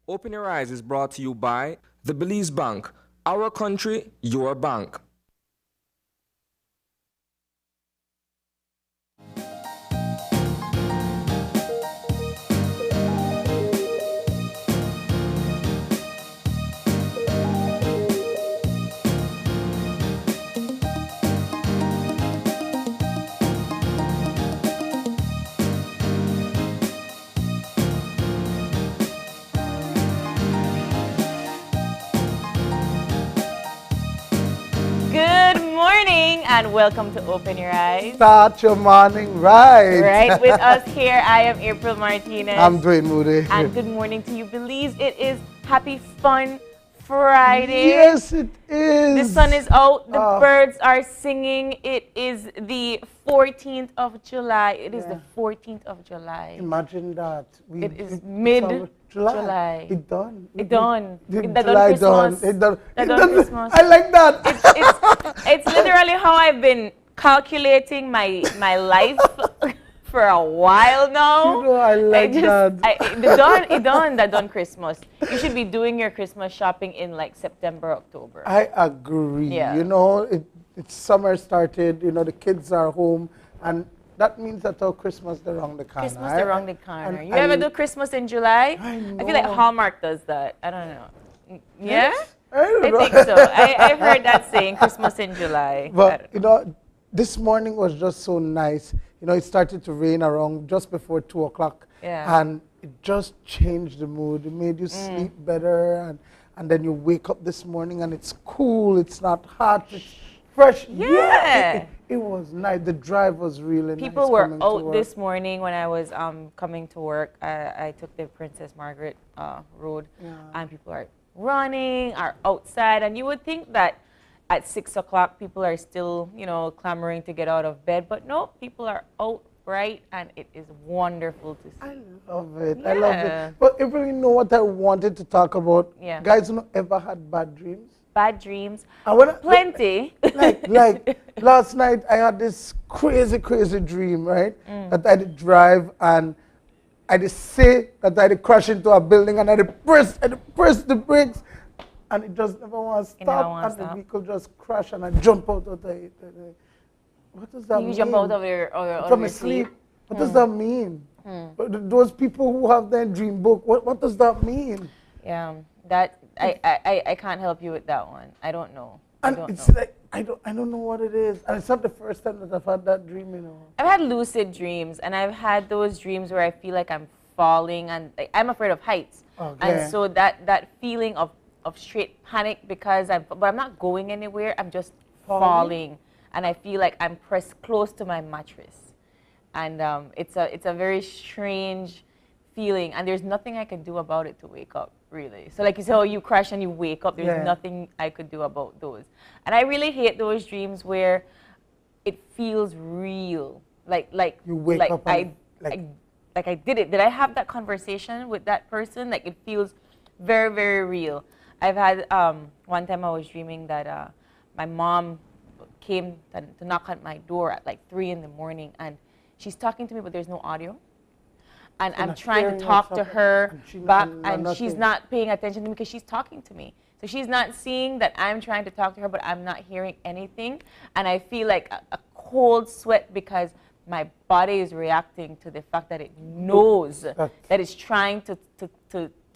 Open Your Eyes is brought to you by the Belize Bank. Our country, your bank. Good morning and welcome to Open Your Eyes. Start your morning right. Right, with us here, I am April Martinez. I'm Dwayne Moody. And good morning to you, Belize. It is Happy Fun Friday. Yes, it is. The sun is out, the birds are singing. It is the 14th of July. It is the 14th of July. Imagine that. It is mid-July. It done. It done. That done done. Christmas. It done. That It done done. Christmas. I like that. It's literally how I've been calculating my life for a while now. You know, I like that. That done Christmas. You should be doing your Christmas shopping in like September, October. I agree. Yeah. You know, it's summer started. You know, the kids are home, and that means that our Christmas is around the corner. Christmas is around the corner. You I ever do Christmas in July? I know. I feel like Hallmark does that. I don't know. Yeah? Yes? I don't know. I think so. I've heard that saying, Christmas in July. But, you know, this morning was just so nice. You know, it started to rain around just before 2 o'clock. Yeah. And it just changed the mood. It made you sleep better. And then you wake up this morning and it's cool. It's not hot. It's fresh. Yeah. It was nice. The drive was really nice. People were coming to out work. this morning when I was coming to work. I took the Princess Margaret Road, and people are running, are outside, and you would think that at 6 o'clock people are still, you know, clamoring to get out of bed, but no, people are out, right? And it is wonderful to see. I love it. Yeah. I love it. But if you know what I wanted to talk about, Yeah. guys who ever had bad dreams? Bad dreams, Plenty. plenty. like last night I had this crazy dream, right? That I did drive and I did say that I did crash into a building and I did press the brakes and it just never wants to stop and the vehicle just crashed and I jump out of the what does that mean? You jump out of your From sleep. What does that mean? But those people who have their dream book, what does that mean? Yeah, that I can't help you with that one. I don't know. And it's like I don't know what it is. And it's not the first time that I've had that dream, you know. I've had lucid dreams, and I've had those dreams where I feel like I'm falling, and like, I'm afraid of heights. Okay. And so that feeling of straight panic because but I'm not going anywhere. I'm just falling, and I feel like I'm pressed close to my mattress, and it's a very strange feeling, and there's nothing I can do about it to wake up, really. So like you say, oh, you crash and you wake up, there's nothing I could do about those. And I really hate those dreams where it feels real. Like you wake up I did it. Did I have that conversation with that person? Like it feels very, very real. I've had one time I was dreaming that my mom came to knock on my door at like 3 in the morning, and she's talking to me, but there's no audio. And I'm trying to talk to her back, and she's not paying attention to me because she's talking to me. So she's not seeing that I'm trying to talk to her, but I'm not hearing anything. And I feel like a cold sweat because my body is reacting to the fact that it knows that it's trying to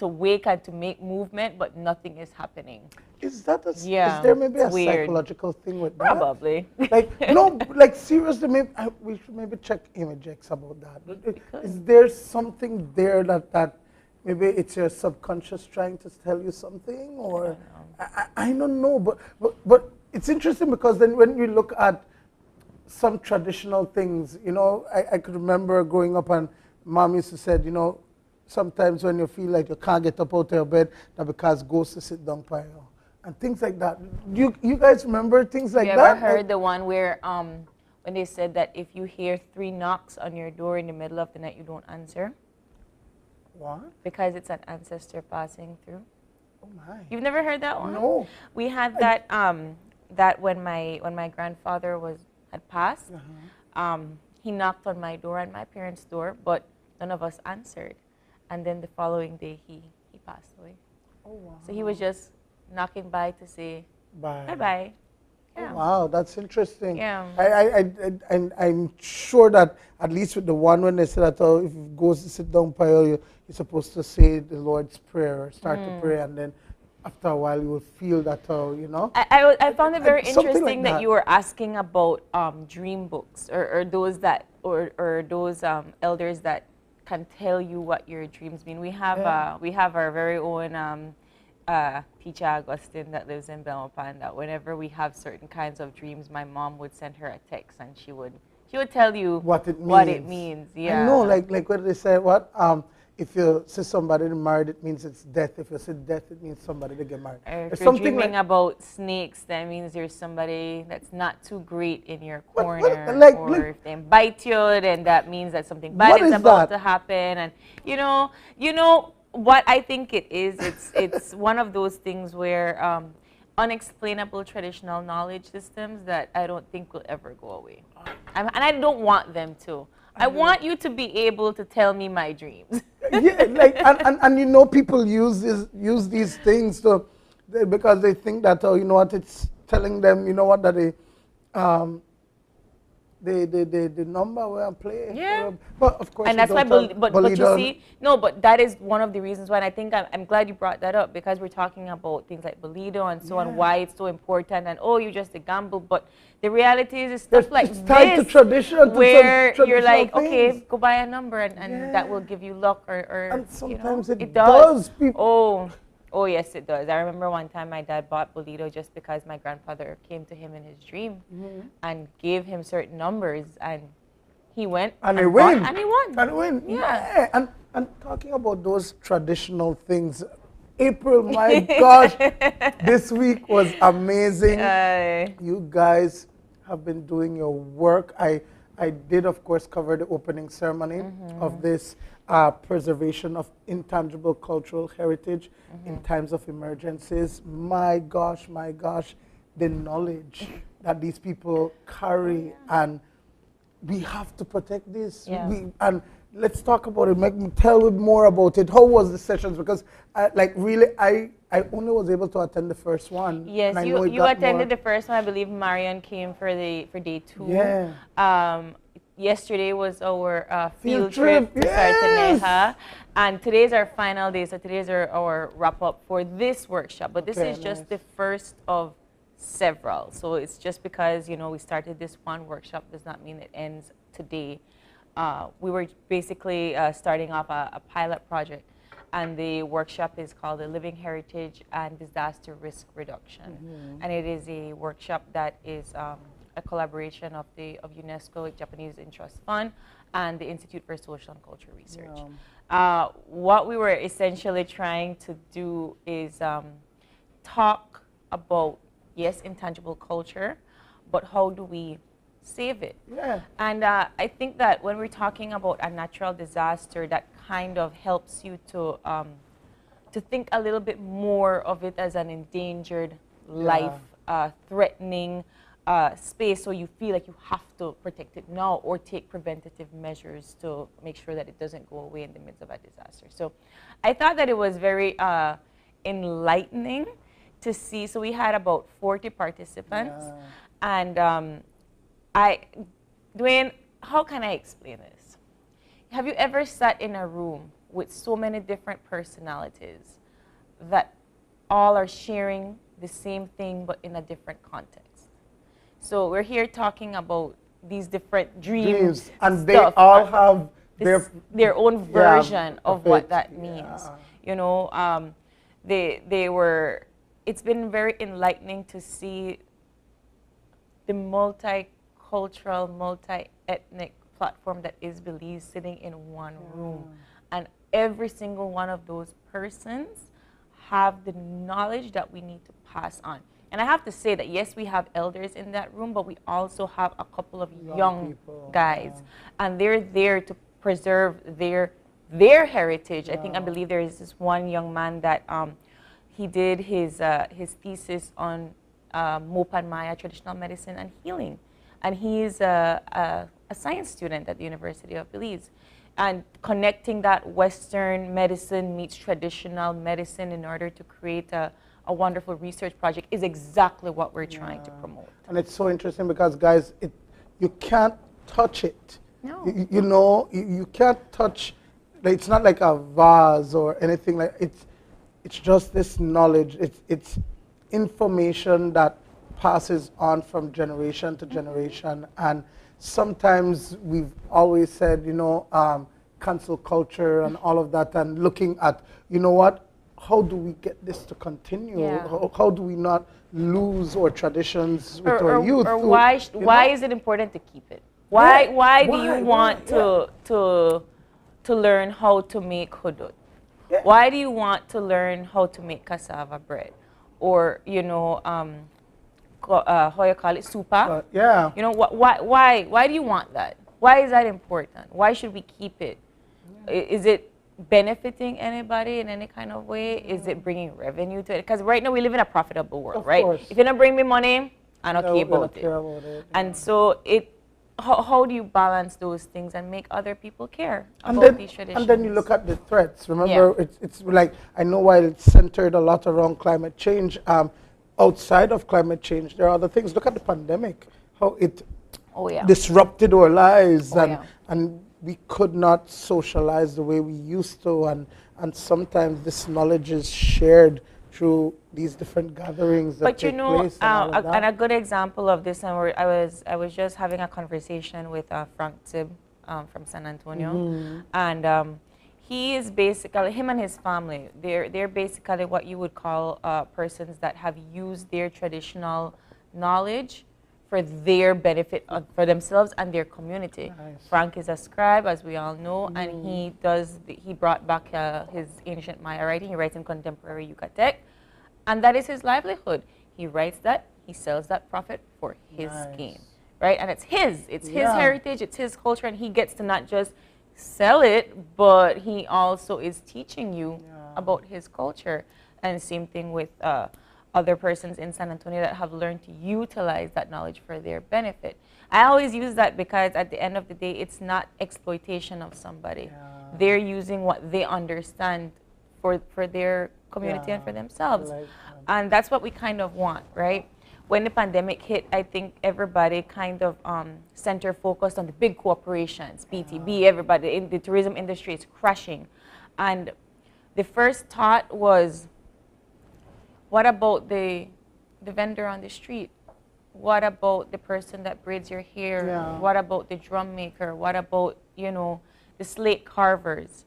wake and to make movement, but nothing is happening. Is there maybe a weird psychological thing with that? Probably. Like no, like seriously, we should maybe check imagex about that. Is there something there that maybe it's your subconscious trying to tell you something, or I don't know, but it's interesting because then when you look at some traditional things, you know, I could remember growing up and mom used to say, you know, sometimes when you feel like you can't get up out of your bed, that because ghosts sit down by you. And things like that. You guys remember things like that? You ever heard the one where when they said that if you hear 3 knocks on your door in the middle of the night, you don't answer? What? Because it's an ancestor passing through. Oh my. You've never heard that one? No. We had that that when my grandfather had passed, he knocked on my door and my parents' door, but none of us answered. And then the following day he passed away. Oh, wow. So he was just knocking by to say Bye. bye-bye. Oh, Yeah. wow, that's interesting. Yeah. I'm sure that at least with the one when they say that if it goes to sit down, Pio, you're supposed to say the Lord's Prayer or start to pray, and then after a while you will feel that, you know. I found it very Something like interesting that that. you were asking about dream books or those that or those elders that can tell you what your dreams mean. We have our very own teacher Augustine that lives in Belmopan, that whenever we have certain kinds of dreams, my mom would send her a text and she would tell you What it means. Yeah. I know, like what they say, if you see somebody married, it means it's death. If you say death, it means somebody to get married. Or It's if you're something dreaming like, about snakes, that means there's somebody that's not too great in your What- corner. like- or like- if they bite you, then that means that something bad What is is about that? to happen. And you know what I think it is. It's one of those things where unexplainable traditional knowledge systems that I don't think will ever go away, and I don't want them to. I want you to be able to tell me my dreams. yeah, like, and you know, people use these things because they think that, you know what, it's telling them, you know what, that the number where I'm playing. Yeah. But of course, And that's why, but you Bolida- see, no, but that is one of the reasons why, and I think I'm glad you brought that up, because we're talking about things like Bolido and so on, why it's so important, and you just a gamble, but the reality is it's stuff like it's tied to this, tradition, to some where you're traditional like, okay, things. go buy a number, and that will give you luck, or And sometimes you know, it does. Oh, yes, it does. I remember one time my dad bought Bolido just because my grandfather came to him in his dream and gave him certain numbers, and he went And he bought, win. and he won. And win. Yeah. And talking about those traditional things, April, my gosh, this week was amazing. You guys have been doing your work. I did, of course, cover the opening ceremony of this preservation of intangible cultural heritage in times of emergencies. My gosh, the knowledge that these people carry, and we have to protect this. Yeah. And let's talk about it. Make me tell me more about it. How was the sessions? Because I only was able to attend the first one. Yes, and I know it you got attended more. the first one. I believe Marion came for day 2. Yeah. Yesterday was our Field field trip trip, to yes! Sartaneja, and today's our final day. So today's our wrap up for this workshop. But this Okay, is just nice. the first of several. So it's just because we started this one workshop does not mean it ends today. We were basically starting off a pilot project, and the workshop is called the Living Heritage and Disaster Risk Reduction. And it is a workshop that is a collaboration of UNESCO, Japanese Interest Fund, and the Institute for Social and Cultural Research. What we were essentially trying to do is talk about, yes, intangible culture, but how do we save it? Yeah. And I think that when we're talking about a natural disaster, that kind of helps you to think a little bit more of it as an endangered life, threatening space, so you feel like you have to protect it now or take preventative measures to make sure that it doesn't go away in the midst of a disaster. So I thought that it was very enlightening to see. So we had about 40 participants, and Dwayne, how can I explain this? Have you ever sat in a room with so many different personalities that all are sharing the same thing but in a different context? So we're here talking about these different dreams and they all have their own version of what it. that means. They were. It's been very enlightening to see the multicultural, multi-ethnic platform that is Belize sitting in one room, and every single one of those persons have the knowledge that we need to pass on. And I have to say that, yes, we have elders in that room, but we also have a couple of young people, guys. And they're there to preserve their heritage. I believe there is this one young man that he did his thesis on Mopan Maya, traditional medicine and healing. And he's a science student at the University of Belize. and connecting that Western medicine meets traditional medicine in order to create a wonderful research project is exactly what we're trying to promote. And it's so interesting because, guys, you can't touch it. No. You know, you can't touch, like, it's not like a vase or anything like it's just this knowledge. It's information that passes on from generation to generation. And sometimes we've always said, you know, cancel culture and all of that, and looking at, you know what, how do we get this to continue? Yeah. How do we not lose our traditions with our youth? Or why is it important to keep it? Why do you want to learn how to make hudud? Yeah. Why do you want to learn how to make cassava bread? Or, you know, how you call it, supa? Yeah. You know, why do you want that? Why is that important? Why should we keep it? Is it benefiting anybody in any kind of way? Is it bringing revenue to it? Because right now we live in a profitable world, right? Course. If you don't bring me money, I don't care about it. And so how do you balance those things and make other people care about these traditions? And then you look at the threats. Remember, it's like, I know while it's centered a lot around climate change, outside of climate change, there are other things. Look at the pandemic, how it disrupted our lives, and we could not socialize the way we used to, and sometimes this knowledge is shared through these different gatherings that take place. And a good example of this, and I was just having a conversation with Frank Tib from San Antonio, and he is basically, him and his family, they're basically what you would call persons that have used their traditional knowledge for their benefit, for themselves and their community. Nice. Frank is a scribe, as we all know, and he brought back his ancient Maya writing. He writes in contemporary Yucatec, and that is his livelihood. He writes that, he sells that profit for his gain, right? And it's his heritage, it's his culture, and he gets to not just sell it, but he also is teaching you about his culture. And same thing with other persons in San Antonio that have learned to utilize that knowledge for their benefit. I always use that because at the end of the day, it's not exploitation of somebody. They're using what they understand for their community and for themselves. And that's what we kind of want, right? When the pandemic hit, I think everybody kind of center focused on the big corporations, BTB, everybody in the tourism industry is crashing. And the first thought was, what about the vendor on the street? What about the person that braids your hair? What about the drum maker? What about, you know, the slate carvers?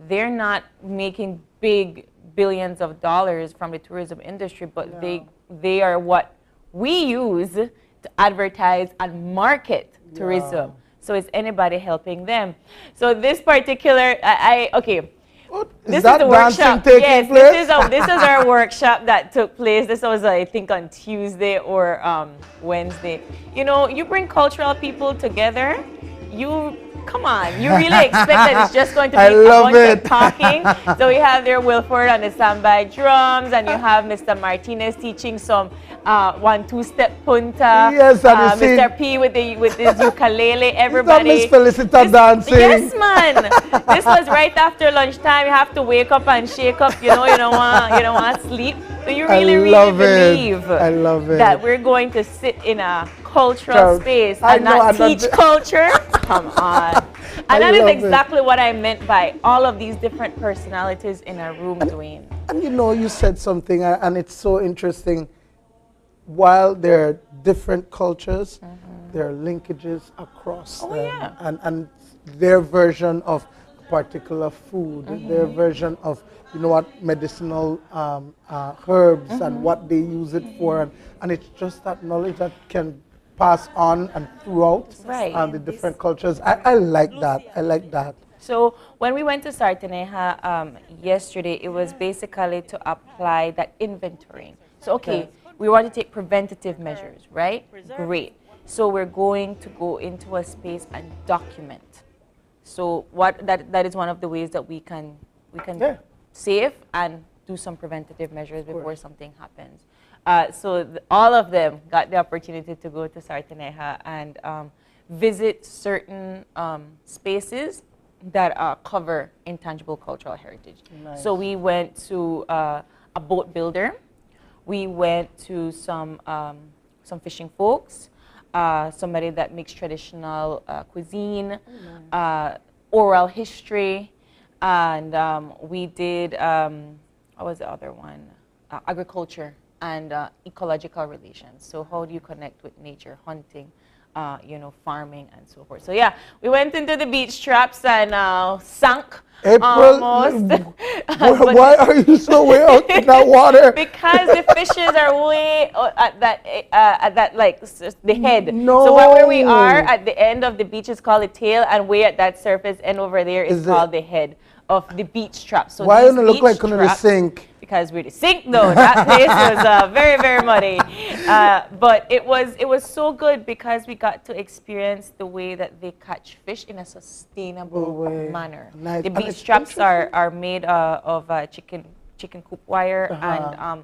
They're not making big billions of dollars from the tourism industry, but they are what we use to advertise and market tourism. So is anybody helping them? So this particular, okay. This is the workshop. Yes, this is our workshop that took place. This was, I think, on Tuesday or Wednesday. You know, you bring cultural people together. Come on, you really expect that it's just going to be a bunch of talking. So we have there Wilford on the standby drums, and you have Mr. Martinez teaching some 1-2-step punta. Yes, Mr. P with his ukulele. Everybody. Miss Felicita dancing. Yes, man. This was right after lunchtime. You have to wake up and shake up. You know, you don't want to sleep. So you really believe that we're going to sit in a cultural space and not teach culture? Come on. And that is exactly what I meant by all of these different personalities in a room, Dwayne. And you know, you said something, and it's so interesting. While there are different cultures, there are linkages across them. And their version of particular food, their version of, you know what, medicinal herbs and what they use it for. And it's just that knowledge that can pass on and throughout the different cultures. I like that. I like that. So when we went to Sartaneja yesterday, it was basically to apply that inventorying. So, okay, we want to take preventative measures, right? Great. So we're going to go into a space and document. So that is one of the ways that we can save and do some preventative measures before something happens. So all of them got the opportunity to go to Sartaneja and visit certain spaces that cover intangible cultural heritage. Nice. So we went to a boat builder. We went to some fishing folks, somebody that makes traditional cuisine, oral history, and we did, what was the other one? Agriculture and ecological relations. So how do you connect with nature, hunting, farming and so forth. So yeah, we went into the beach traps and sank almost. Why are you so way out in that water? Because the fishes are way at that like the head. No. So where we are at the end of the beach is called the tail, and way at that surface end over there is called the head of the beach trap. So why don't it look like under the sink? Because we're the sink though. That place was very, very muddy. But it was so good because we got to experience the way that they catch fish in a sustainable manner. Nice. The beach traps are made of chicken coop wire and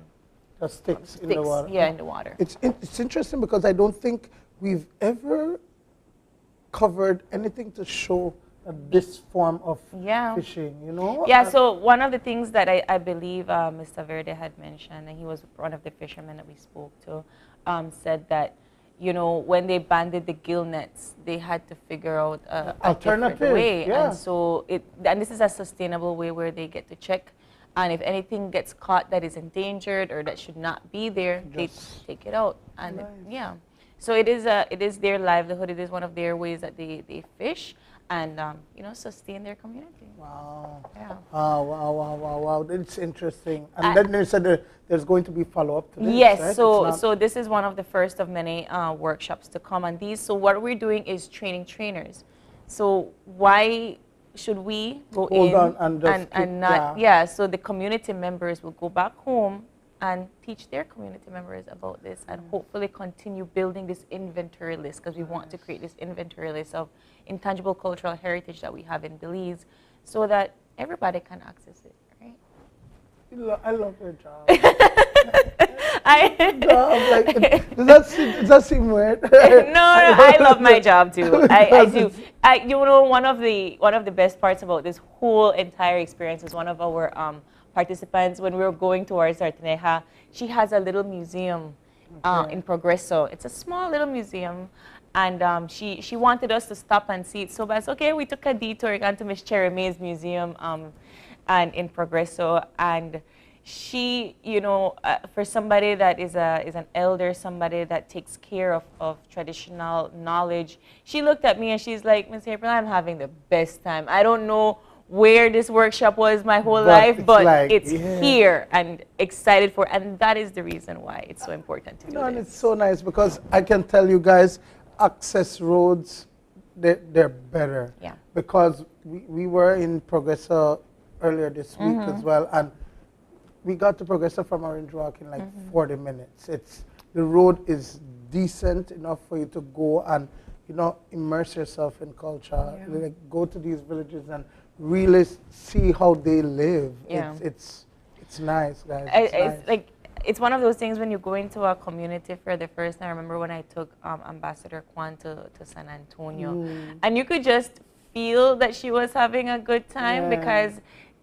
the sticks in the water. Yeah, in the water. It's interesting because I don't think we've ever covered anything to show this form of fishing, Yeah, so one of the things that I believe Mr. Verde had mentioned, and he was one of the fishermen that we spoke to, said that, when they banded the gill nets, they had to figure out a different way. Yeah. And so and this is a sustainable way where they get to check, and if anything gets caught that is endangered or that should not be there, they take it out. And so it is their livelihood. It is one of their ways that they fish and sustain their community. Wow. Yeah. Wow. It's interesting. And then they said there's going to be follow-up to this, yes, right? so this is one of the first of many workshops to come on these. So what we're doing is training trainers. So why should we go and not so the community members will go back home and teach their community members about this and hopefully continue building this inventory list, because we want to create this inventory list of intangible cultural heritage that we have in Belize so that everybody can access it, right? I love your job. Does that seem weird? No, I love my job too. I do. One of the best parts about this whole entire experience is one of our participants, when we were going towards Arteneja, she has a little museum in Progreso. It's a small little museum, and she wanted us to stop and see it so bad. So, okay, we took a detour, gone to Miss Cherry May's museum and in Progreso, and she, for somebody that is an elder, somebody that takes care of traditional knowledge, she looked at me and she's like, Ms. April, I'm having the best time. I don't know where this workshop was my whole life, but it's here and excited for, and that is the reason why it's so important to do this. And it's so nice because I can tell you guys, access roads, they're better. Yeah. Because we were in Progreso earlier this week as well, and we got to Progreso from Orange Walk in like 40 minutes. The road is decent enough for you to go and immerse yourself in culture. Yeah. Like go to these villages and really see how they live. Yeah. It's nice, guys. It's one of those things when you go into a community for the first time. I remember when I took Ambassador Kwan to San Antonio, and you could just feel that she was having a good time because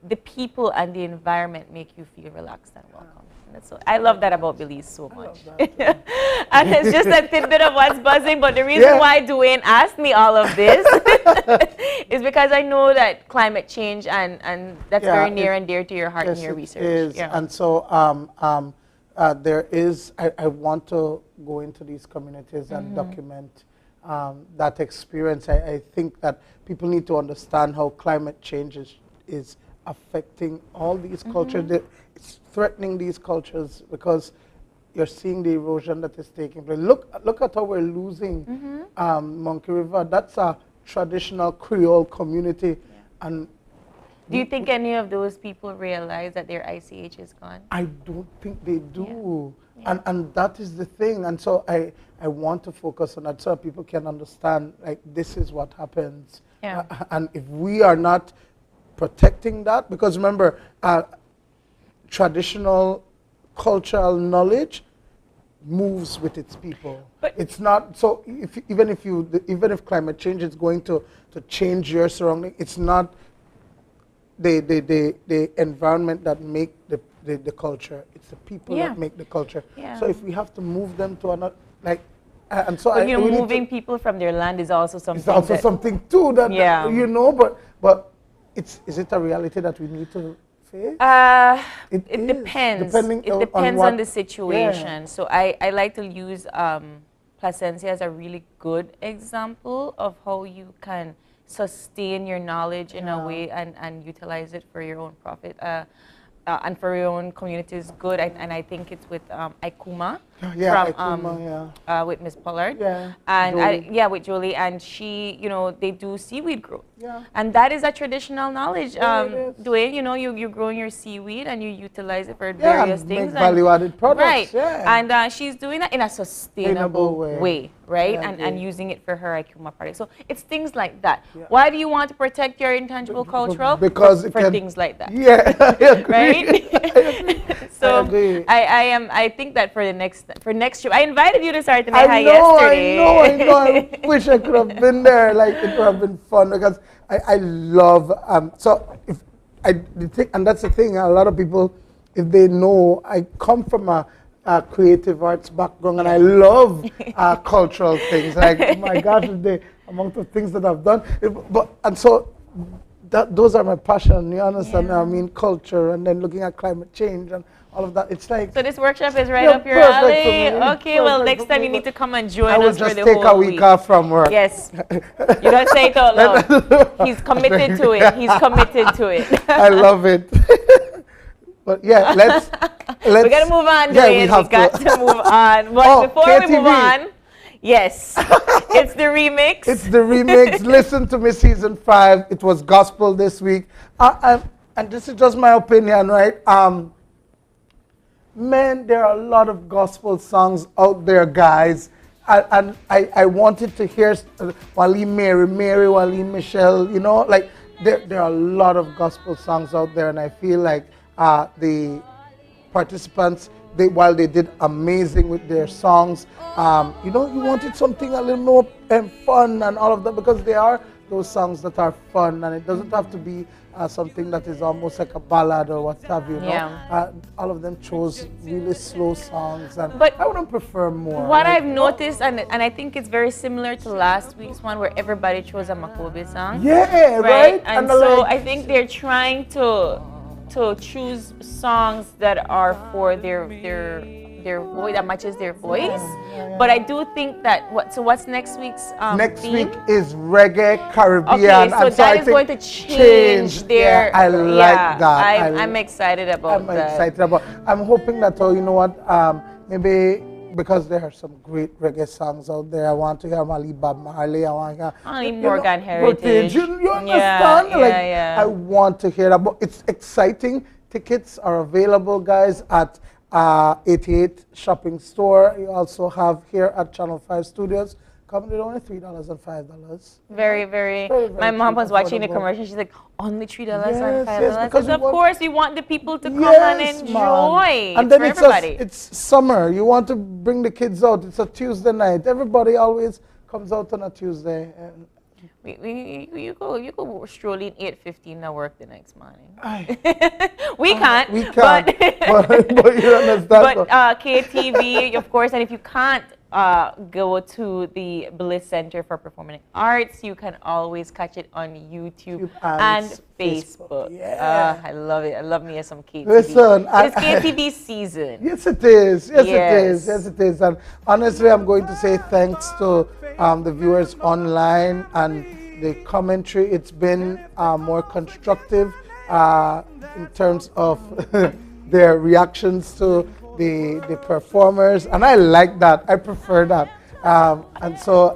the people and the environment make you feel relaxed and welcome. And so I love that about Belize so much. And it's just a tidbit of what's buzzing, but the reason why Dwayne asked me all of this is because I know that climate change and that's very near and dear to your heart in your research. Is. Yeah. And so there is, I want to go into these communities and document that experience. I think that people need to understand how climate change is affecting all these cultures. It's threatening these cultures because you're seeing the erosion that is taking place. Look at how we're losing Monkey River. That's a traditional Creole community. And do you think any of those people realize that their ICH is gone? I don't think they do. And that is the thing. And so I want to focus on that so people can understand, like, this is what happens. And if we are not protecting that, because remember, traditional cultural knowledge moves with its people. But It's not so. Even if climate change is going to change your surrounding, it's not the environment that make the culture. It's the people Yeah. that make the culture. Yeah. So if we have to move them to another, like, and so But we need moving people from their land is also something. it's also that- something too that Yeah. but is it a reality that we need to face? It is, depends. depending It on depends what- on the situation. So I like to use Placencia as a really good example of how you can sustain your knowledge in a Yeah. way and utilize it for your own profit and for your own community's good. And I think it's with Aikuma. Yeah, From Aikuma, with Miss Pollard. Yeah, And Jolie. with Jolie, and she, they do seaweed growth. Yeah. And that is a traditional knowledge. Yeah, it is. Dwayne, you're growing your seaweed and you utilize it for Yeah, various and things. make value-added products. Right. Yeah. And she's doing that in a sustainable way, right? Yeah, And yeah. using it for her Aikuma product. So it's things like that. Yeah. Why do you want to protect your intangible cultural? Because it for can- things like that. Yeah, I agree. Right? So agree. I think that for next trip, I invited you to Sartene I High know, yesterday. I know. I wish I could have been there. Like, it would have been fun because I love. So if and that's the thing. A lot of people, if they know, I come from a creative arts background, and I love cultural things. Like, oh my gosh, the amount of things that I've done. So those are my passion. You understand? Yeah. I mean, culture, and then looking at climate change and all of that. It's like. So this workship is right Yeah, up your perfect for alley. me. Okay, well Perfect next for time me. you need to come and I join will us for just the take whole a week week. off from work. Yes, you don't say it out loud. He's committed to it. He's committed to it. I love it. But yeah, let's. We gotta move on, Yeah, Dwayne. we have got to move on. But Oh, before we move KTV. on, yes, it's the remix. It's the remix. Listen to me, season 5. It was gospel this week, and this is just my opinion, right? Man, there are a lot of gospel songs out there, guys. And I wanted to hear Wally Mary, Wally Michelle, like there are a lot of gospel songs out there, and I feel like the participants, while they did amazing with their songs, you wanted something a little more fun and all of that, because there are those songs that are fun, and it doesn't have to be something that is almost like a ballad or what have you. Yeah. All of them chose really slow songs, and But I wouldn't prefer more. What like, I've noticed, and I think it's very similar to last week's one where everybody chose a Makobe song. yeah, right? And they're so like, I think they're trying to choose songs that are for their voice, that matches their voice. But I do think that what's next week's next theme? week is reggae Caribbean. Okay, so and that I is think going to change their. Yeah, I like that. I'm excited about I'm that. excited about. I'm hoping that, you know what? Maybe because there are some great reggae songs out there. I want to hear Mali Bob Marley. I want to hear Only Morgan Heritage. You understand? I want to hear that. But it's exciting. Tickets are available, guys, at 88 Shopping Store. You also have here at Channel 5 Studios. Coming at only $3 and $5. Very, very My mom cheap, was watching the affordable. commercial. She's like, only $3 Yes, and $5. yes, because we of want- course, we want the people to come Yes, and enjoy. man. And It's then for it's everybody. it's summer. You want to bring the kids out. It's a Tuesday night. Everybody always comes out on a Tuesday. And You go strolling 8:15 to work the next morning. Aye. We can't. We can't. But, but you understand. but KTV, of course, and if you can't go to the Bliss Center for Performing Arts, you can always catch it on YouTube and Facebook. Yeah. I love it. I love me some KTV. Listen, it's KTV season. Yes, it is. Yes, Yes. it is. Yes, it is. And honestly, I'm going to say thanks to the viewers online and the commentary. It's been more constructive in terms of their reactions to the performers, and I like that. I prefer that. And so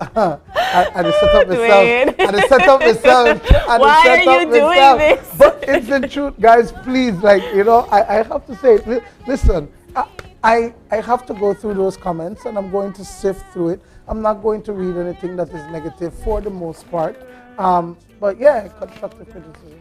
I set up myself. And I set up myself. Why are you doing this? But it's the truth, guys. Please, I have to say, listen. I have to go through those comments, and I'm going to sift through it. I'm not going to read anything that is negative for the most part. But yeah, constructive criticism.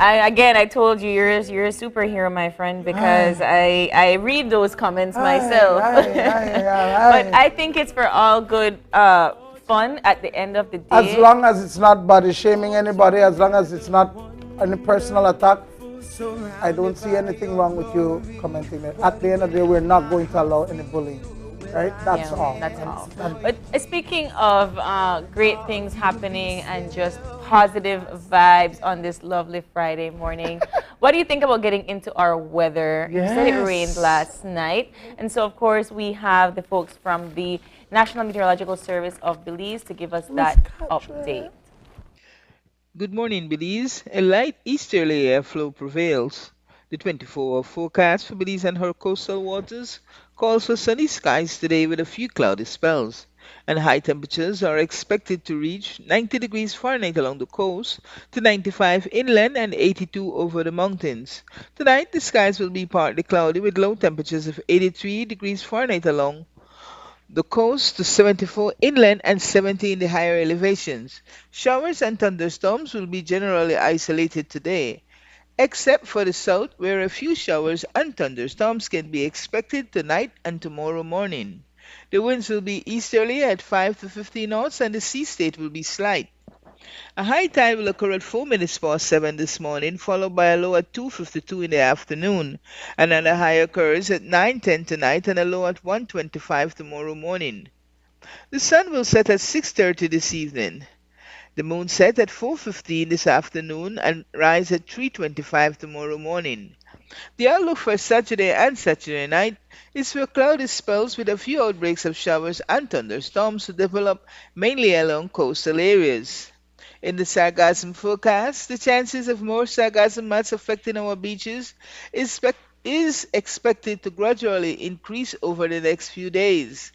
I told you you're a superhero, my friend, because I read those comments myself. But I think it's for all good fun at the end of the day. As long as it's not body shaming anybody, as long as it's not any personal attack, I don't see anything wrong with you commenting it. At the end of the day, we're not going to allow any bullying. Right? That's all. That's all. But speaking of great things happening and just positive vibes on this lovely Friday morning, what do you think about getting into our weather? You said it rained last night. And so, of course, we have the folks from the National Meteorological Service of Belize to give us that update. Good morning, Belize. A light easterly airflow prevails. The 24-hour forecast for Belize and her coastal waters calls for sunny skies today with a few cloudy spells, and high temperatures are expected to reach 90 degrees Fahrenheit along the coast, to 95 inland and 82 over the mountains. Tonight, the skies will be partly cloudy with low temperatures of 83 degrees Fahrenheit along the coast to 74 inland and 70 in the higher elevations. Showers and thunderstorms will be generally isolated today, except for the south, where a few showers and thunderstorms can be expected tonight and tomorrow morning. The winds will be easterly at 5 to 15 knots and the sea state will be slight. A high tide will occur at 4 minutes past 7 this morning, followed by a low at 2:52 in the afternoon. Another high occurs at 9:10 tonight and a low at 1:25 tomorrow morning. The sun will set at 6:30 this evening. The moon set at 4:15 this afternoon and rise at 3:25 tomorrow morning. The outlook for Saturday and Saturday night is for cloudy spells with a few outbreaks of showers and thunderstorms to develop mainly along coastal areas. In the sargassum forecast, the chances of more sargassum mats affecting our beaches is expected to gradually increase over the next few days.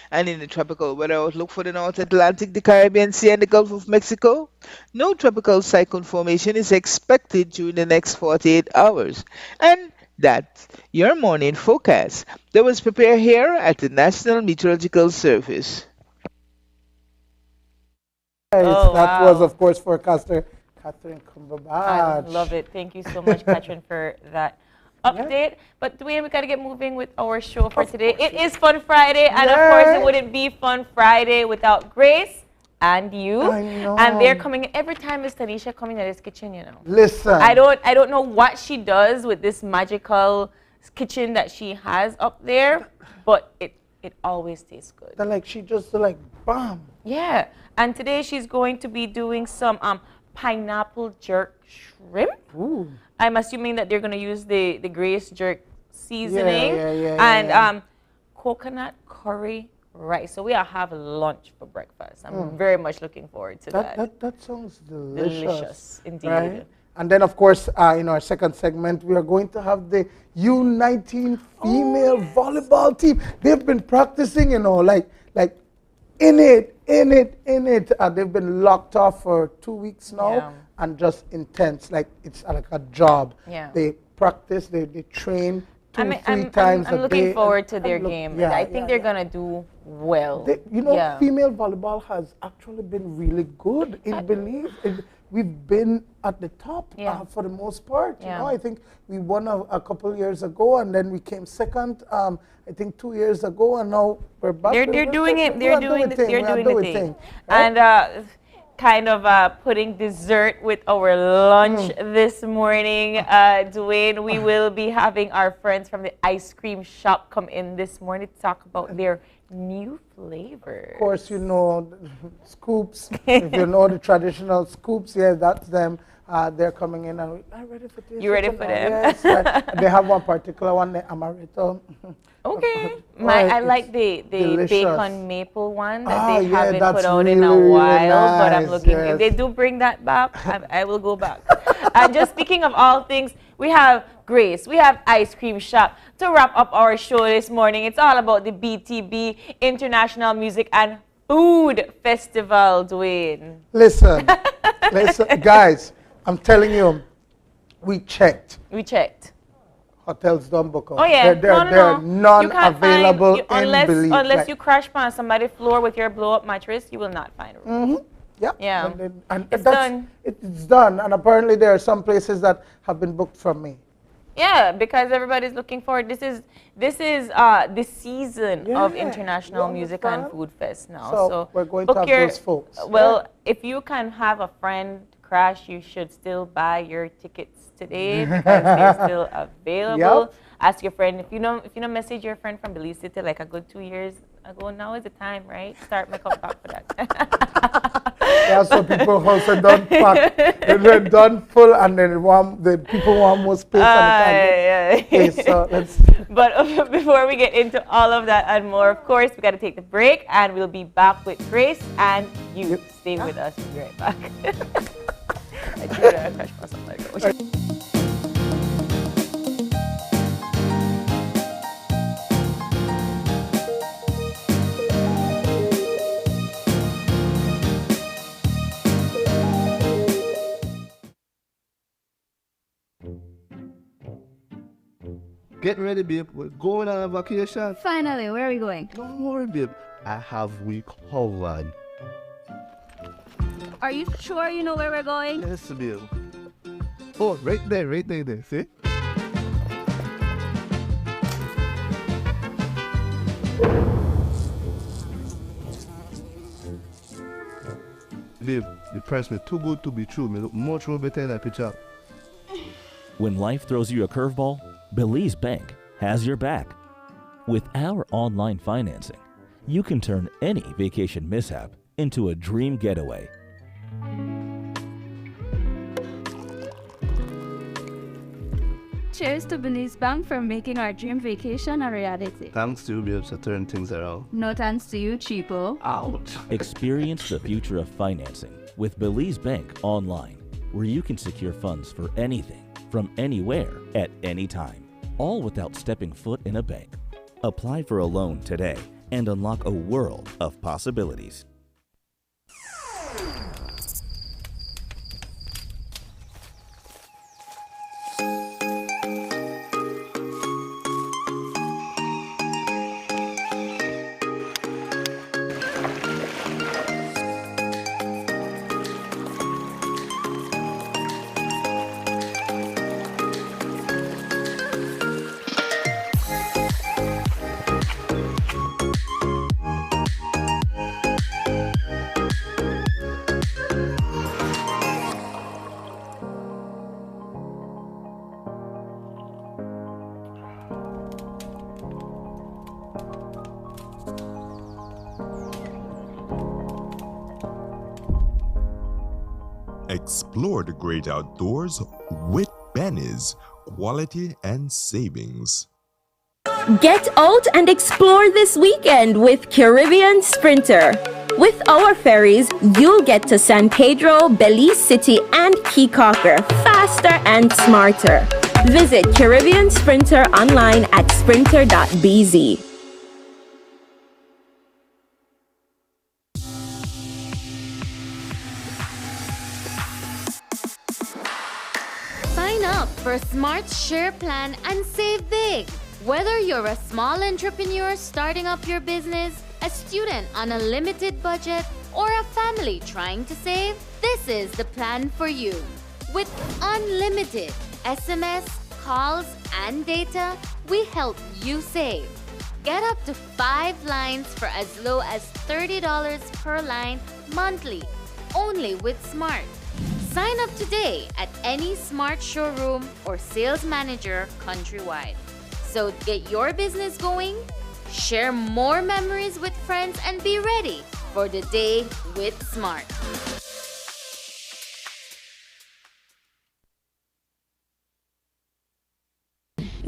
And in the tropical weather outlook for the North Atlantic, the Caribbean Sea, and the Gulf of Mexico, no tropical cyclone formation is expected during the next 48 hours. And that's your morning forecast that was prepared here at the National Meteorological Service. That was, of course, forecaster Catherine Cumberbatch. I love it. Thank you so much, Catherine, for that update. But Dwayne, we got to get moving with our show for today. It is Fun Friday, and of course, it wouldn't be Fun Friday without Grace and you. I know. And they're coming in every time Miss Tanisha coming to this kitchen, you know. Listen. I don't know what she does with this magical kitchen that she has up there, but it always tastes good. They're like, she just like, bam. Yeah. And today she's going to be doing some pineapple jerk shrimp. Ooh. I'm assuming that they're going to use the Grace jerk seasoning and coconut curry rice. So we'll have lunch for breakfast. I'm very much looking forward to that. That sounds delicious. Delicious, indeed. Right? And then, of course, in our second segment, we are going to have the U19 female volleyball team. They've been practicing, you know, like in it. They've been locked off for 2 weeks now and just intense. Like it's like a job. Yeah. They practice, they train three times a day. I'm looking forward to their game. I think they're going to do well. Female volleyball has actually been really good in Belize. We've been at the top for the most part. You know, I think we won a couple years ago, and then we came second. I think 2 years ago, and now we're back. They're doing it. They're doing the thing. Right? And kind of putting dessert with our lunch this morning. Dwayne, we will be having our friends from the ice cream shop come in this morning to talk about their new flavor. Of course, you know, scoops. If you know the traditional scoops, that's them. They're coming in, and I'm ready for this. You ready for them? Yes. They have one particular one, the amaretto. Okay. I like the bacon maple one that they haven't put out in a while, nice, but I'm looking. If they do bring that back, I will go back. And just speaking of all things, we have Grace, we have Ice Cream Shop. To wrap up our show this morning, it's all about the BTB International Music and Food Festival, Dwayne. Listen, guys, I'm telling you, we checked. Hotels don't book out. Oh yeah, they're non-available in Belize. Unless you crash on somebody's floor with your blow-up mattress, you will not find a room. Yep. Yeah. And It's done. It's done. And apparently there are some places that have been booked from me. Yeah, because everybody's looking forward. This is the season of Yeah, International you Music and understand? Food Fest now. So we're going to book have your, those folks. Well, if you can have a friend crash, you should still buy your tickets today because they're still available. Yep. Ask your friend if you know message your friend from Belize City like a good 2 years ago. Now is the time, right? Start my comeback for that. Yeah, so people also done packed. They're done full, and then the people want more space and they can't get space. So let's. But before we get into all of that and more, of course, we got to take the break, and we'll be back with Grace and you. Yep. Stay with us. We'll be right back. I threw that crush myself like that. Get ready, babe. We're going on a vacation. Finally, where are we going? Don't worry, babe. I have we covered. Are you sure you know where we're going? Yes, babe. Oh, right there. See? Babe, the price me too good to be true. Me look much more better in that picture. When life throws you a curveball, Belize Bank has your back. With our online financing, you can turn any vacation mishap into a dream getaway. Cheers to Belize Bank for making our dream vacation a reality. Thanks to you, babe, to turn things around. No thanks to you, cheapo. Ouch. Experience the future of financing with Belize Bank online, where you can secure funds for anything, from anywhere, at any time, all without stepping foot in a bank. Apply for a loan today and unlock a world of possibilities. Explore the great outdoors with Benny's quality and savings. Get out and explore this weekend with Caribbean Sprinter. With our ferries, you'll get to San Pedro, Belize City, and Key Cocker faster and smarter. Visit Caribbean Sprinter online at sprinter.bz. Sign up for Smart Share Plan and save big. Whether you're a small entrepreneur starting up your business, a student on a limited budget, or a family trying to save, this is the plan for you. With unlimited SMS, calls, and data, we help you save. Get up to 5 lines for as low as $30 per line monthly, only with Smart. Sign up today at any Smart showroom or sales manager countrywide. So get your business going, share more memories with friends, and be ready for the day with Smart.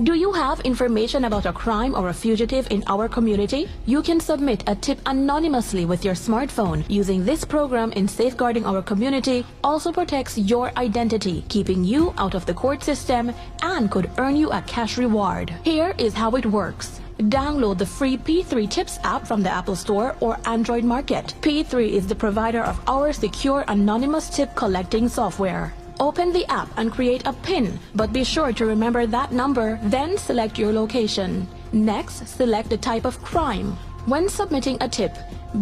Do you have information about a crime or a fugitive in our community? You can submit a tip anonymously with your smartphone. Using this program in safeguarding our community also protects your identity, keeping you out of the court system, and could earn you a cash reward. Here is how it works. Download the free P3 Tips app from the Apple Store or Android Market. P3 is the provider of our secure anonymous tip collecting software. Open the app and create a PIN, but be sure to remember that number, then select your location. Next, select the type of crime. When submitting a tip,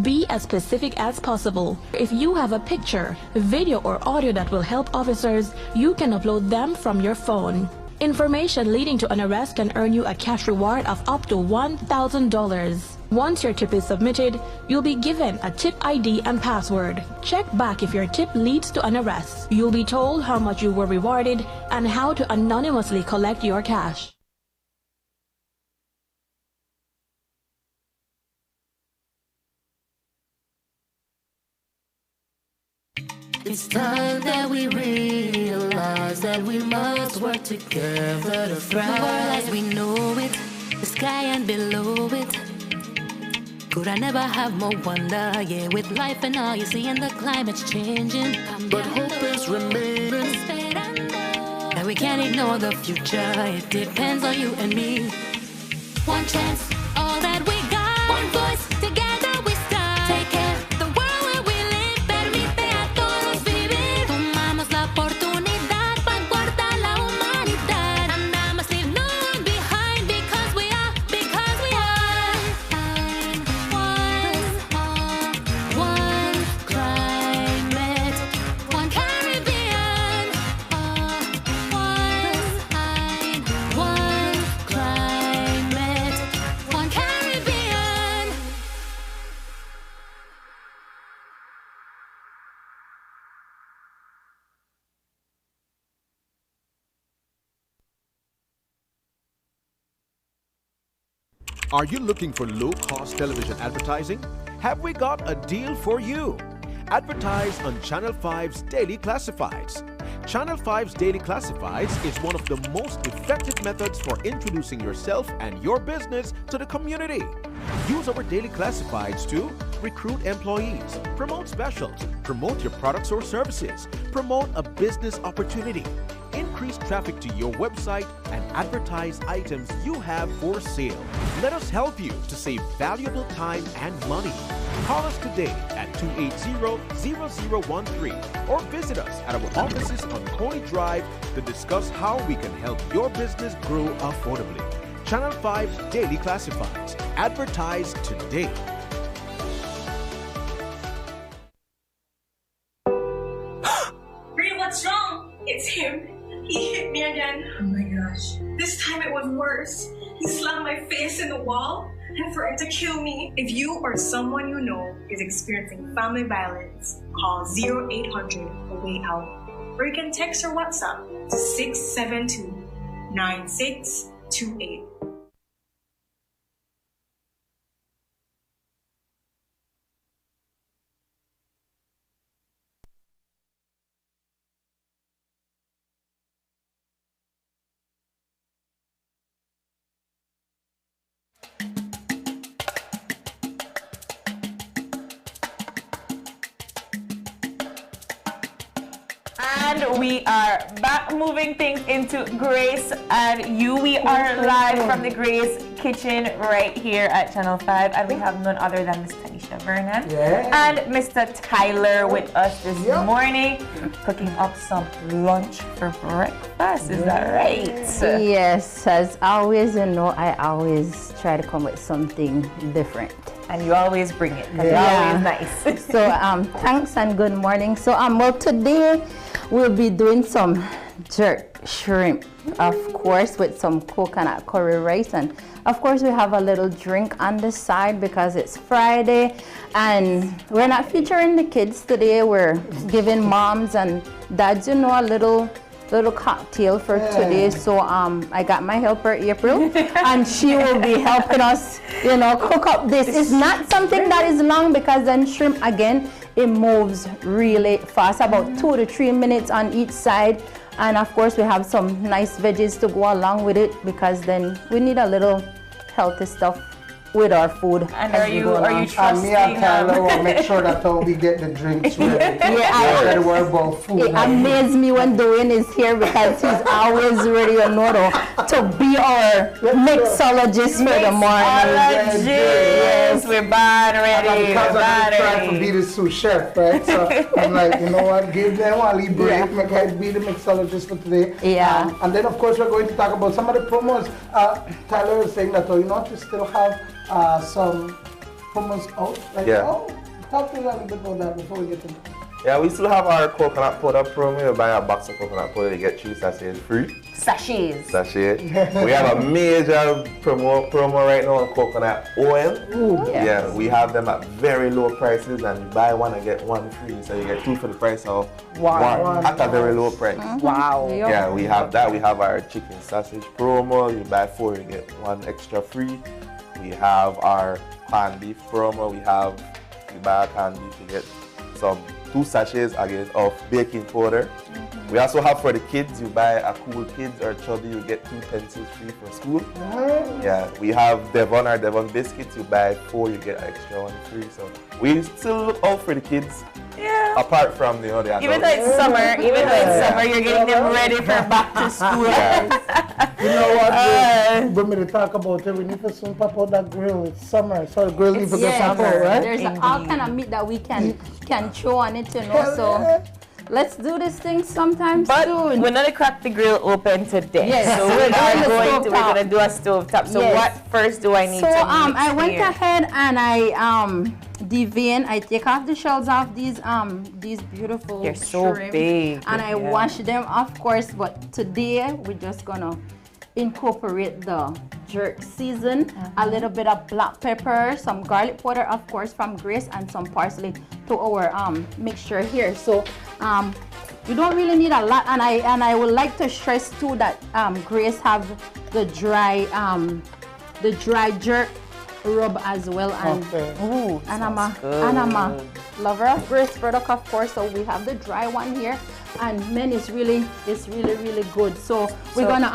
Be as specific as possible. If you have a picture, video, or audio that will help officers, you can upload them from your phone. Information leading to an arrest can earn you a cash reward of up to $1,000. Once your tip is submitted, you'll be given a tip ID and password. Check back if your tip leads to an arrest. You'll be told how much you were rewarded and how to anonymously collect your cash. It's time that we realize that we must work together to thrive. The world as we know it, the sky and below it. Could I never have more wonder? Yeah, with life and all you see and the climate's changing. But hope is remaining. That we can't ignore the future. It depends on you and me. One chance, all that we got. One voice, together we stand. Take care. Are you looking for low-cost television advertising? Have we got a deal for you? Advertise on Channel 5's Daily Classifieds. Channel 5's Daily Classifieds is one of the most effective methods for introducing yourself and your business to the community. Use our Daily Classifieds to recruit employees, promote specials, promote your products or services, promote a business opportunity, increase traffic to your website, and advertise items you have for sale. Let us help you to save valuable time and money. Call us today at 280-0013 or visit us at our offices on Coney Drive to discuss how we can help your business grow affordably. Channel 5 Daily Classifieds. Advertise today. Ray, what's wrong? It's him. He hit me again. Oh my gosh. This time it was worse. He slammed my face in the wall and threatened to kill me. If you or someone you know is experiencing family violence, call 0800 A Way Out. Or you can text or WhatsApp to 672-9628. And we are back moving things into Grace and you. We are live from the Grace kitchen right here at Channel 5 and we have none other than Miss Tanisha Vernon and Mr. Tyler with us this morning cooking up some lunch for breakfast. Is that right? Yes, as always, you know, I always try to come with something different. And you always bring it, because you're always nice. So thanks and good morning. So well, today we'll be doing some jerk shrimp, of course, with some coconut curry rice. And of course we have a little drink on the side because it's Friday. And we're not featuring the kids today. We're giving moms and dads, you know, a little cocktail for today. So I got my helper April and she will be helping us, you know, cook up this. It's not something that is long because then shrimp, again, it moves really fast, about 2 to 3 minutes on each side. And of course we have some nice veggies to go along with it because then we need a little healthy stuff with our food. And are you trusting? Me and Tyler will make sure that we get the drinks ready. Don't worry about food. It amazes me when Dwayne is here because he's always ready, you know, to be our mixologist for the morning. Yes, we're bad ready. Because I'm trying to be the sous chef, right? So I'm like, you know what, give them a little break, make her be the mixologist for today. Yeah. And then of course we're going to talk about some of the promos. Tyler is saying that, you know, we still have some promos out right Yeah. now. Talk to me a little bit about that before we get to that. Yeah, we still have our coconut powder promo. You buy a box of coconut powder, you get 3 sachets free. Sachets. Sachet. We have a major promo right now on coconut oil. Ooh, yes. Yeah, we have them at very low prices, and you buy one and get one free. So you get 2 for the price of one at a very low price. Wow. Yeah, we have that. We have our chicken sausage promo. You buy 4, you get 1 extra free. We have our canned beef promo. You buy a canned beef, you get some 2 sachets again of baking powder. We also have for the kids, you buy a Cool Kids or Chubby, you get 2 pencils free for school. Yeah, we have Devon biscuits, you buy 4, you get an extra 1 free. So we still look out for the kids. Yeah. Apart from the other adults. Even though it's summer, you're getting them ready for back to school. You know what? When we talk about it, we need to soon pop out that grill. It's summer, so the grill needs to get pop out, right? There's all kind of meat that we can throw on it, you know. So let's do this thing sometime soon. We're gonna crack the grill open today. Yes. So we're gonna do a stove top. So what first do I need to mix I went here? ahead and I devein. I take off the shells off these beautiful They're so shrimp, big. and I wash them, of course. But today we're just gonna incorporate the jerk season, a little bit of black pepper, some garlic powder, of course, from Grace, and some parsley to our mixture here. So you don't really need a lot, and I would like to stress too that Grace have the dry jerk rub as well, and I'm a lover of Grace product, of course. So we have the dry one here, and man, it's really good. So we're gonna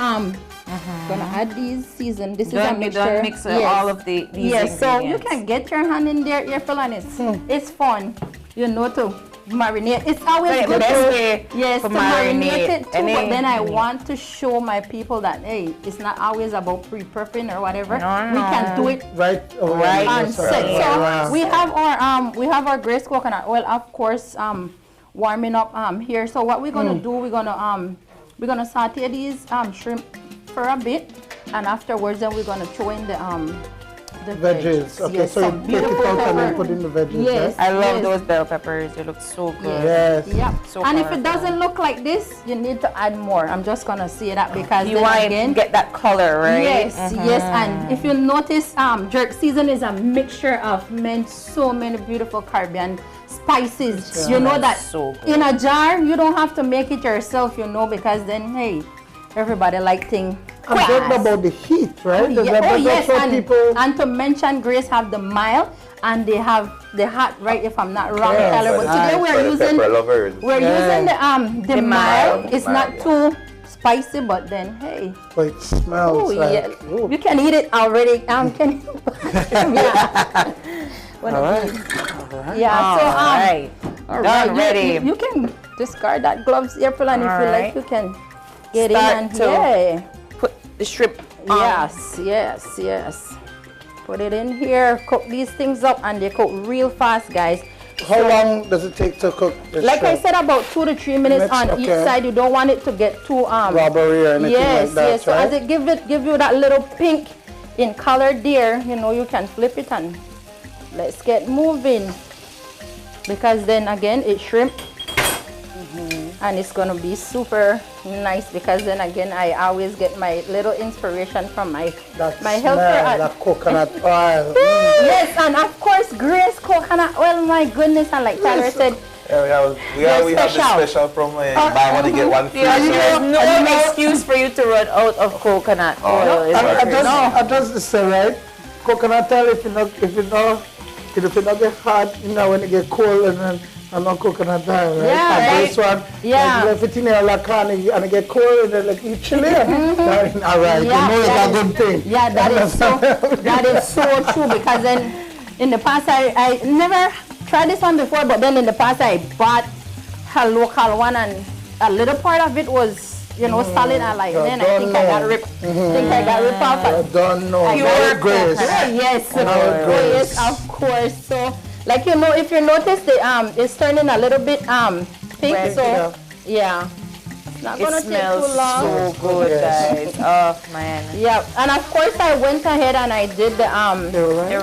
add these season. This is a mixture. Don't mix all of these yes. So you ingredients. can get your hand in there, April, and it's fun, you know, to marinate. It's always good to marinate it too, but then I want to show my people that hey, it's not always about pre-prepping or whatever. We can do it right on set. So we have our Grace coconut oil, of course, warming up here. So what we're gonna do, we're gonna saute these shrimp for a bit, and afterwards then we're gonna throw in the veggies. Okay, yes, so you take it out and then put in the veggies. Yes, I love those bell peppers. They look so good. Yes. Yeah. So and if colorful. it doesn't look like this, you need to add more. I'm just gonna say that because You then want again, to get that color, right? Yes, yes. And if you notice, jerk season is a mixture of so many beautiful Caribbean spices. You know that so good. in a jar, you don't have to make it yourself, you know, because then hey, everybody like things. I'm talking about the heat, right? Yes, people... and to mention, Grace have the mild and they have the hot, right? If I'm not wrong, Tyler. But today we're using the mild. It's not too spicy, but then hey, but it smells like you can eat it already. Can all right. Ready. You can discard that gloves, April, and if you like, you can get in and put the shrimp on. Yes. Put it in here, cook these things up, and they cook real fast, guys. How long does it take to cook the like shrimp? I said, about 2 to 3 minutes on each side. You don't want it to get too rubbery or anything like that, So as it give you that little pink in color there, you know, you can flip it and let's get moving, because then again it's shrimp. And it's gonna be super nice, because then again I always get my little inspiration from my helper. That coconut oil. Yes, and of course Grace coconut oil. My goodness, and like Tyler said, we have the special from buy one to get one free. There's no excuse for you to run out of coconut oil. I just say right, coconut oil. If you not get hot, you know, when it get cold and then. I'm not coconut oil, right? Yeah, This one, like, if it's in a lacani and it get cold and then like eat chili, all right, you know it's a good thing. Yeah, that is so true, because then in the past I never tried this one before, but then in the past I bought a local one and a little part of it was, you know, solid. I like then I think I got ripped. Off. I don't know. Pure Grace. Yes, of course. So. Like, you know, if you notice, it's turning a little bit pink, so yeah. It's not gonna take too long. So good, guys. Oh man. Yeah, and of course I went ahead and I did the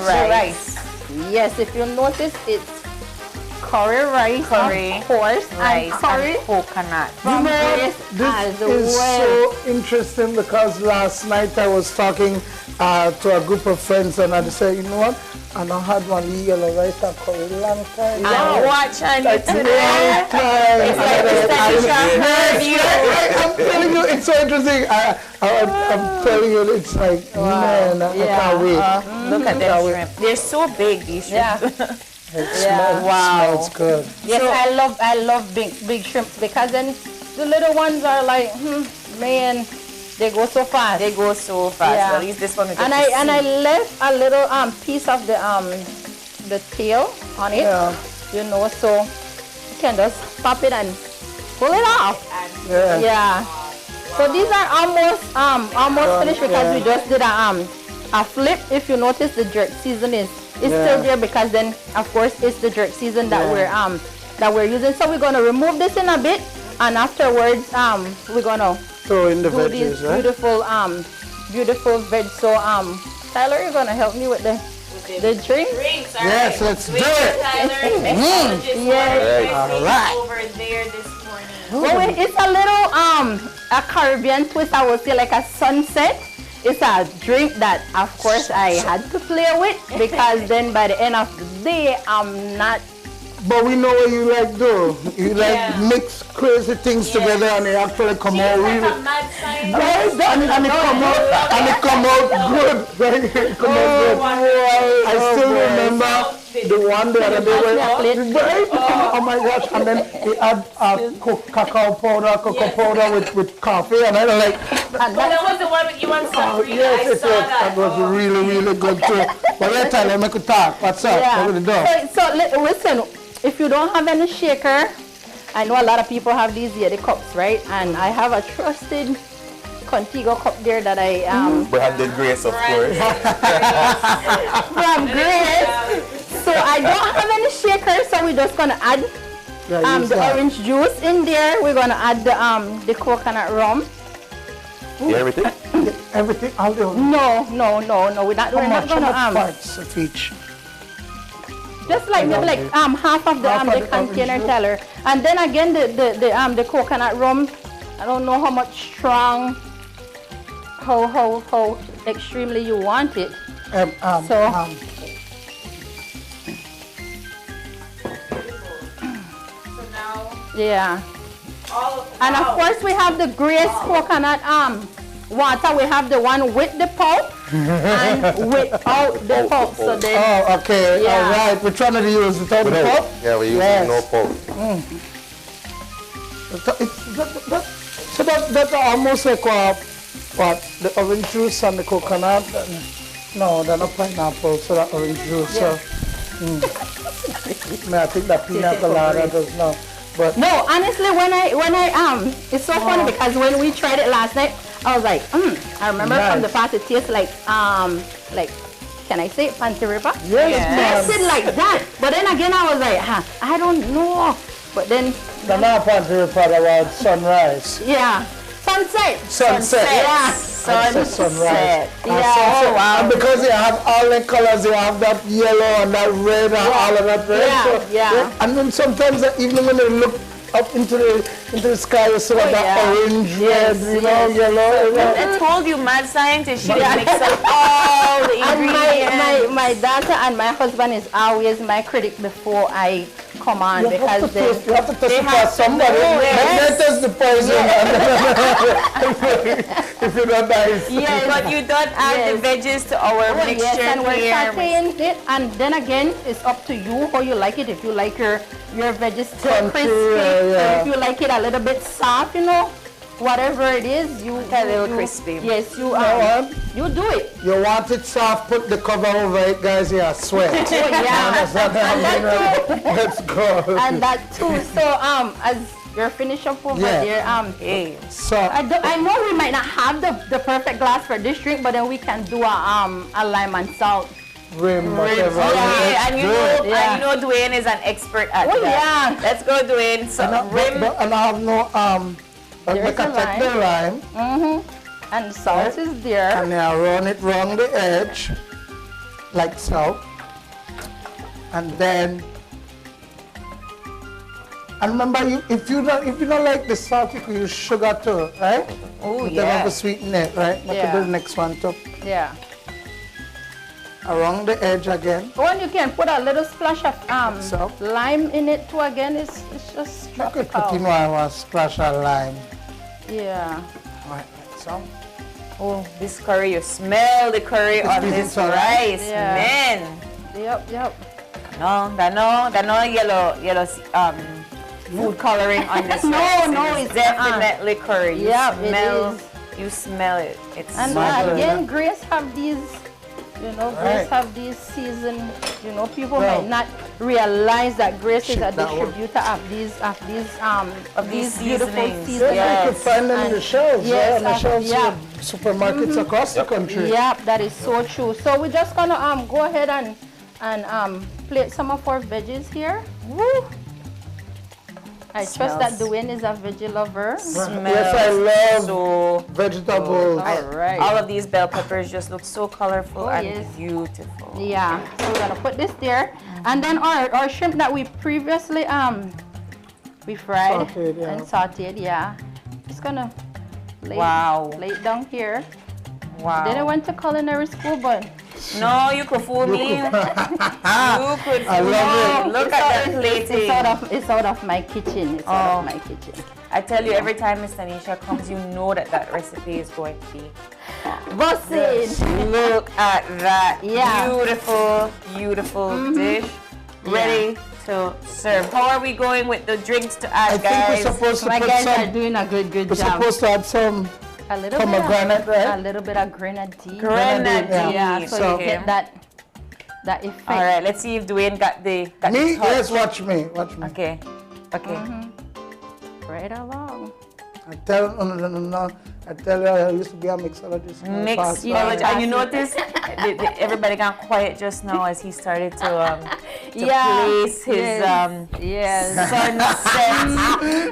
rice. Yes, if you notice, it's curry rice, of course, rice, and curry and coconut. from Grace This as is well. so interesting because last night I was talking to a group of friends and I said, you know what? And I had one yellow rice and curry long time. And watch on you today. I'm telling you, it's so interesting. I'm telling you, it's like, man, I can't wait. Look at them shrimp. They're so big, these shrimp. It smells good. Yes, I love big shrimp because then the little ones are like, man, they go so fast. They go so fast. Yeah. At least this one we get and I left a little piece of the tail on it. Yeah. You know, so you can just pop it and pull it off. Yeah. So these are almost finished because we just did a flip. If you notice, the jerk season is still there because then of course it's the jerk season that we're using. So we're gonna remove this in a bit, and afterwards we're gonna throw in the do veggies, these right? beautiful veg. So Tyler, you're gonna help me with the drink? Drinks, all yes, right. let's do it. Tyler, mixologist, Yes. All right. over there this morning. Well, it's a little a Caribbean twist. I would say like a sunset. It's a drink that, of course, I had to play with because then by the end of the day, I'm not. But we know what you like do. You like mix crazy things together and they actually come out really. Right? And it come out good. Right? It come out good. I still remember the one the other day where, oh my gosh, and then he had cacao powder with coffee, and I was like, that was the one with you and Safri. yes, it was. That was really good too. But let's tell them, I could talk. What's up? Yeah. What we do? So listen, if you don't have any shaker, I know a lot of people have these Yeti cups, right? And I have a trusted Contigo cup there that I Branded Grace, of course. from Grace. So I don't have any shaker, so we're just gonna add the orange juice in there. We're gonna add the coconut rum. Everything? Everything? All the No. We're not gonna parts of each. just like maybe like half of the container, Tyler. And then again the coconut rum. I don't know how much strong, how extremely you want it. Yeah. And of course we have the Grace coconut water. We have the one with the pulp and without the pulp. So then, oh, okay. Yeah. All right. We're trying to use without the pulp? Yeah, we're using no pulp. So that's almost like what? The orange juice and the coconut? No, they're not pineapple, so that orange juice. Yeah. So, I think that pina colada does not. But no, honestly, when I it's so funny because when we tried it last night, I was like, I remember from the past it tastes like can I say it, Panty River? Yes, it tasted like that. But then again, I was like, I don't know. But then the not Panty River, about sunrise. Yeah, sunset. Yeah. Sunrise. Yeah. Oh, wow. And because they have all the colors, they have that yellow and that red and all of that red. Yeah, so, and then sometimes even when they look up into the sky, you see that orange, red, yellow. I told you, mad scientist, she didn't mix up all the ingredients. And my daughter and my husband is always my critic before I come on you because have to test it for somebody. They test the poison. If you're not nice. Yes, but you don't add the veggies to our mixture and we're here. sauteing it, and then again, it's up to you how you like it. If you like your veggies still crispy, or if you like it a little bit soft, whatever it is, you a little crispy. Yes, you do it. You want it soft, put the cover over it, guys. Yeah, sweat. Let's go. And that too. So as you're finished up over there, so I know we might not have the perfect glass for this drink, but then we can do a lime and salt. Rim, whatever. And you know Dwayne is an expert at that. Yeah. Let's go, Dwayne. So rim. And I have no there's the lime. And salt is there. And now run it round the edge, like so. And then, and remember, if you don't like the salt, you can use sugar too, right? Oh, Then yeah. have to sweeten it, right? But Yeah. to do the next one too. Yeah. Around the edge again. Oh, and you can put a little splash of lime in it too. Again, it's just I could put tropical. in one splash of lime. Yeah. Right, so. Oh, this curry, you smell the curry on this rice, Yeah. man. Yep. No, that no yellow food coloring on this No, rice. no, It is it's definitely curry. You Yep, it smell, is. you smell it. It's And so good. again, Grace have these, Grace Right. have these seasoned, people Well, might not realize that Grace is a check that one. distributor of these beautiful seasonings. seasonings. Yeah, you can find them in the shelves, Yes, on the shelves yeah. of supermarkets across the country. Yep, that is so true. So we're just gonna go ahead and plate some of our veggies here. Woo! I trust that Dwayne is a veggie lover. Yes, I love vegetables. All right. All of these bell peppers just look so colorful and yes. beautiful. Yeah, so we're gonna put this there, and then our shrimp that we previously we fried Sauteed, yeah. and sauteed. Yeah, just gonna lay it down here. Wow. Didn't went to culinary school, but no, you could fool me. You could I fool love me. Look at that plating. It's out of my kitchen. It's out of my kitchen. I tell you, every time Miss Tanisha comes, you know that recipe is going to be bussin'. Look at that Yeah. beautiful dish ready to serve. How are we going with the drinks to add, I think guys? we're supposed to My put guys some. are doing a good We're job. supposed to add some A little pomegranate, bit of, right? A little bit of grenadine. Grenadine. Yeah, so So- you get that effect. All right, let's see if Dwayne got the Me? the touch. Yes, watch me. Okay. Right along. I tell you, I used to be a mixologist. Mixology. And you notice everybody got quiet just now as he started to place his sunset.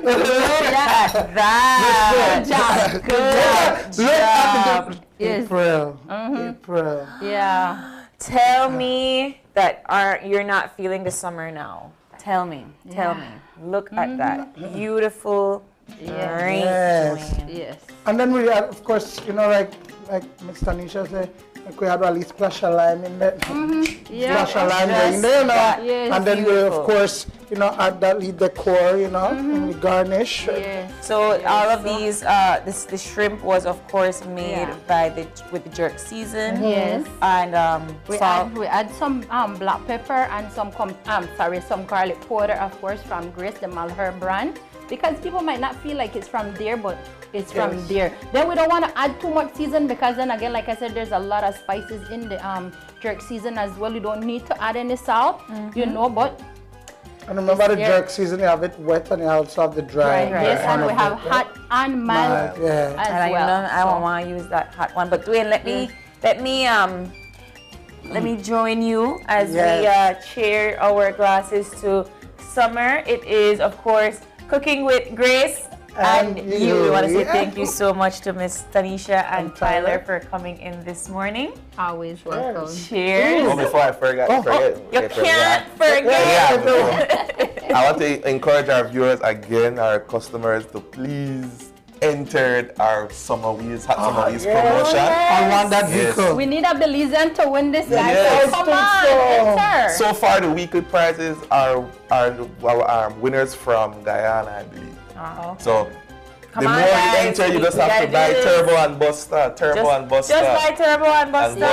Look at that. Good job. April. Mm-hmm. April. Yeah. Tell me that you're not feeling the summer now. Tell me. Look at that beautiful green. Yes. And then we had, of course, like Miss Tanisha said, like we had at least splash of lime in there. Yeah. Splash of lime in there, Yes. And then we, of course, add that lead decor, and we garnish. Yes. So all of these, the shrimp was of course made with the jerk season. Yes. And We salt. add some black pepper and some garlic powder, of course, from Grace, the Malheur brand, because people might not feel like it's from there, but it's from there. Then we don't want to add too much season, because then again, like I said, there's a lot of spices in the jerk season as well. You don't need to add any salt, but. And remember the jerk season, you have it wet and you also have the dry. Yes, and we have hot and mild as well. I don't want to use that hot one, but Dwayne, let me join you as we share our glasses to summer. It is, of course, Cooking with Grace and you. We want to say thank you so much to Miss Tanisha and Tyler for coming in this morning. Always welcome. Cheers. Oh, before I forget. You can't forget. I want to encourage our viewers again, our customers, to please enter our Summer Wheels, Hot Summer Wheels promotion. I want that vehicle. We need a Belizean to win this, guys. Yes. So come on, enter. So far, the weekly prizes are winners from Guyana, I believe. So the more you enter, you just have to buy Turbo and Buster. Just buy Turbo and Buster.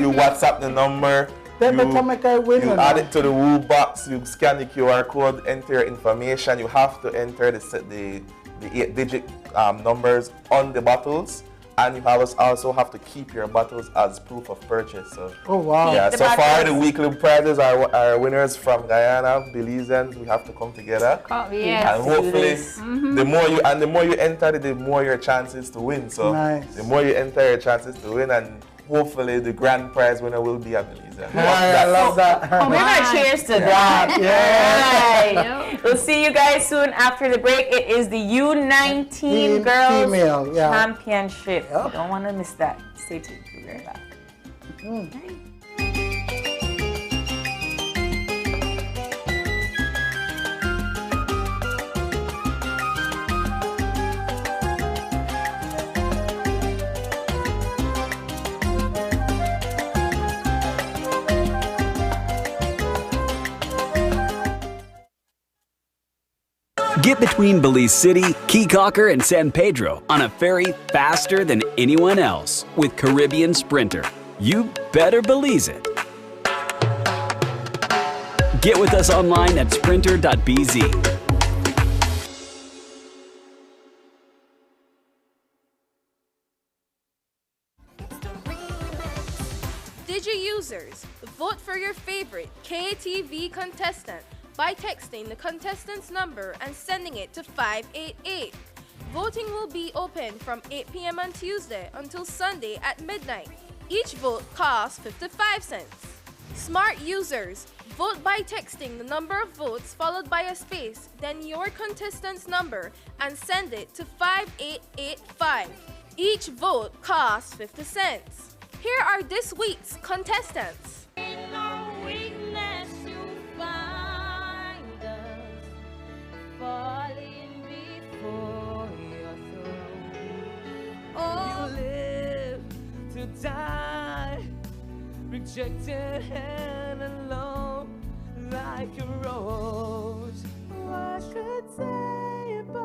You WhatsApp the number. Then you add it to the Woo box. You scan the QR code, enter your information. You have to enter the 8-digit numbers on the bottles, and you also have to keep your bottles as proof of purchase. So, oh wow! Yeah. So far, the weekly prizes are winners from Guyana, Belizeans. We have to come together, and hopefully, the more you enter, the more your chances to win. So, the more you enter, your chances to win, and hopefully, the grand prize winner will be a Belizean. I love that. We're gonna cheers to that. Right. We'll see you guys soon after the break. It is the U19 Girls Championship. You don't want to miss that. Stay tuned. We'll be right back. Get between Belize City, Keycocker, and San Pedro on a ferry faster than anyone else with Caribbean Sprinter. You better Belize it. Get with us online at sprinter.bz. Digi users, vote for your favorite KTV contestant by texting the contestant's number and sending it to 588. Voting will be open from 8 p.m. on Tuesday until Sunday at midnight. Each vote costs 55 cents. Smart users, vote by texting the number of votes followed by a space, then your contestant's number, and send it to 5885. Each vote costs 50 cents. Here are this week's contestants. You live to die, rejected and alone, like a rose. What could separate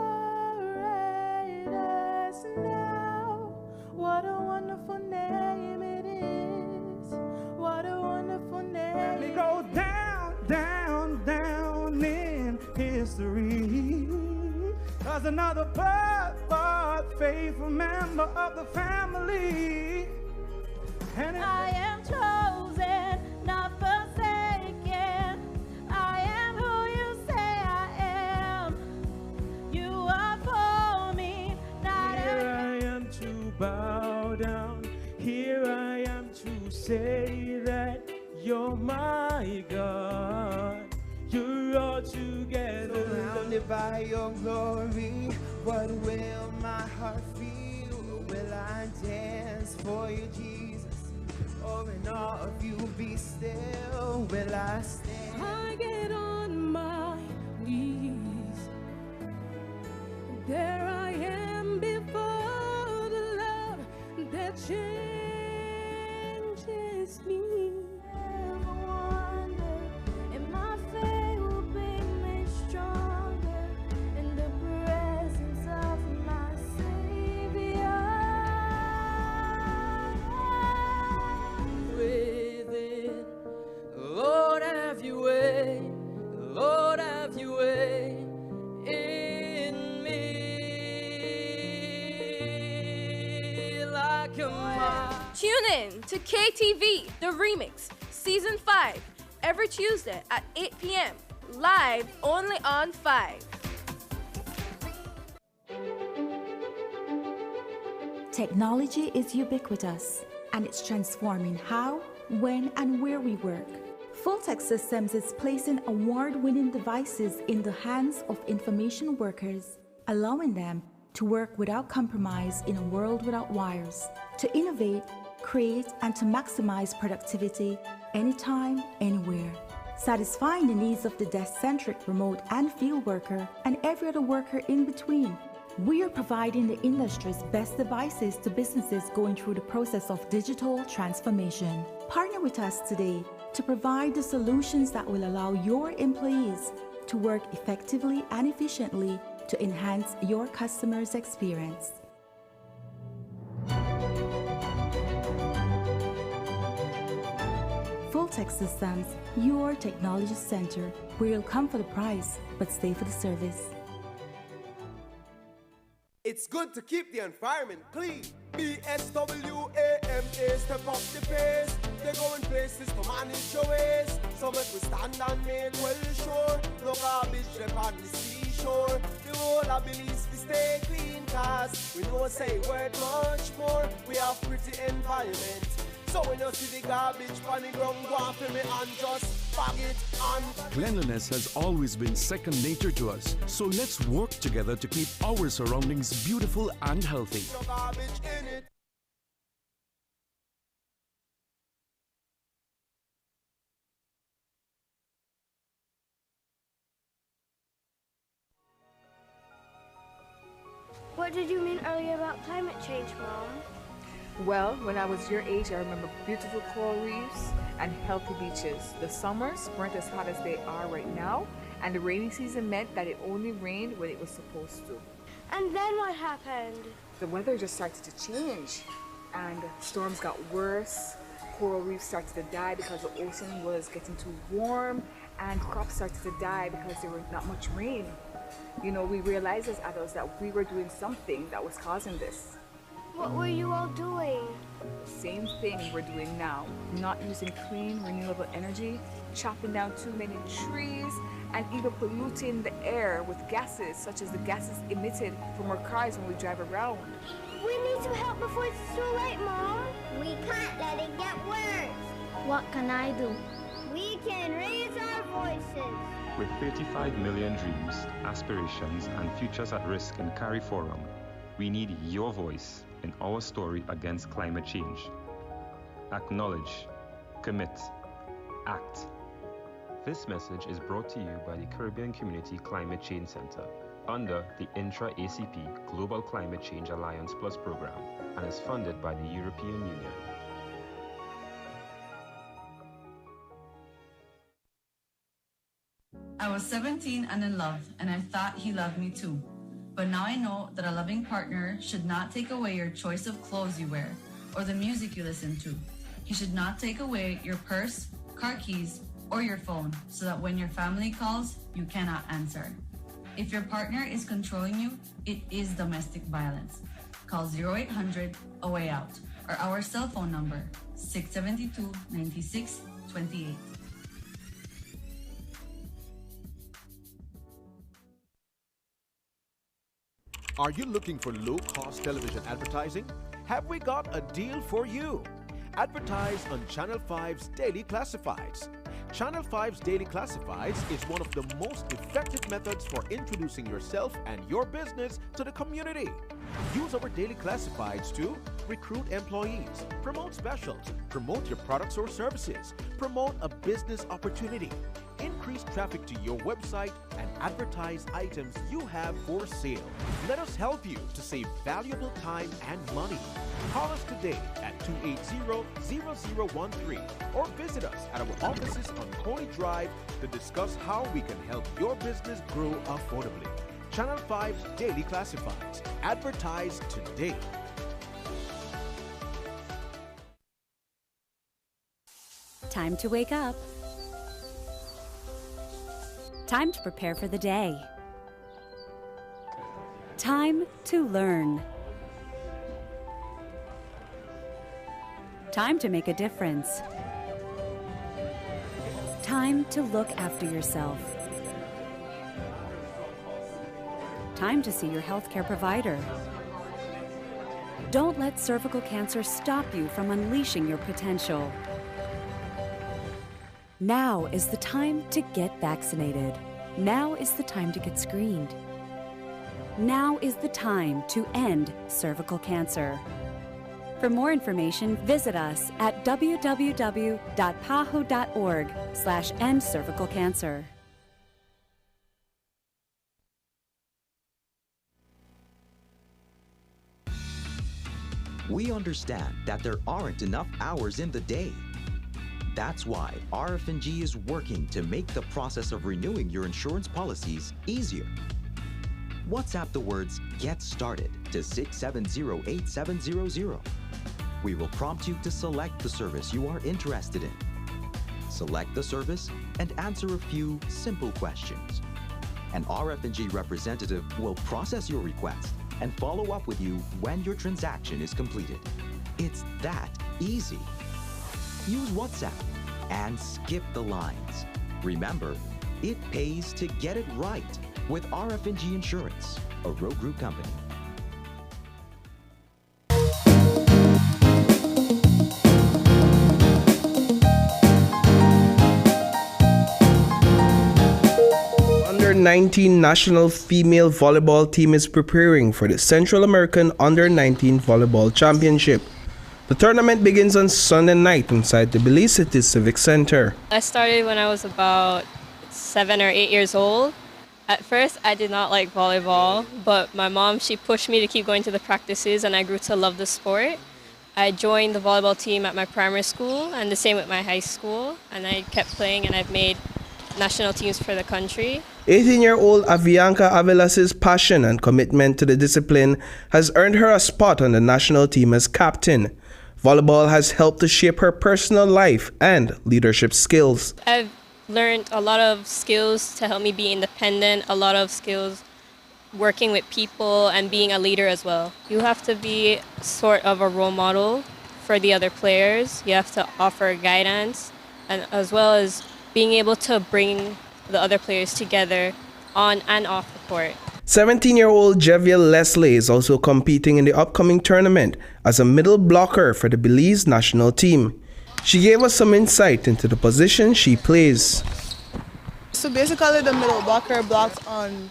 us now? What a wonderful name it is. What a wonderful name. Let me go down, down, down in history. As another but faithful member of the family. And I am chosen, not forsaken. I am who you say I am. You are for me, not here I am to bow down. Here I am to say that you're my God. You're all together. Surrounded by your glory, what will my heart feel? Will I dance for you, Jesus? Or in awe of you be still? Will I stand? I get on my knees. There I am before the love that changes me. Never wonder if my faith will be made stronger in the presence of my Savior. Within, Lord, have you way, Lord, have you way in me, like a mile. Tune in to KTV The Remix, Season 5, every Tuesday at 8 p.m. Live only on 5. Technology is ubiquitous, and it's transforming how, when, and where we work. Fulltech Systems is placing award-winning devices in the hands of information workers, allowing them to work without compromise in a world without wires, to innovate, create, and to maximize productivity anytime, anywhere, satisfying the needs of the desk-centric remote and field worker and every other worker in between. We are providing the industry's best devices to businesses going through the process of digital transformation. Partner with us today to provide the solutions that will allow your employees to work effectively and efficiently to enhance your customers' experience. Fulltech Systems, your technology center, where you'll come for the price, but stay for the service. It's good to keep the environment clean. BSWAMA, step up the pace. They're going places to manage your waste. So make we stand and make well sure. No garbage left on the seashore. The whole of Belize we stay clean, cause we know say worth much more. We have pretty environment. So when you see the garbage on the ground, go off me and just bag it on. Cleanliness has always been second nature to us, so let's work together to keep our surroundings beautiful and healthy. No garbage in it. What did you mean earlier about climate change, Mom? Well, when I was your age, I remember beautiful coral reefs and healthy beaches. The summers weren't as hot as they are right now, and the rainy season meant that it only rained when it was supposed to. And then what happened? The weather just started to change, and storms got worse. Coral reefs started to die because the ocean was getting too warm, and crops started to die because there was not much rain. You know, we realized as adults that we were doing something that was causing this. What were you all doing? The same thing we're doing now. Not using clean, renewable energy, chopping down too many trees, and even polluting the air with gases, such as the gases emitted from our cars when we drive around. We need to help before it's too late, Mom. We can't let it get worse. What can I do? We can raise our voices. With 35 million dreams, aspirations, and futures at risk in CARIFORUM, we need your voice in our story against climate change. Acknowledge, commit, act. This message is brought to you by the Caribbean Community Climate Change Center under the Intra-ACP Global Climate Change Alliance Plus program and is funded by the European Union. I was 17 and in love, and I thought he loved me too. But now I know that a loving partner should not take away your choice of clothes you wear or the music you listen to. He should not take away your purse, car keys, or your phone so that when your family calls, you cannot answer. If your partner is controlling you, it is domestic violence. Call 0800 A Way Out or our cell phone number 672-9628. Are you looking for low-cost television advertising? Have we got a deal for you? Advertise on Channel 5's Daily Classifieds. Channel 5's Daily Classifieds is one of the most effective methods for introducing yourself and your business to the community. Use our Daily Classifieds to recruit employees, promote specials, promote your products or services, promote a business opportunity, increase traffic to your website, and advertise items you have for sale. Let us help you to save valuable time and money. Call us today at 280-0013 or visit us at our offices on Coney Drive to discuss how we can help your business grow affordably. Channel 5's Daily Classifieds. Advertise today. Time to wake up. Time to prepare for the day. Time to learn. Time to make a difference. Time to look after yourself. Time to see your healthcare provider. Don't let cervical cancer stop you from unleashing your potential. Now is the time to get vaccinated. Now is the time to get screened. Now is the time to end cervical cancer. For more information, visit us at www.paho.org/endcervicalcancer. We understand that there aren't enough hours in the day. That's why RF&G is working to make the process of renewing your insurance policies easier. WhatsApp the words "Get Started" to 670-8700. We will prompt you to select the service you are interested in. Select the service and answer a few simple questions. An RF&G representative will process your request and follow up with you when your transaction is completed. It's that easy. Use WhatsApp and skip the lines. Remember, it pays to get it right with RF&G Insurance, a Road Group company. Under-19 national female volleyball team is preparing for the Central American Under-19 Volleyball Championship. The tournament begins on Sunday night inside the Belize City Civic Center. I started when I was about 7 or 8 years old. At first, I did not like volleyball, but my mom, she pushed me to keep going to the practices, and I grew to love the sport. I joined the volleyball team at my primary school and the same with my high school. And I kept playing and I've made national teams for the country. 18-year-old Avianca Avelas's passion and commitment to the discipline has earned her a spot on the national team as captain. Volleyball has helped to shape her personal life and leadership skills. I've learned a lot of skills to help me be independent, a lot of skills working with people and being a leader as well. You have to be sort of a role model for the other players. You have to offer guidance and as well as being able to bring the other players together on and off the court. 17-year-old Jevia Leslie is also competing in the upcoming tournament as a middle blocker for the Belize national team. She gave us some insight into the position she plays. So basically the middle blocker blocks on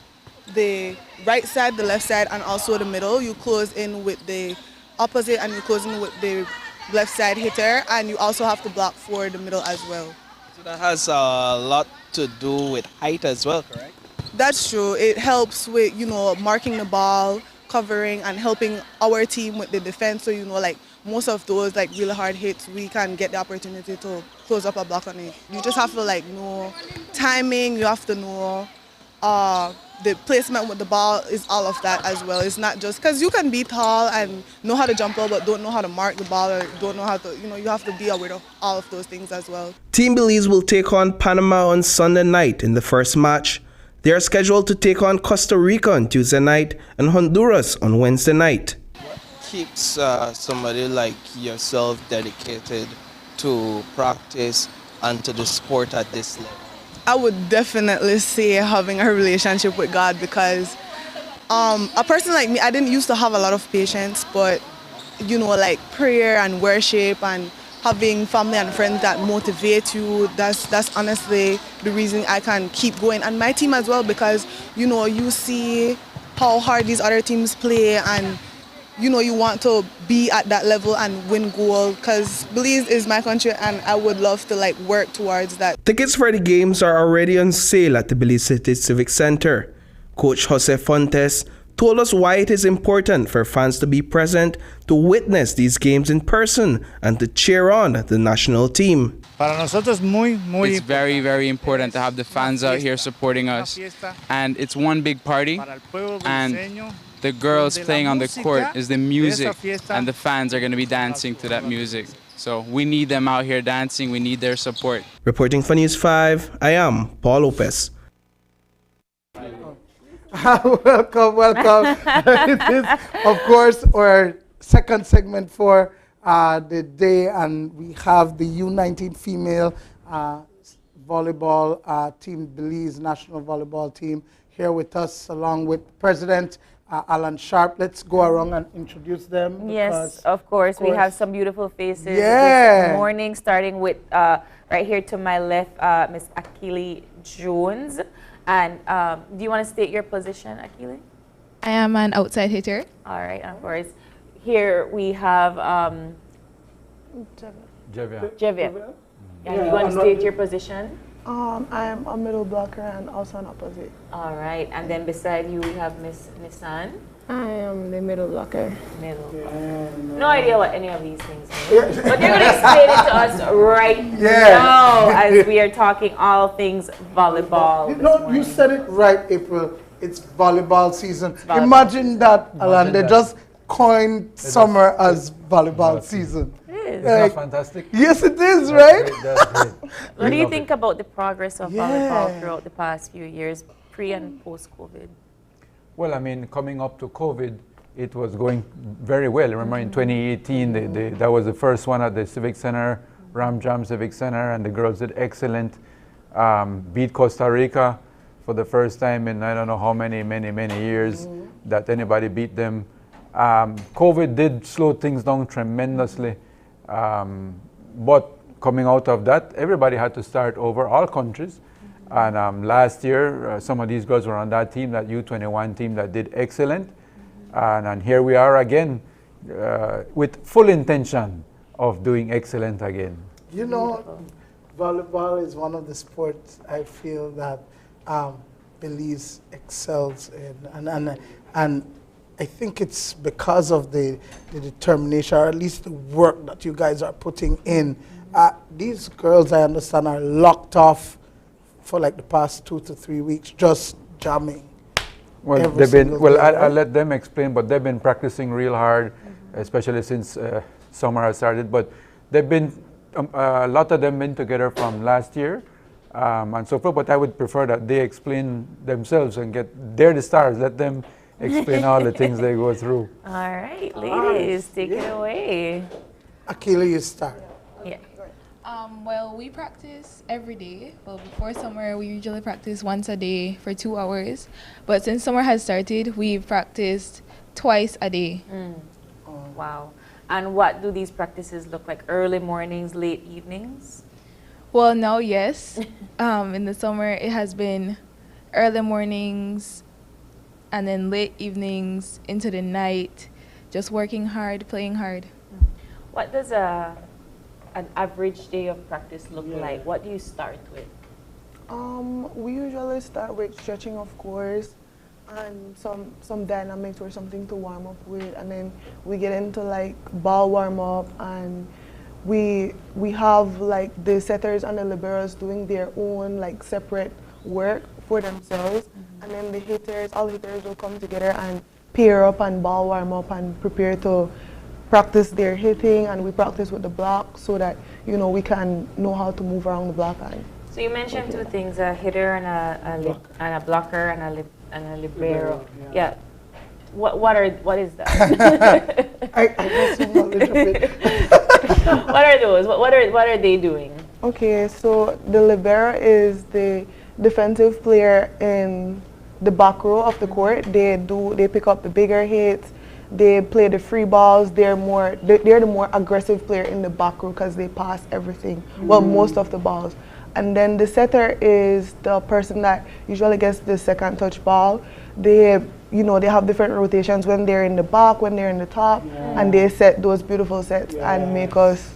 the right side, the left side, and also the middle. You close in with the opposite and you close in with the left side hitter, and you also have to block for the middle as well. So that has a lot to do with height as well, correct? That's true. It helps with, marking the ball, covering, and helping our team with the defense. So, like most of those like really hard hits, we can get the opportunity to close up a block on it. You just have to know timing, you have to know the placement with the ball is all of that as well. It's not just because you can be tall and know how to jump ball but don't know how to mark the ball or don't know how to, you have to be aware of all of those things as well. Team Belize will take on Panama on Sunday night in the first match. They are scheduled to take on Costa Rica on Tuesday night and Honduras on Wednesday night. What keeps somebody like yourself dedicated to practice and to the sport at this level? I would definitely say having a relationship with God, because a person like me, I didn't used to have a lot of patience, but like prayer and worship and having family and friends that motivate you, that's honestly the reason I can keep going. And my team as well, because you see how hard these other teams play and you want to be at that level and win gold, because Belize is my country and I would love to work towards that. Tickets for the games are already on sale at the Belize City Civic Center. Coach Jose Fontes told us why it is important for fans to be present to witness these games in person and to cheer on the national team. It's very, very important to have the fans out here supporting us. And it's one big party. And the girls playing on the court is the music, and the fans are going to be dancing to that music. So we need them out here dancing. We need their support. Reporting for News 5, I am Paul Lopez. Welcome. It is, of course, our second segment for the day, and we have the U19 female volleyball team, Belize national volleyball team, here with us, along with President Alan Sharp. Let's go around and introduce them. Yes, of course. We have some beautiful faces this morning, starting with right here to my left, Miss Akili Jones. And do you want to state your position, Akili? I am an outside hitter. All right, of course. Here we have Jevia. And you want to state your position? I am a middle blocker and also an opposite. All right, and then beside you we have Miss Nissan. I am the middle blocker. No idea what any of these things mean, but they're going to explain it to us right now as we are talking all things volleyball. No, you said it right, April. It's volleyball season. Imagine that, Alan. They just coined summer as volleyball season. Isn't that fantastic? Yes, it is, right? What do you think about the progress of volleyball throughout the past few years, pre and post-COVID? Well, I mean, coming up to COVID, it was going very well. Remember in 2018, that was the first one at the Civic Center, Ram Jam Civic Center, and the girls did excellent. Beat Costa Rica for the first time in I don't know how many years that anybody beat them. COVID did slow things down tremendously. But coming out of that, everybody had to start over, all countries. And last year, some of these girls were on that team, that U21 team that did excellent. And here we are again with full intention of doing excellent again. You know, volleyball is one of the sports I feel that Belize excels in. And I think it's because of the determination, or at least the work that you guys are putting in. These girls, I understand, are locked off for like the past 2 to 3 weeks, just jamming. Well, I'll let them explain, but they've been practicing real hard, especially since summer has started. But they've been, a lot of them been together from last year and so forth, but I would prefer that they explain themselves and they're the stars, let them explain all the things they go through. All right, ladies, take it away. Akila, you start. Yeah. Well, we practice every day. Well, before summer, we usually practice once a day for 2 hours. But since summer has started, we've practiced twice a day. Oh, wow. And what do these practices look like? Early mornings, late evenings? Well, now, yes. In the summer, it has been early mornings and then late evenings into the night, just working hard, playing hard. What does an average day of practice look like? What do you start with? We usually start with stretching, of course, and some dynamics or something to warm up with, and then we get into like ball warm up, and we have like the setters and the liberos doing their own like separate work for themselves, and then the hitters, all hitters will come together and pair up and ball warm up and prepare to practice their hitting, and we practice with the block so that we can know how to move around the block. And so you mentioned 2 things: a hitter and a blocker and a libero. Yeah. What is that? I know a little bit. What are those? What are they doing? Okay, so the libero is the defensive player in the back row of the court. They pick up the bigger hits. They play the free balls. They're the more aggressive player in the back row because they pass everything. Well, most of the balls. And then the setter is the person that usually gets the second touch ball. They have different rotations when they're in the back, when they're in the top, and they set those beautiful sets and make us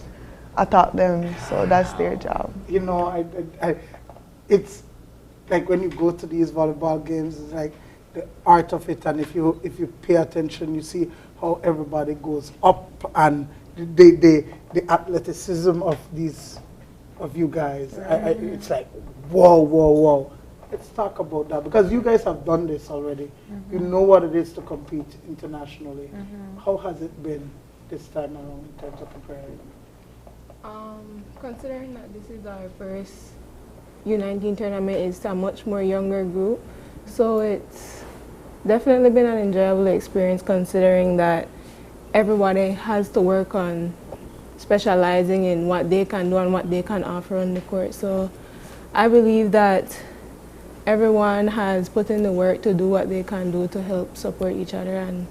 attack them. So that's their job. It's like when you go to these volleyball games, it's like the art of it, and if you pay attention, you see how everybody goes up, and the athleticism of you guys. It's like whoa. Let's talk about that, because you guys have done this already. You know what it is to compete internationally. How has it been this time around in terms of preparing? Considering that this is our first U19 tournament, it's a much more younger group, so it's definitely been an enjoyable experience, considering that everybody has to work on specializing in what they can do and what they can offer on the court. So I believe that everyone has put in the work to do what they can do to help support each other and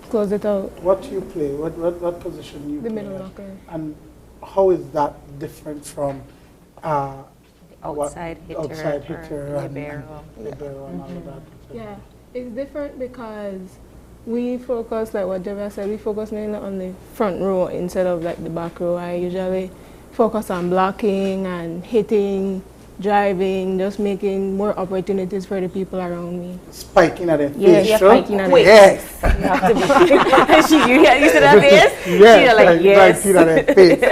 close it out. What do you play? What position you play? The middle blocker. And how is that different from outside hitter and libero and all of that? Yeah, it's different because we focus, like what Javier said, we focus mainly on the front row instead of like the back row. I usually focus on blocking and hitting, driving, just making more opportunities for the people around me. Spiking at it. Yes, spiking at it. Yes. You have to be. You said that face? Yes. Like, yes. Spiking at it face.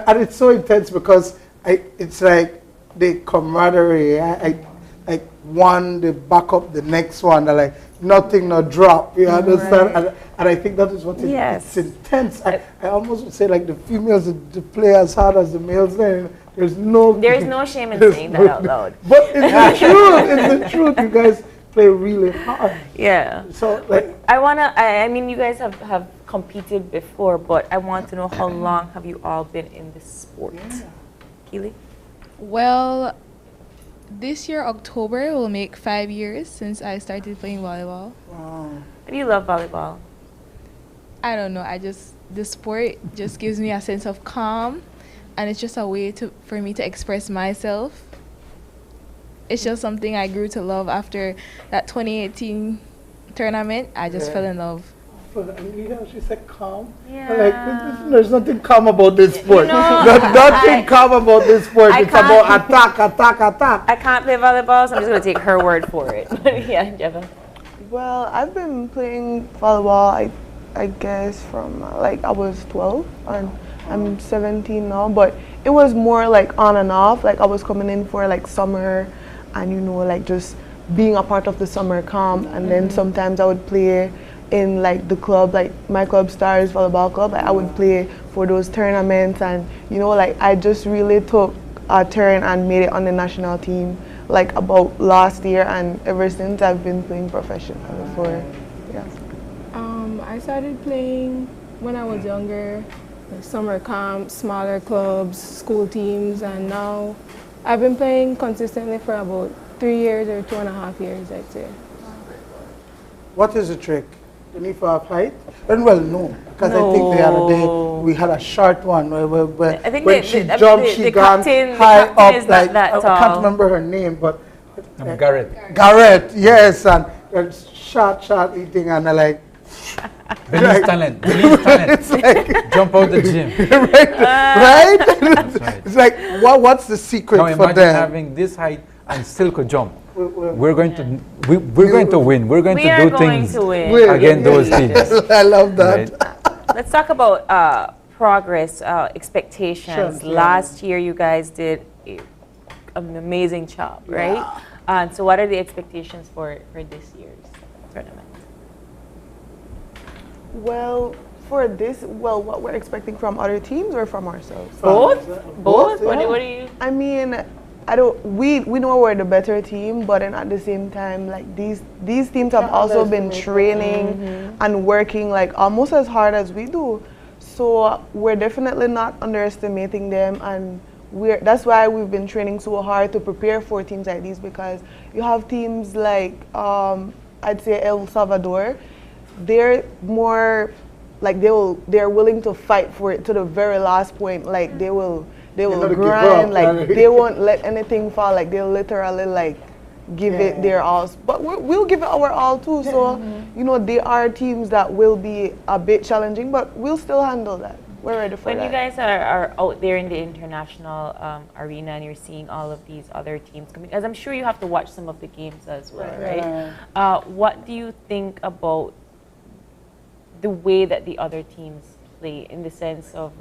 And it's so intense because it's like the camaraderie. Like one, they back up the next one. They're like, nothing, no drop. You understand? Right. And I think that is what it's intense. I almost would say like the females to play as hard as the males. Then there's no shame in saying that out loud. But it's the truth. It's the truth. You guys play really hard. Yeah. So like I mean, you guys have competed before, but I want to know, how long have you all been in this sport? Keely? Well, this year, October, will make 5 years since I started playing volleyball. Wow. Why do you love volleyball? I don't know. The sport just gives me a sense of calm, and it's just a way for me to express myself. It's just something I grew to love after that 2018 tournament. I just fell in love. She said calm. Yeah. Like, there's nothing calm about this sport. Nothing calm about this sport. It's about attack. I can't play volleyball, so I'm just going to take her word for it. Yeah, Jeva. Well, I've been playing volleyball, I guess, from like I was 12 and I'm 17 now, but it was more like on and off. Like I was coming in for like summer and like just being a part of the summer camp, and then sometimes I would play in like the club, like my club Stars Volleyball Club. I would play for those tournaments, and like I just really took a turn and made it on the national team like about last year, and ever since I've been playing professionally for I started playing when I was younger, like summer camps, smaller clubs, school teams, and now I've been playing consistently for about 3 years or 2.5 years, I'd say. What is the trick? The need for height? Well, no, because I think the other day we had a short one where I think when she jumped, she gone high up. Like I can't remember her name, but Garrett. Garrett, yes, and short eating, and like. Believe talent. It's like, jump out the gym. right? Right. It's like, what's the secret now for imagine them? having this height and still could jump. We're going to win. We're going to do things against those teams. I love that. Right? Let's talk about progress, expectations. Sure, Last year, you guys did an amazing job, right? And so, what are the expectations for this year's tournament? Well, for this, what we're expecting from other teams or from ourselves? Both. What Yeah. do you? I mean, we know we're the better team, but then at the same time, like these teams have also been training and working like almost as hard as we do. So we're definitely not underestimating them, and that's why we've been training so hard to prepare for teams like these, because you have teams like I'd say El Salvador. They're more like they're willing to fight for it to the very last point. Like they will grind, like they won't let anything fall. Like they'll literally like give it their all. But we'll give it our all too. So there are teams that will be a bit challenging, but we'll still handle that. We're ready for that. When you guys are out there in the international arena and you're seeing all of these other teams coming, as I'm sure you have to watch some of the games as well, right? What do you think about the way that the other teams play, in the sense of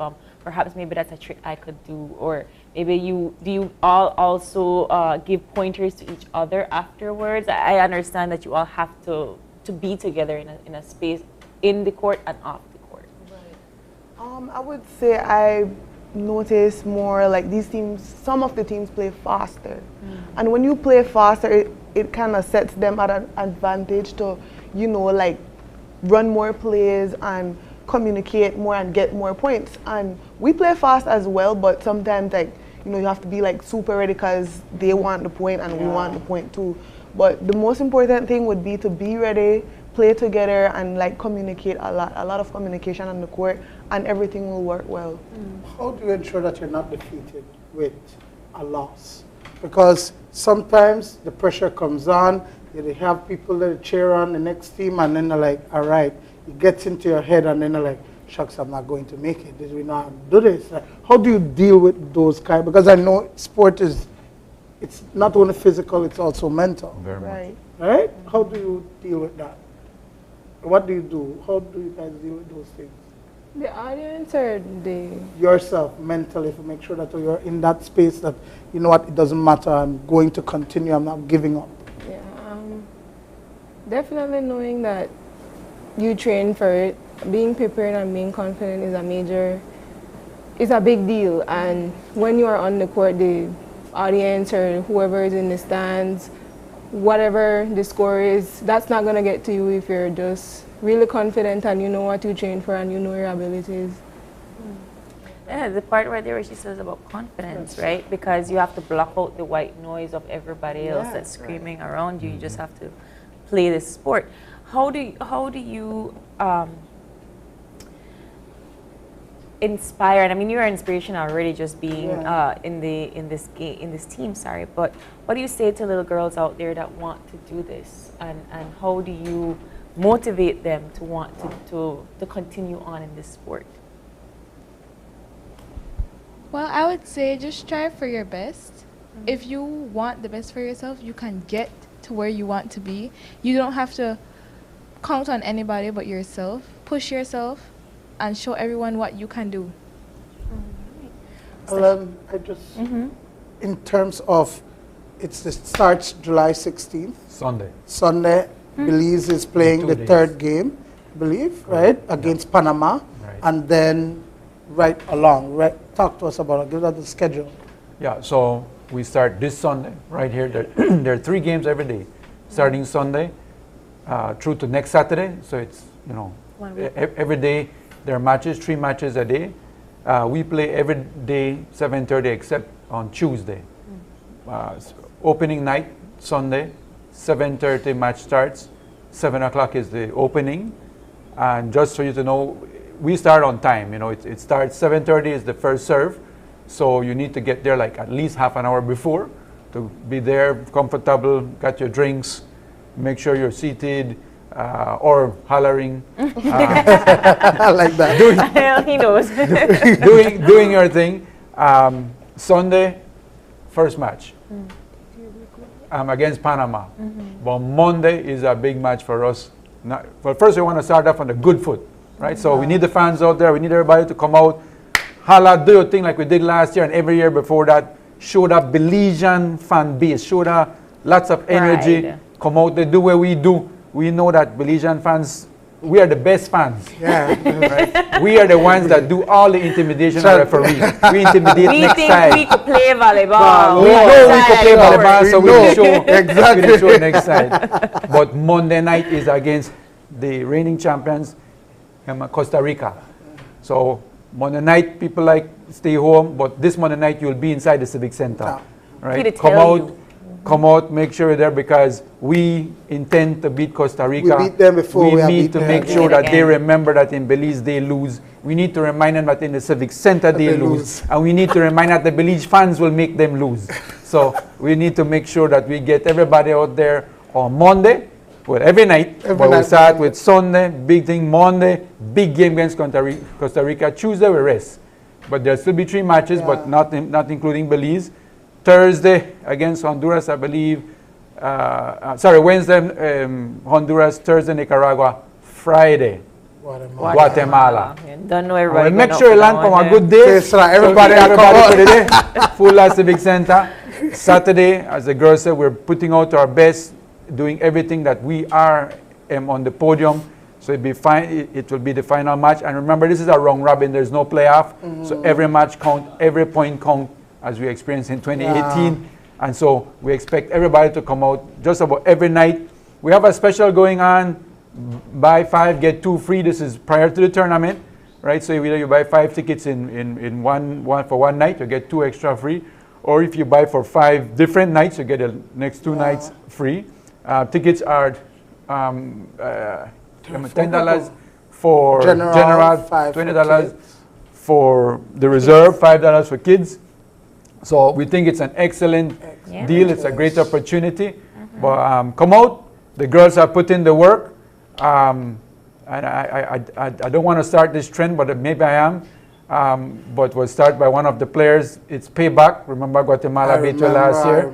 perhaps maybe that's a trick I could do, or maybe do you all also give pointers to each other afterwards? I understand that you all have to be together in a space in the court and off the court. Right. I would say I notice more like these teams, some of the teams play faster, and when you play faster, it kind of sets them at an advantage to like run more plays and communicate more and get more points. And we play fast as well, but sometimes like you have to be like super ready because they want the point and we want the point too. But the most important thing would be to be ready, play together, and like communicate a lot of communication on the court, and everything will work well. How do you ensure that you're not defeated with a loss? Because sometimes the pressure comes on. They have people that cheer on the next team, and then they're like, all right, it gets into your head, and then they're like, shucks, I'm not going to make it. Did we not do this? Like, how do you deal with those kind? Because I know sport it's not only physical, it's also mental. Very much. Right? How do you deal with that? What do you do? How do you guys deal with those things? The audience or yourself mentally, to make sure that you're in that space that, you know what, it doesn't matter, I'm going to continue, I'm not giving up. Definitely knowing that you train for it, being prepared and being confident is a big deal. And when you are on the court, the audience or whoever is in the stands, whatever the score is, that's not going to get to you if you're just really confident and you know what you train for and you know your abilities. Yeah, the part right there where she says about confidence, right? Because you have to block out the white noise of everybody else that's screaming around you. You just have to play this sport. How do you inspire? And I mean, you're an inspiration already, just being in this team. But what do you say to little girls out there that want to do this, and how do you motivate them to want to continue on in this sport? Well, I would say just strive for your best. If you want the best for yourself, you can get to where you want to be. You don't have to count on anybody but yourself. Push yourself and show everyone what you can do. I just, in terms of, it starts July 16th. Sunday. Belize is playing the third game, I believe, right? Against Panama. Right. And then right along, talk to us about it. Give us the schedule. Yeah, so we start this Sunday right here. There are 3 games every day, starting Sunday through to next Saturday. So it's, every day there are matches, 3 matches a day. We play every day 7:30 except on Tuesday. Opening night, Sunday, 7:30 match starts. 7 o'clock is the opening. And just for you to know, we start on time. It starts 7:30 is the first serve. So you need to get there like at least half an hour before to be there, comfortable, got your drinks, make sure you're seated or hollering. I like that. He knows. doing your thing. Sunday, first match against Panama. But Monday is a big match for us. Well, first we want to start off on a good foot, right? So we need the fans out there. We need everybody to come out, holla, do your thing like we did last year and every year before that. Show that Belizean fan base. Show that lots of energy. Pride. Come out there, do what we do. We know that Belizean fans, we are the best fans. Yeah. Right? We are the ones that do all the intimidation of referees. We intimidate We next think side. we could play volleyball. We know we could play volleyball, so we will show Exactly. we will show next side. But Monday night is against the reigning champions, Costa Rica. So Monday night, people like stay home, but this Monday night you'll be inside the Civic Center, right? Come out, make sure you're there because we intend to beat Costa Rica. We beat them before we need to make sure that they remember that in Belize they lose. We need to remind them that in the Civic Center they lose. And we need to remind that the Belize fans will make them lose. So we need to make sure that we get everybody out there on Monday, well, every night. We start with Sunday, big thing, Monday, big game against Costa Rica. Tuesday we rest. But there'll still be 3 matches, but not including Belize. Thursday against Honduras, I believe. Wednesday, Honduras. Thursday, Nicaragua. Friday, Guatemala. Don't know everybody. Make sure you land from a good day. Everybody for the day. Full Civic Center. Saturday, as the girls said, we're putting out our best, doing everything that we are on the podium. So it'll be fine. It will be the final match. And remember, this is a round robin. There's no playoff. So every match counts, every point counts, as we experienced in 2018. And so we expect everybody to come out just about every night. We have a special going on, buy 5, get 2 free. This is prior to the tournament, right? So either you buy 5 tickets in one for one night, you get 2 extra free. Or if you buy for 5 different nights, you get the next 2 nights free. Tickets are $10 for general, $20 for the reserve, $5 for kids. So we think it's an excellent deal. It's a great opportunity. But come out. The girls have put in the work. And I don't want to start this trend, but maybe I am. But we'll start by one of the players. It's payback. Remember Guatemala beat you last year?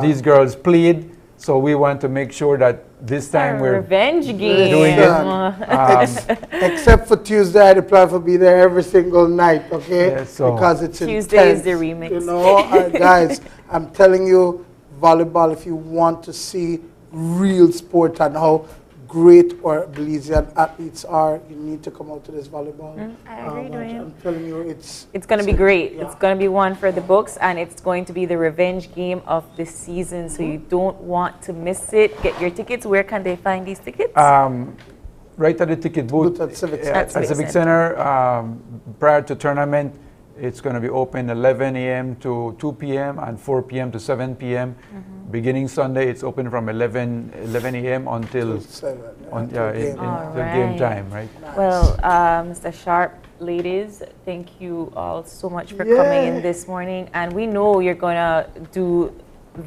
These girls played. So we want to make sure that this time we're revenge game. Doing it. Except for Tuesday, I plan to be there every single night, okay? Yeah, so because it's Tuesday intense, is the remix. You know, guys, I'm telling you, volleyball, if you want to see real sport and how great our Belizean athletes are, you need to come out to this volleyball. I agree, Dwayne. I'm telling you, it's going to be great. Yeah. It's going to be one for the books, and it's going to be the revenge game of the season. So you don't want to miss it. Get your tickets. Where can they find these tickets? Right at the ticket booth at Civic Center. Civic Center. Prior to tournament, it's going to be open 11 a.m. to 2 p.m. and 4 p.m. to 7 p.m. Beginning Sunday, it's open from 11 a.m. until 7, game time, right? Well, Mr. Sharp, ladies, thank you all so much for coming in this morning. And we know you're going to do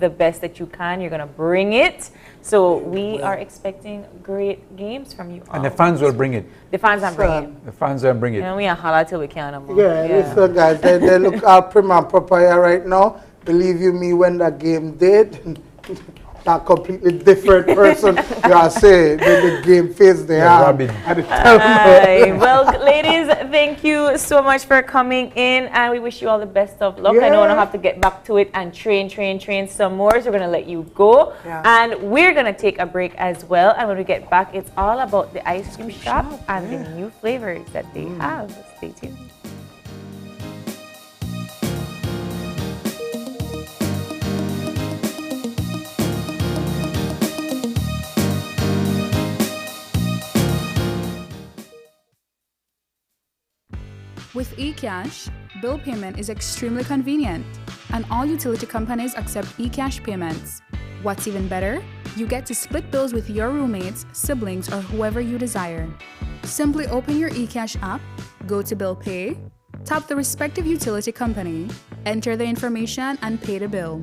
the best that you can. You're going to bring it. So we are expecting great games from you all. And the fans will bring it. The fans are bringing it. The fans will bring it. And we are holla till we can. Listen, guys, they look prim and proper here right now. Believe you me, when that game did, that completely different person you are saying the game face they have. Well, ladies, thank you so much for coming in, and we wish you all the best of luck. I know I don't have to get back to it and train some more, so we're going to let you go. And we're going to take a break as well, and when we get back, it's all about the ice cream shop and the new flavors that they have. Stay tuned. With eCash, bill payment is extremely convenient, and all utility companies accept eCash payments. What's even better? You get to split bills with your roommates, siblings, or whoever you desire. Simply open your eCash app, go to Bill Pay, tap the respective utility company, enter the information, and pay the bill.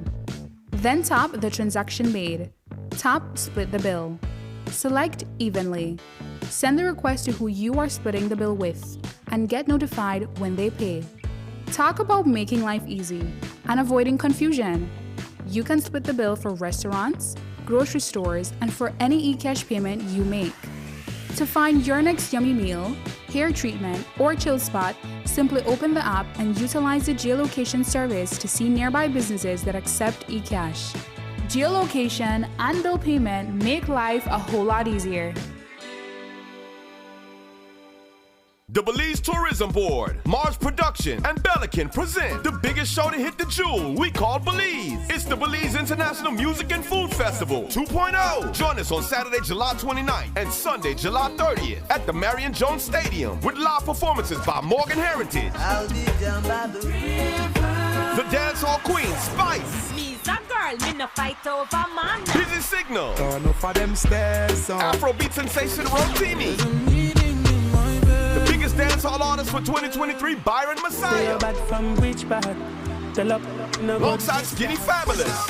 Then tap the transaction made. Tap Split the bill. Select Evenly. Send the request to who you are splitting the bill with, and get notified when they pay. Talk about making life easy and avoiding confusion. You can split the bill for restaurants, grocery stores, and for any eCash payment you make. To find your next yummy meal, hair treatment, or chill spot, simply open the app and utilize the geolocation service to see nearby businesses that accept eCash. Geolocation and bill payment make life a whole lot easier. The Belize Tourism Board, Mars Production, and Pelican present the biggest show to hit the jewel we call Belize. It's the Belize International Music and Food Festival 2.0. Join us on Saturday, July 29th and Sunday, July 30th at the Marion Jones Stadium with live performances by Morgan Heritage, the dancehall queen Spice, Me's a girl, me no fight over man. Busy Signal, for them stairs, Afrobeat sensation Rotimi, the biggest dancehall artist for 2023, Byron Messiah, alongside Skinny Fabulous,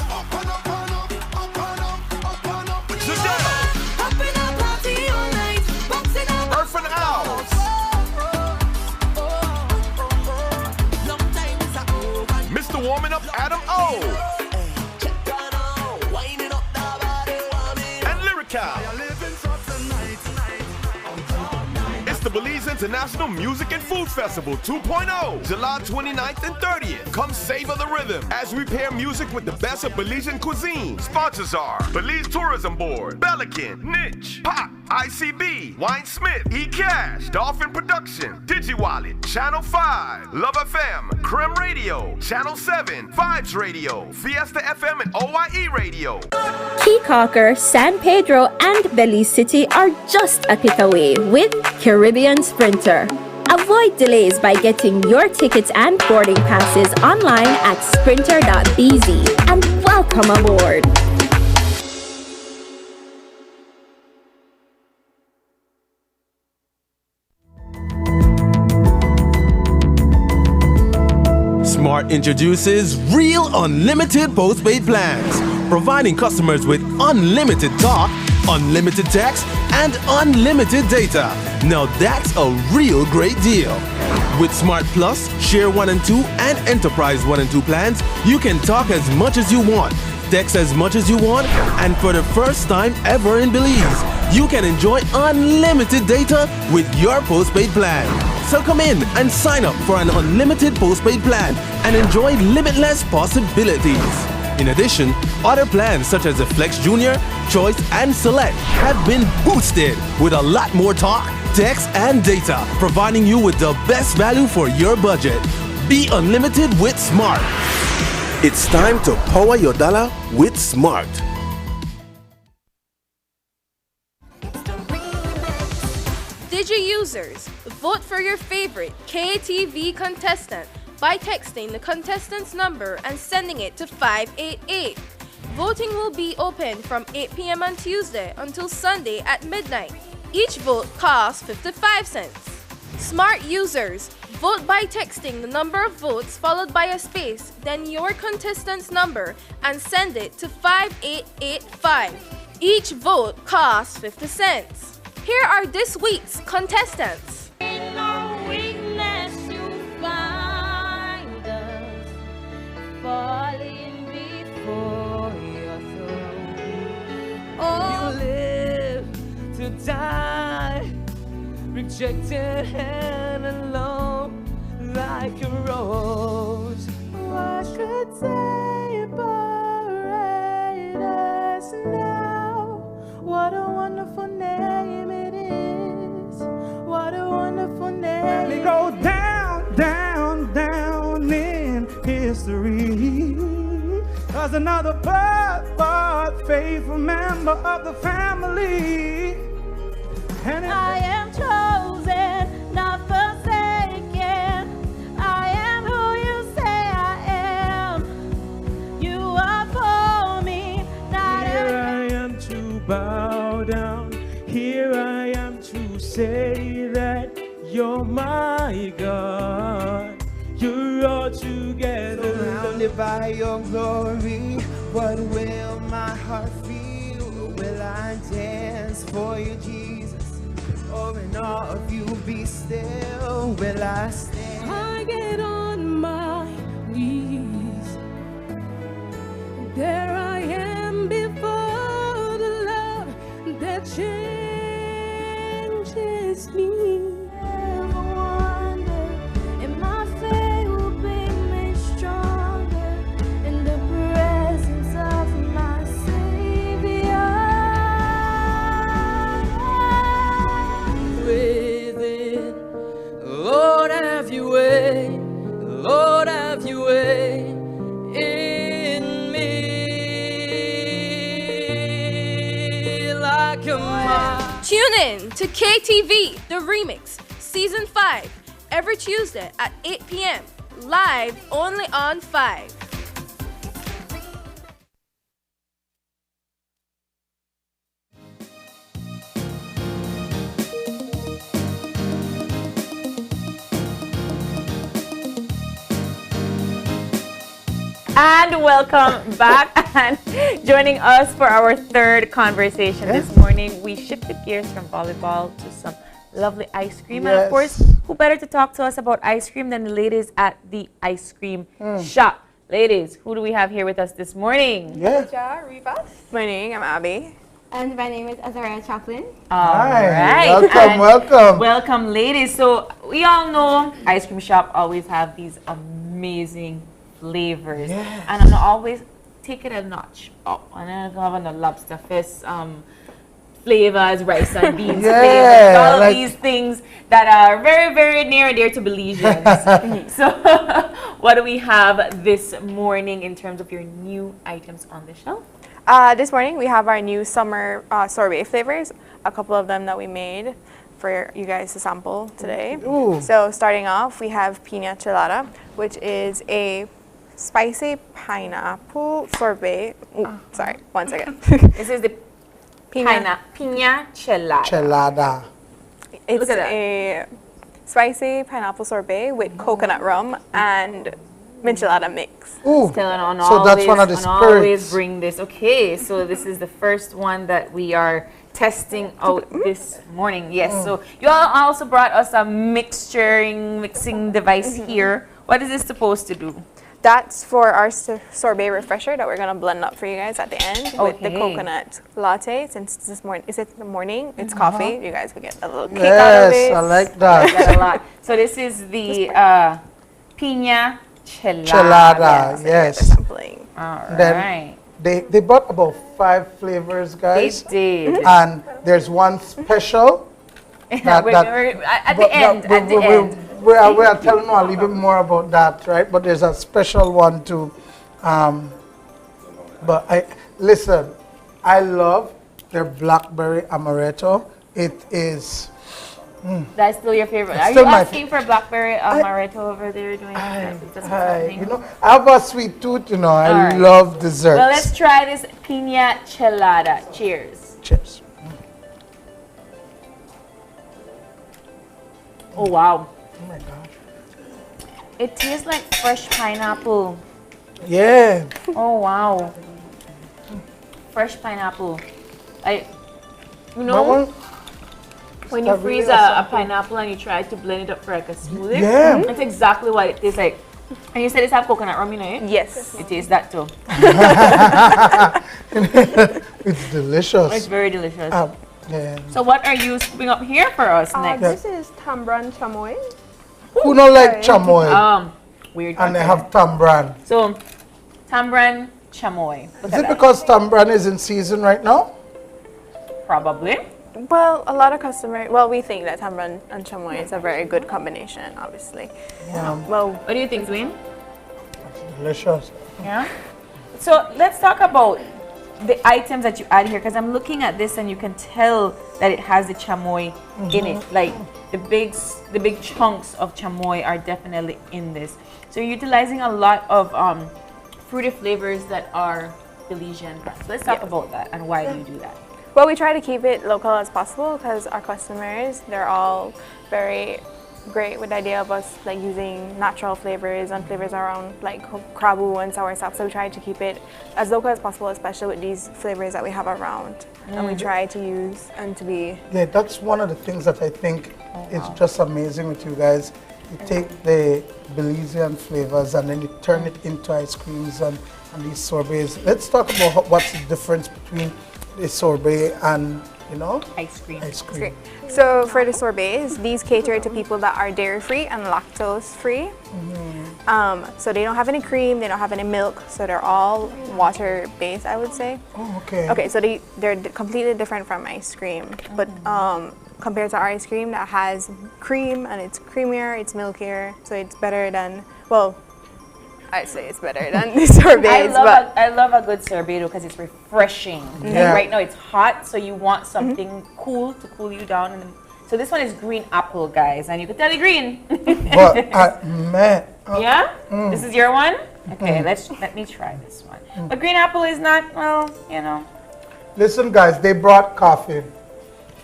Zidane, Earth and Owls, Mr. Warming Up Adam O, and Lyrical. It's the Belize International Music and Food Festival 2.0, July 29th and 30th. Come savor the rhythm as we pair music with the best of Belizean cuisine. Sponsors are Belize Tourism Board, Pelican, Niche, Pop, ICB, Wine Smith, eCash, Dolphin Production, DigiWallet, Channel 5, Love FM, Creme Radio, Channel 7, Vibes Radio, Fiesta FM and OYE Radio. Key San Pedro, and Belize City are just a click away with Caribbean Sprinter. Avoid delays by getting your tickets and boarding passes online at sprinter.bz, and welcome aboard. Smart introduces Real Unlimited postpaid plans, providing customers with unlimited talk, unlimited text, and unlimited data. Now that's a real great deal. With Smart Plus, Share 1 and 2, and Enterprise 1 and 2 plans, you can talk as much as you want, text as much as you want, and for the first time ever in Belize, you can enjoy unlimited data with your postpaid plan. So come in and sign up for an unlimited postpaid plan and enjoy limitless possibilities. In addition, other plans such as the Flex Junior, Choice, and Select have been boosted with a lot more talk, text, and data, providing you with the best value for your budget. Be unlimited with Smart. It's time to power your dollar with Smart. Digi users, vote for your favorite KTV contestant by texting the contestant's number and sending it to 588. Voting will be open from 8 p.m. on Tuesday until Sunday at midnight. Each vote costs 55 cents. Smart users, vote by texting the number of votes followed by a space, then your contestant's number, and send it to 5885. Each vote costs 50 cents. Here are this week's contestants. In our weakness you find us, falling before your throne. die, rejected and alone like a rose. What could separate us now? What a wonderful name it is. What a wonderful name. Let me go down, down, down in history. As another but faithful member of the family. And I am chosen, not forsaken. I am who you say I am. You are for me, not here I am to bow down. Here I am to say that you're my God. You're all together. Surrounded by your glory, what will my heart feel? Will I dance for you, Jesus? Or in awe of you be still? Will I stand? I get on my knees. There I am before the love that changes me. Never wonder if my faith will bring me stronger in the presence of my Savior. Within, Lord, have you way, Lord, have you way in me, like a mile. Tune in to KTV, The Remix, Season 5, every Tuesday at 8 p.m. Live only on 5. And welcome back. And joining us for our third conversation this morning, we shifted gears from volleyball to some lovely ice cream. And of course, who better to talk to us about ice cream than the ladies at the ice cream shop. Ladies, who do we have here with us this morning? My name, I'm Abby. And my name is Azariah Chaplin. All Hi, right. welcome, And welcome. Welcome, ladies. So we all know ice cream shop always have these amazing flavors. Yes. And I'm always take it a notch up. And I'm having a lobster fest flavors, rice and beans flavors, all of these things that are very, very near and dear to Belizeans. So what do we have this morning in terms of your new items on the shelf? This morning we have our new summer sorbet flavors, a couple of them that we made for you guys to sample today. Ooh. So starting off, we have Piña Chelada, which is a spicy pineapple sorbet. Ooh, sorry, one second. This is the Piña Chelada. Chelada. It's Look at that. a spicy pineapple sorbet with coconut rum and michelada mix. Ooh, Still on so always, that's one of the on always spirits. bring this. Okay, so this is the first one that we are testing out this morning. Yes, so you all also brought us a mixing device here. What is this supposed to do? That's for our sorbet refresher that we're gonna blend up for you guys at the end with the coconut latte. Since this morning, is it the morning? It's coffee. You guys will get a little kick out of it. Yes, I like I like that. that a lot. So this is the Piña Chelada. Chelada, yes. Sampling. All Then right. they bought about 5 flavors, guys. They did. And there's one special. We're at the end. We are telling you a little bit more about that, right? But there's a special one too. But listen, I love their blackberry amaretto. It is. That's still your favorite. It's Are still you my asking for blackberry amaretto over there doing that's what's happening? You know, I have a sweet tooth. You know, I All right. love desserts. Well, let's try this Piña Chelada. Cheers. Cheers. Oh wow. Oh my gosh. It tastes like fresh pineapple. Yeah. Oh wow. Fresh pineapple. You know, when you freeze a pineapple and you try to blend it up for like a smoothie, that's exactly what it tastes like. And you said it's have coconut rum in it? Yes. It tastes that too. It's delicious. It's very delicious. Yeah. So what are you scooping up here for us next? This is tambran chamoy. Who don't like chamoy? Weird. And they have tambran. So, tambran chamoy. Is it because tambran is in season right now? Probably. Well, a lot of customers, well, we think that tambran and chamoy is a very good combination, obviously. Yeah. Well, what do you think, Zwin? Delicious. Yeah. So let's talk about the items that you add here, because I'm looking at this and you can tell that it has the chamoy in it. Like the big chunks of chamoy are definitely in this. So you're utilizing a lot of fruity flavors that are Belizean. So let's talk about that and why do you do that? Well, we try to keep it local as possible because our customers, they're all very great with the idea of us like using natural flavors and flavors around like krabu and soursop. So we try to keep it as local as possible, especially with these flavors that we have around. And we try to use and to be... Yeah, that's one of the things that I think is just amazing with you guys. You take the Belizean flavors and then you turn it into ice creams and these sorbets. Let's talk about what's the difference between a sorbet and, you know, ice cream. Ice cream. So for the sorbets, these cater to people that are dairy-free and lactose-free. So they don't have any cream, they don't have any milk, so they're all water-based, I would say. Oh, okay. Okay, so they're completely different from ice cream, but compared to our ice cream that has cream and it's creamier, it's milkier, so it's better than, well, I'd say it's better than the sorbets. I love a good sorbet because it's refreshing. Yeah. Like right now it's hot, so you want something cool to cool you down. And so this one is green apple, guys, and you can tell the green. But man. Yeah? This is your one? Okay, let me try this one. But green apple is not, well, you know. Listen, guys, they brought coffee.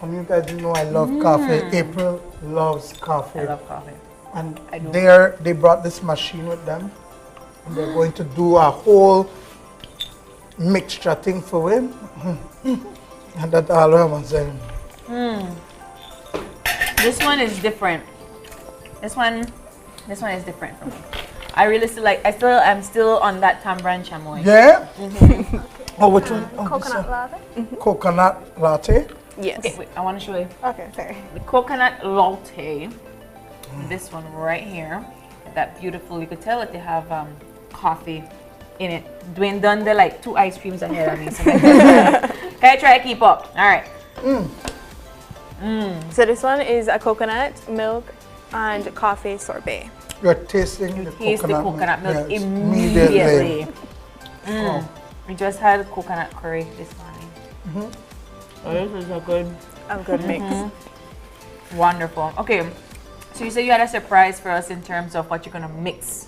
You guys know I love coffee. April loves coffee. I love coffee. And they brought this machine with them. And they're going to do a whole mixture thing for him. And that's all I'm saying. This one is different. This one is different from me. I really still like, I'm still on that tambran chamoy. Yeah? Oh, which one? Oh, coconut latte? Coconut latte? Yes. Okay, wait, I want to show you. Okay, sorry. The coconut latte. This one right here. That beautiful, you could tell that they have coffee in it. Dwayne done the like 2 ice creams ahead of me. So can I try to keep up? All right. So this one is a coconut milk and coffee sorbet. You're tasting the coconut milk yes, immediately. We just had coconut curry this morning. So this is a good mix. Wonderful. Okay, so you said you had a surprise for us in terms of what you're gonna mix.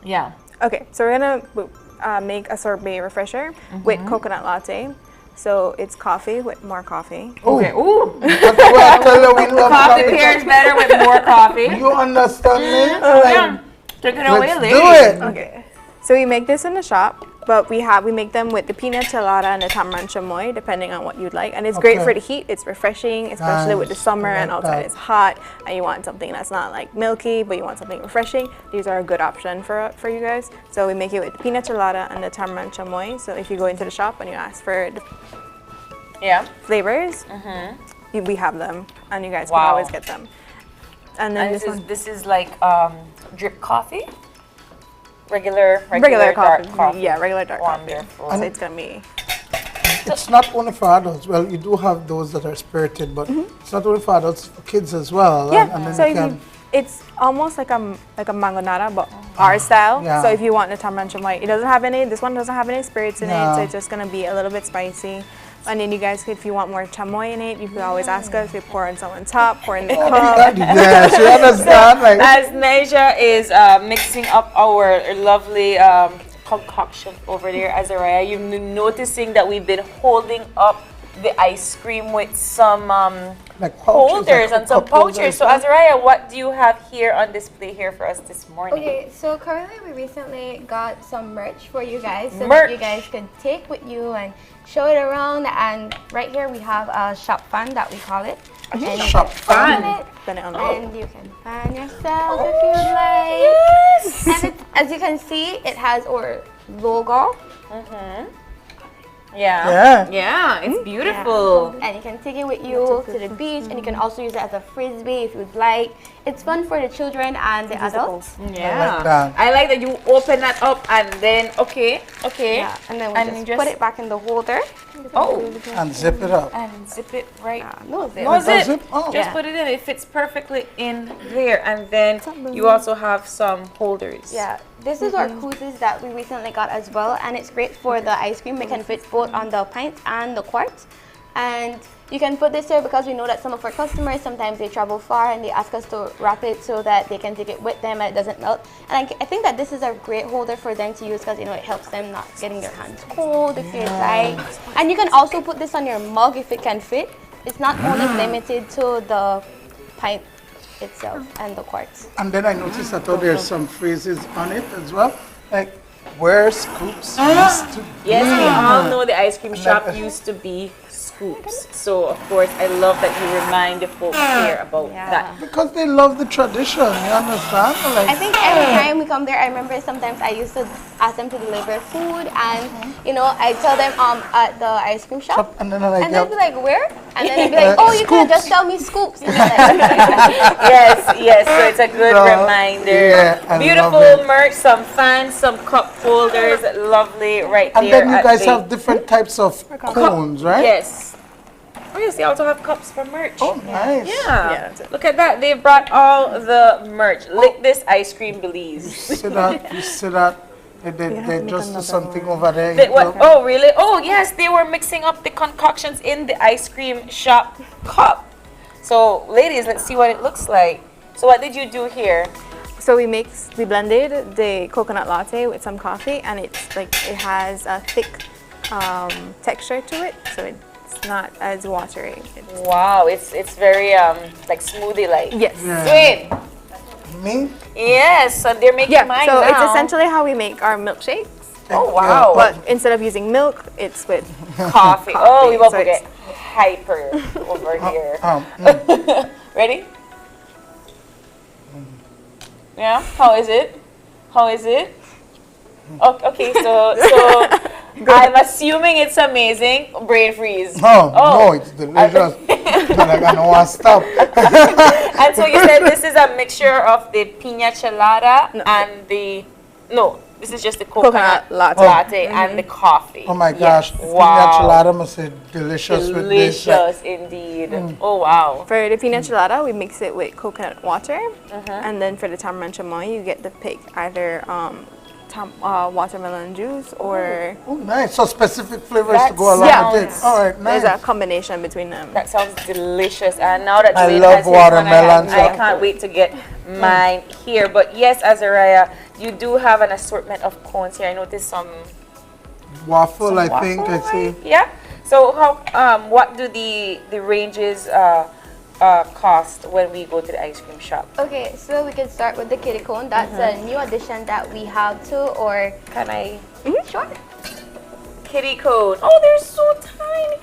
Yeah. Okay, so we're gonna make a sorbet refresher with coconut latte. So it's coffee with more coffee. Okay. Ooh. Coffee pairs better with more coffee. You understand me? Yeah. Take it away, ladies. Do it. Okay. So we make this in the shop, but we make them with the peanut colada and the tamarind chamoy, depending on what you'd like. And it's great for the heat. It's refreshing, especially with the summer and outside it's hot, and you want something that's not like milky, but you want something refreshing. These are a good option for you guys. So we make it with the peanut colada and the tamarind chamoy. So if you go into the shop and you ask for the flavors, we have them, and you guys can always get them. And then this is like drip coffee. Regular coffee. Dark coffee. Yeah, regular dark Wonderful. coffee. So it's gonna be. It's not only for adults. Well, you do have those that are spirited, but it's not only for adults, for kids as well. Yeah. And then So it's almost like a mangonada, but our style. Yeah. So if you want the tamarind chamoy, it doesn't have any. This one doesn't have any spirits in it, so it's just gonna be a little bit spicy. And then you guys, if you want more chamoy in it, you can always ask us. We pour on someone's top, pour in the cup. Yes, you understand. Like, as Naija is mixing up our lovely concoction over there, Azariah, you've been noticing that we've been holding up the ice cream with some like holders and some pouches. So Azariah, what do you have here on display here for us this morning? Okay, so currently we recently got some merch for you guys, so Merch. that you guys could take with you and show it around. And right here we have a shop fan that we call it. And shop fan. And you can fan yourself if you'd like. Yes. And as you can see, it has our logo. Yeah, it's beautiful. And you can take it with you to the beach, and you can also use it as a frisbee if you'd like. It's fun for the children and the adults. Yeah, I like that you open that up and then okay, yeah, and then we just put it back in the holder. And zip it up. And zip it right. No zip. No zip. Oh. Just put it in. It fits perfectly in there. And then you also have some holders. Yeah, this is our koozies that we recently got as well, and it's great for the ice cream. It can fit both on the pint and the quart. And you can put this here because we know that some of our customers, sometimes they travel far and they ask us to wrap it so that they can take it with them and it doesn't melt. And I think that this is a great holder for them to use because, you know, it helps them not getting their hands cold if they're dry. And you can also put this on your mug if it can fit. It's not only limited to the pint itself and the quarts. And then I noticed that there's some phrases on it as well, like where scoops used to be. Yes, we all know the ice cream shop used to be Scoops. So of course I love that you remind the folks here about that. Because they love the tradition, you understand? Like, I think every time we come there, I remember sometimes I used to ask them to deliver food, and you know, I tell them at the ice cream shop, and then like, they'll be like, where? And then they'll be like, oh, you can just tell me Scoops. And yes, so it's a good reminder. Yeah, beautiful merch, some fans, some cup holders, lovely right and there. And then you guys have different types of cones, right? Yes. Oh yes, they also have cups for merch. Oh, nice. Yeah. Look at that. They brought all the merch. Lick this ice cream, Belize. You see that? They just do something over there. Oh, really? Oh, yes. They were mixing up the concoctions in the ice cream shop cup. So, ladies, let's see what it looks like. So, what did you do here? So we blended the coconut latte with some coffee, and it's like it has a thick texture to it. So it's not as watery. Wow, it's very like smoothie-like. Yes. Sweet. Me? Yes, so they're making mine so now. it's essentially how we make our milkshakes. Oh wow! But instead of using milk, it's with coffee. Oh, we will get hyper over here. Ready? Yeah. How is it? How is it? Okay, so I'm assuming it's amazing. Brain freeze. No, it's delicious. But I don't want to stop. And so you said this is a mixture of the pina colada and the this is just the coconut latte and the coffee. Oh my gosh, yes. Pina colada must be delicious with this. Delicious indeed. Oh wow. For the pina colada, we mix it with coconut water, and then for the tamarind chamoy, you get the pick either watermelon juice or... Oh, nice. So specific flavors to go along with it. All right, nice. There's a combination between them. That sounds delicious. And now that I love watermelon. I can't wait to get mine here. But yes, Azariah, you do have an assortment of cones here. I noticed some... Waffle, I think. I see. Yeah. So how? What do the ranges cost when we go to the ice cream shop? Okay, so we can start with the kitty cone. That's a new addition that we have too. Or can I? Sure. Kitty cone. Oh, they're so tiny.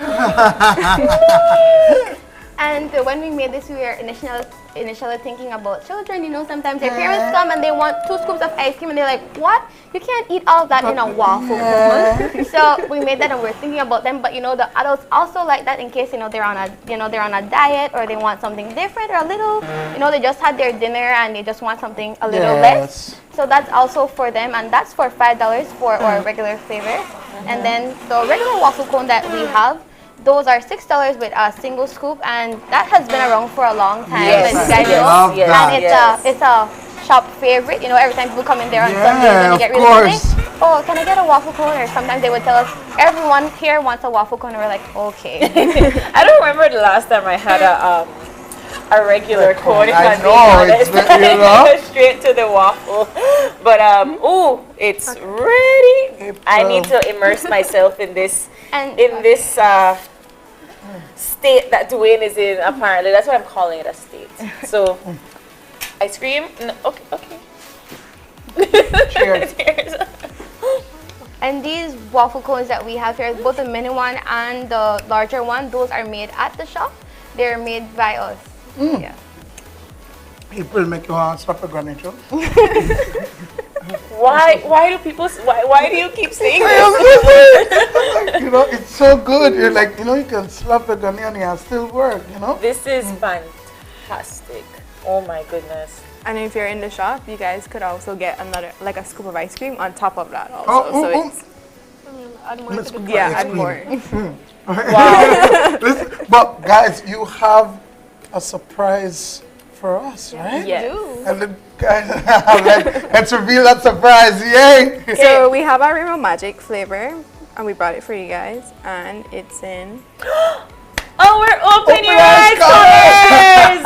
And when we made this, we were initially thinking about children. You know, sometimes their parents come and they want 2 scoops of ice cream, and they're like, "What? You can't eat all of that in a waffle cone." So we made that, and we're thinking about them. But you know, the adults also like that in case they're on a diet, or they want something different or a little. You know, they just had their dinner and they just want something a little less. So that's also for them, and that's for $5 for our regular flavor. And then the regular waffle cone that we have, those are $6 with a single scoop, and that has been around for a long time. Yes, And it's a shop favorite. You know, every time people come in there on Sundays and they get really busy, oh, can I get a waffle cone? Or sometimes they would tell us, everyone here wants a waffle cone, and we're like, okay. I don't remember the last time I had a regular cone. I know, it's very straight to the waffle. But it's ready. I need to immerse myself in this state that Dwayne is in. Apparently, that's why I'm calling it a state. So, ice cream. No, okay. Cheers. Cheers. And these waffle cones that we have here, both the mini one and the larger one, those are made at the shop. They're made by us. Yeah. It will make you want to stop a granny show. Why do you keep saying this? You know, it's so good. You're like, you can slap the onion and still work, This is fantastic. Oh my goodness. And if you're in the shop, you guys could also get another, like a scoop of ice cream on top of that also. Add more to the add more. Wow. Listen, but guys, you have a surprise for us, right? Yes. And then, guys, let's reveal that surprise. Yay! So we have our Rainbow Magic flavor, and we brought it for you guys, and it's in. Oh, we're open your eyes colors!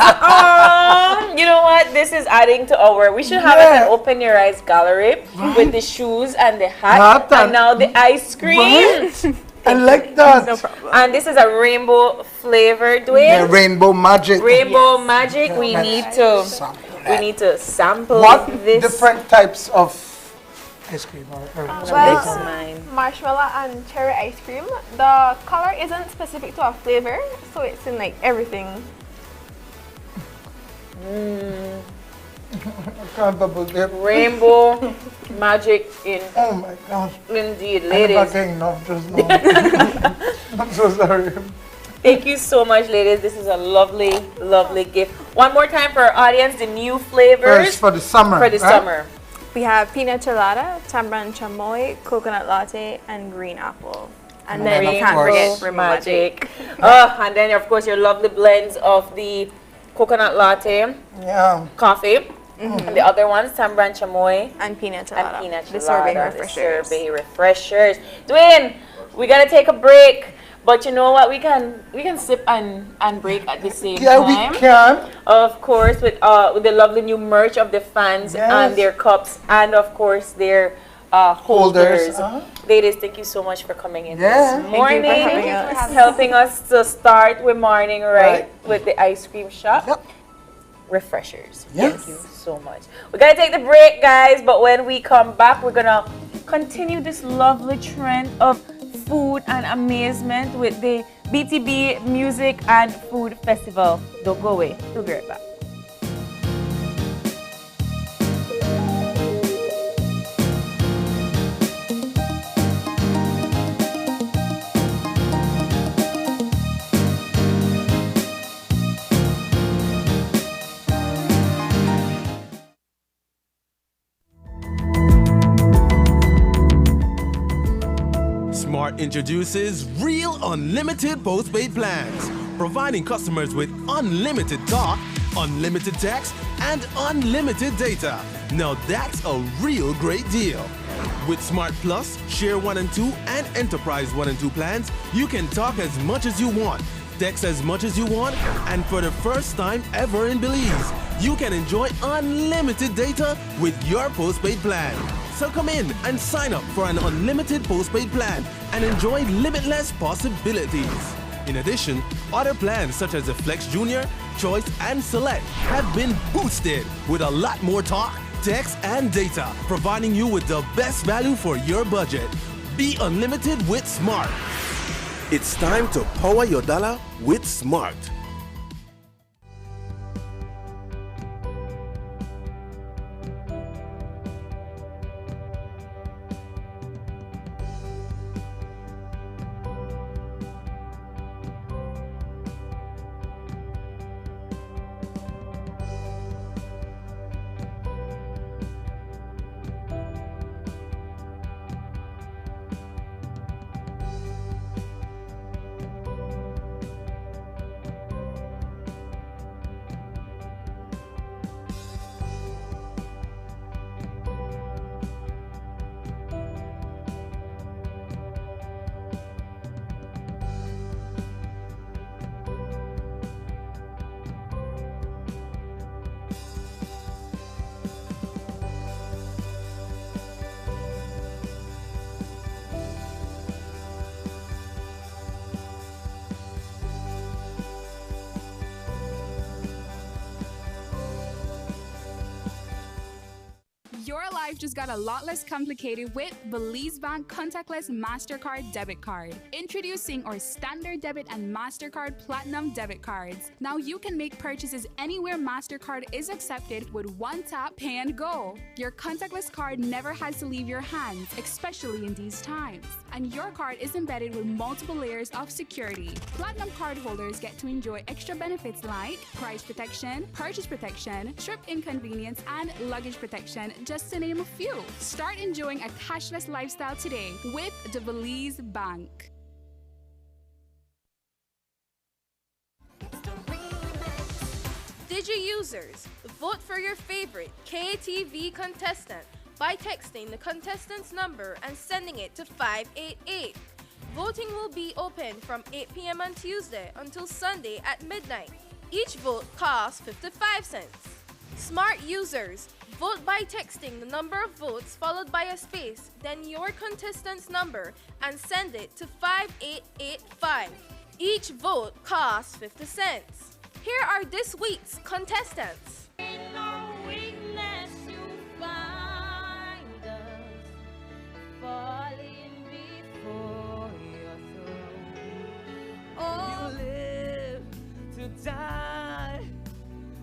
You know what? This is adding to our. We should have an open your eyes gallery with the shoes and the hat, and now the ice cream. Right? I like that. No problem. And this is a rainbow flavor, Dwayne. The Rainbow Magic. Rainbow Magic. We need to sample what this. Different types of ice cream marshmallow and cherry ice cream. The color isn't specific to a flavor, so it's in like everything. I can't double dip. Rainbow Magic in. Oh my gosh. Indeed, I'm ladies. not getting enough just now. I'm so sorry. Thank you so much, ladies. This is a lovely, lovely gift. One more time for our audience, the new flavors. For the summer. For the summer. We have pina colada, tamarind chamoy, coconut latte, and green apple. And then you can't forget Rainbow Magic. And then of course your lovely blends of the coconut latte, coffee, and the other ones, tamarind chamoy, and pina colada. The sorbet refreshers. Sorbet refreshers. Dwayne, we gotta take a break. But you know what? We can sip and break at the same time. Yeah, we can. Of course, with the lovely new merch of the fans and their cups, and of course their holders. Ladies, thank you so much for coming in this morning, helping us to start with morning with the ice cream shop. Refreshers. Thank you so much. We gotta take the break, guys. But when we come back, we're gonna continue this lovely trend of food and amazement with the BTB Music and Food Festival. Don't go away. We'll be right back. Smart introduces Real Unlimited Postpaid Plans, providing customers with unlimited talk, unlimited text, and unlimited data. Now that's a real great deal. With Smart Plus, Share 1 and 2, and Enterprise 1 and 2 plans, you can talk as much as you want, text as much as you want, and for the first time ever in Belize, you can enjoy unlimited data with your postpaid plan. So come in and sign up for an unlimited postpaid plan and enjoy limitless possibilities. In addition, other plans such as the Flex Junior, Choice, and Select have been boosted with a lot more talk, text, and data, providing you with the best value for your budget. Be unlimited with Smart. It's time to power your dollar with Smart. life just got a lot less complicated with Belize Bank contactless MasterCard debit card. Introducing our standard debit and MasterCard Platinum debit cards. Now you can make purchases anywhere MasterCard is accepted with one tap, pay and go. Your contactless card never has to leave your hands, especially in these times. And your card is embedded with multiple layers of security. Platinum card holders get to enjoy extra benefits like price protection, purchase protection, trip inconvenience, and luggage protection, just to name a few. Start enjoying a cashless lifestyle today with the Belize Bank. Digi users, vote for your favorite KTV contestant by texting the contestant's number and sending it to 588. Voting will be open from 8 p.m. on Tuesday until Sunday at midnight. Each vote costs 55 cents. Smart users, vote by texting the number of votes followed by a space, then your contestant's number, and send it to 5885. Each vote costs 50 cents. Here are this week's contestants. Falling before your throne. Oh, you live to die,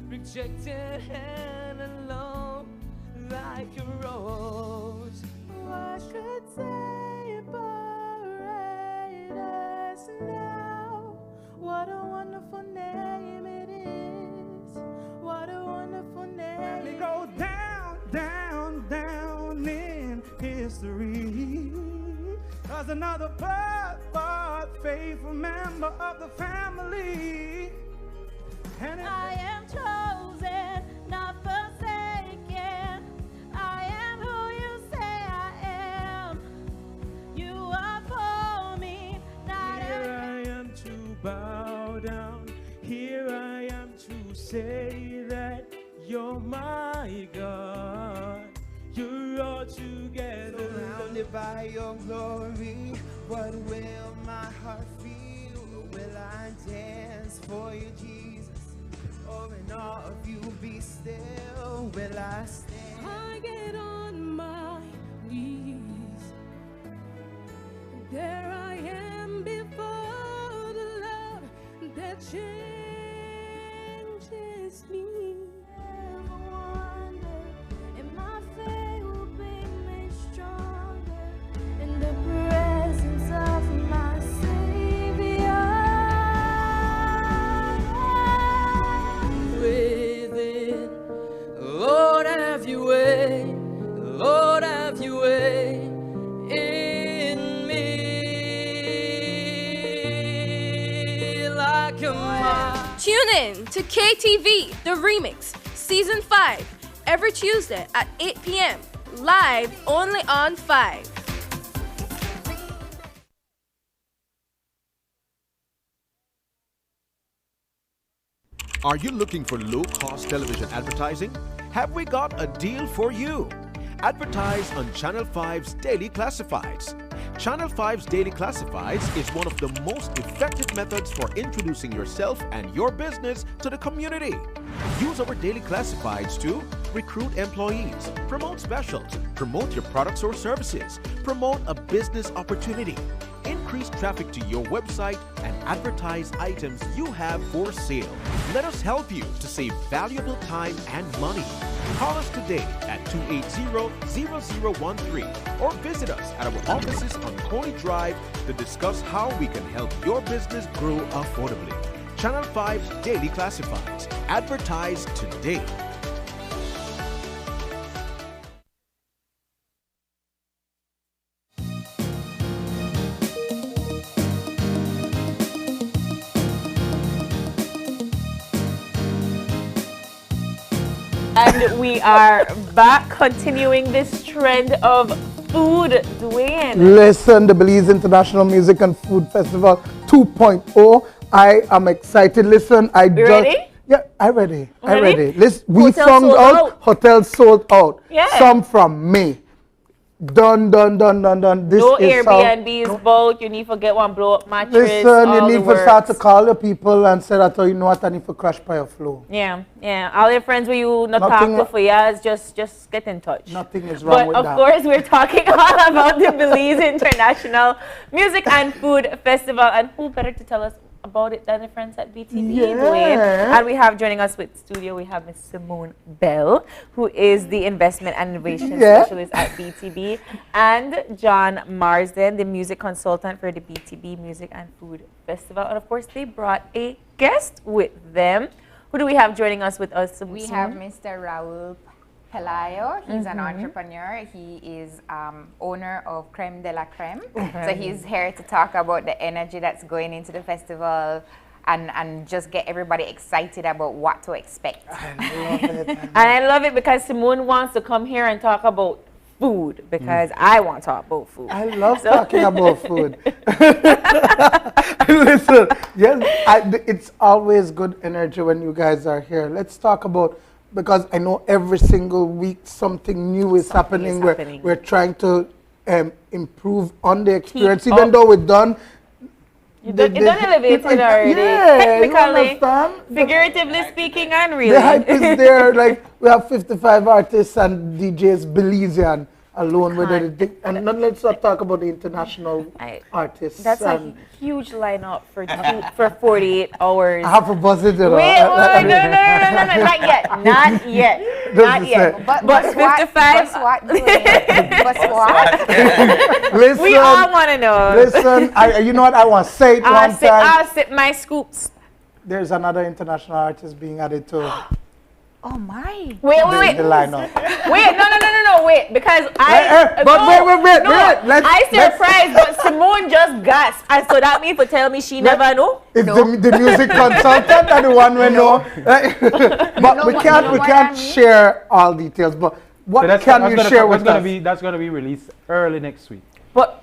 rejected and alone, like a rose. What could separate us now? What a wonderful name it is. What a wonderful name. They go down, down, down in history. As another but faithful member of the family. And I am chosen, not forsaken. I am who you say I am. You are for me, not here I am to bow down. Here I am to say that you're my God. You're all together. Surrounded by your glory, what will my heart feel? Will I dance for you, Jesus? Or in awe of you be still? Will I stand? I get on my knees. There I am before the love that changes me. Lord, have your way, Lord, have your way in me like a man. Tune in to KTV The Remix Season 5 every Tuesday at 8 p.m. live only on 5. Are you looking for low-cost television advertising? Have we got a deal for you? Advertise on Channel 5's Daily Classifieds. Channel 5's Daily Classifieds is one of the most effective methods for introducing yourself and your business to the community. Use our Daily Classifieds to recruit employees, promote specials, promote your products or services, promote a business opportunity, increase traffic to your website, and advertise items you have for sale. Let us help you to save valuable time and money. Call us today at 280-0013 or visit us at our offices on Coney Drive to discuss how we can help your business grow affordably. Channel 5's Daily Classifieds. Advertise today. And we are back, continuing this trend of food, Dwayne. Listen, the Belize International Music and Food Festival 2.0. I am excited. Listen, ready? Yeah, I'm ready. I'm Ready? ready. Listen, we Hotel sold sold out. out. Hotels sold out. Yeah. Some from May. Done. This no is Airbnbs both. You need to get one blow up mattress. Listen, you need to start to call the people and say that, oh, you know what, I need to crash by a floor. Yeah. All your friends with you not talk to for years, just get in touch. Nothing is wrong with that. But of course, we're talking all about the Belize International Music and Food Festival, and who better to tell us about it than the friends at BTB, Dwayne. And we have joining us with studio, we have Miss Simone Bell, who is the investment and innovation specialist at BTB, and John Marsden, the music consultant for the BTB Music and Food Festival. And of course, they brought a guest with them. Who do we have joining us with us? We have Mr. Raul Pelayo. He's an entrepreneur. He is owner of Creme de la Creme. So he's here to talk about the energy that's going into the festival and just get everybody excited about what to expect. And I love it because Simone wants to come here and talk about food because I want to talk about food. I love talking about food. Listen, it's always good energy when you guys are here. Let's talk about, because I know every single week something new is happening. We're trying to improve on the experience, even though we're done. You done elevated already. Yeah, technically, figuratively speaking, and really. The hype is there. Like, we have 55 artists and DJs, Belizean alone. And then let's not talk about the international artists. That's a huge lineup for 48 hours. I have to buzz it. Wait, no, not yet. Not yet. But 55. Listen, we all want to know. Listen, you know what? I want to say it one time. I'll sip my scoops. There's another international artist being added to. Oh my! Wait! The lineup. Wait! No! Wait! Because wait. I surprised, but Simone just gasped, and so that means for tell me she never know. It's the music consultant and the one we know. But we can't share all details. But what can you share with us? That's gonna be released early next week. But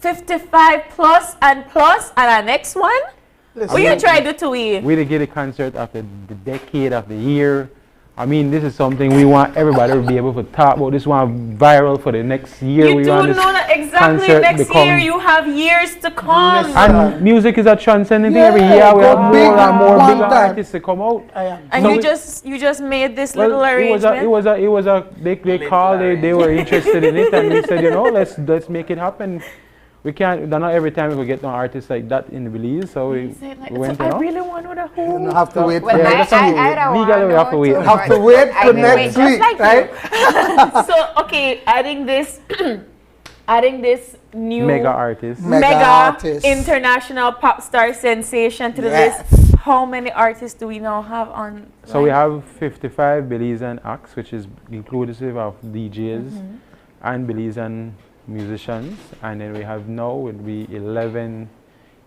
55 plus and our next one. What you try to do to we did get a concert after the decade of the year. I mean, this is something we want everybody to be able to talk about. This one viral for the next year. You do know that exactly next year you have years to come. And music is a transcending thing. Every year we have more and more big artists to come out. And so you just made this little arrangement. They called. They were interested in it, and we said, let's make it happen. We can't. Not every time we get an artist like that in Belize, so we went. I really want to know who. You have to wait. Well, legally, we have to wait. Have to wait for next week, right? So okay, adding this new mega artist, international pop star sensation to the list. How many artists do we now have on? So we have 55 Belizean acts, which is inclusive of DJs and Belizean musicians, and then we have now would be 11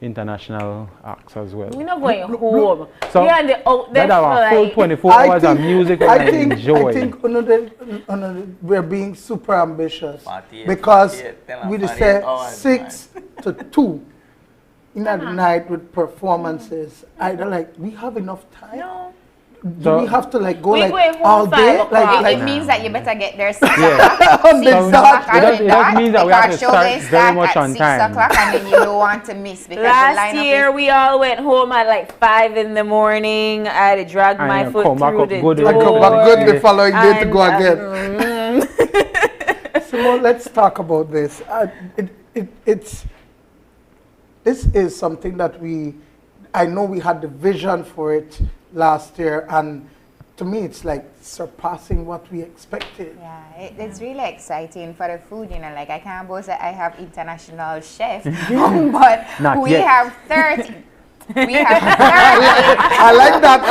international acts as well. We're not going home. So we are the out there that our full 24 hours of music and enjoy. I think we're being super ambitious because we just say 6 to 2 in the night with performances. We have enough time. No. Do we have to go all day? It means that you better get there 6 o'clock. It means that we have to start very much on 6 time. o'clock, and then you don't want to miss because last year we all went home at 5 in the morning. I had to drag my foot through the door. I come back good the following day to go again. So let's talk about this. This is something that I know we had the vision for it last year, and to me it's surpassing what we expected. Yeah, it's really exciting for the food, I can't boast that I have international chef, but we have 30. We have 30. I like that.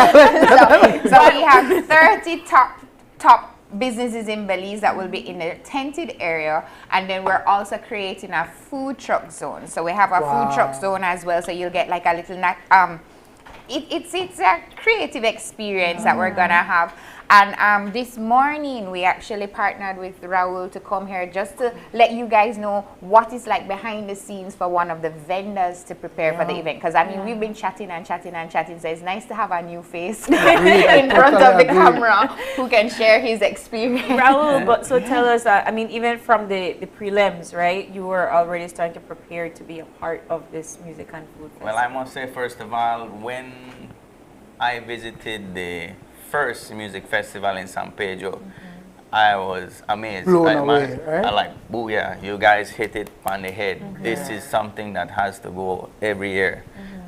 So we have 30 top businesses in Belize that will be in the tented area, and then we're also creating a food truck zone. So we have a food truck zone as well, so you'll get a little it's a creative experience that we're gonna have, And this morning, we actually partnered with Raul to come here just to let you guys know what is like behind the scenes for one of the vendors to prepare for the event. Because I mean, we've been chatting and chatting and chatting, so it's nice to have a new face in front of the camera who can share his experience. Raul, but so tell us, I mean, even from the prelims, right? You were already starting to prepare to be a part of this music and food festival. Well, I must say, first of all, when I visited the first music festival in San Pedro, I was amazed. Blown away, right? I like, booyah, you guys hit it on the head. This is something that has to go every year.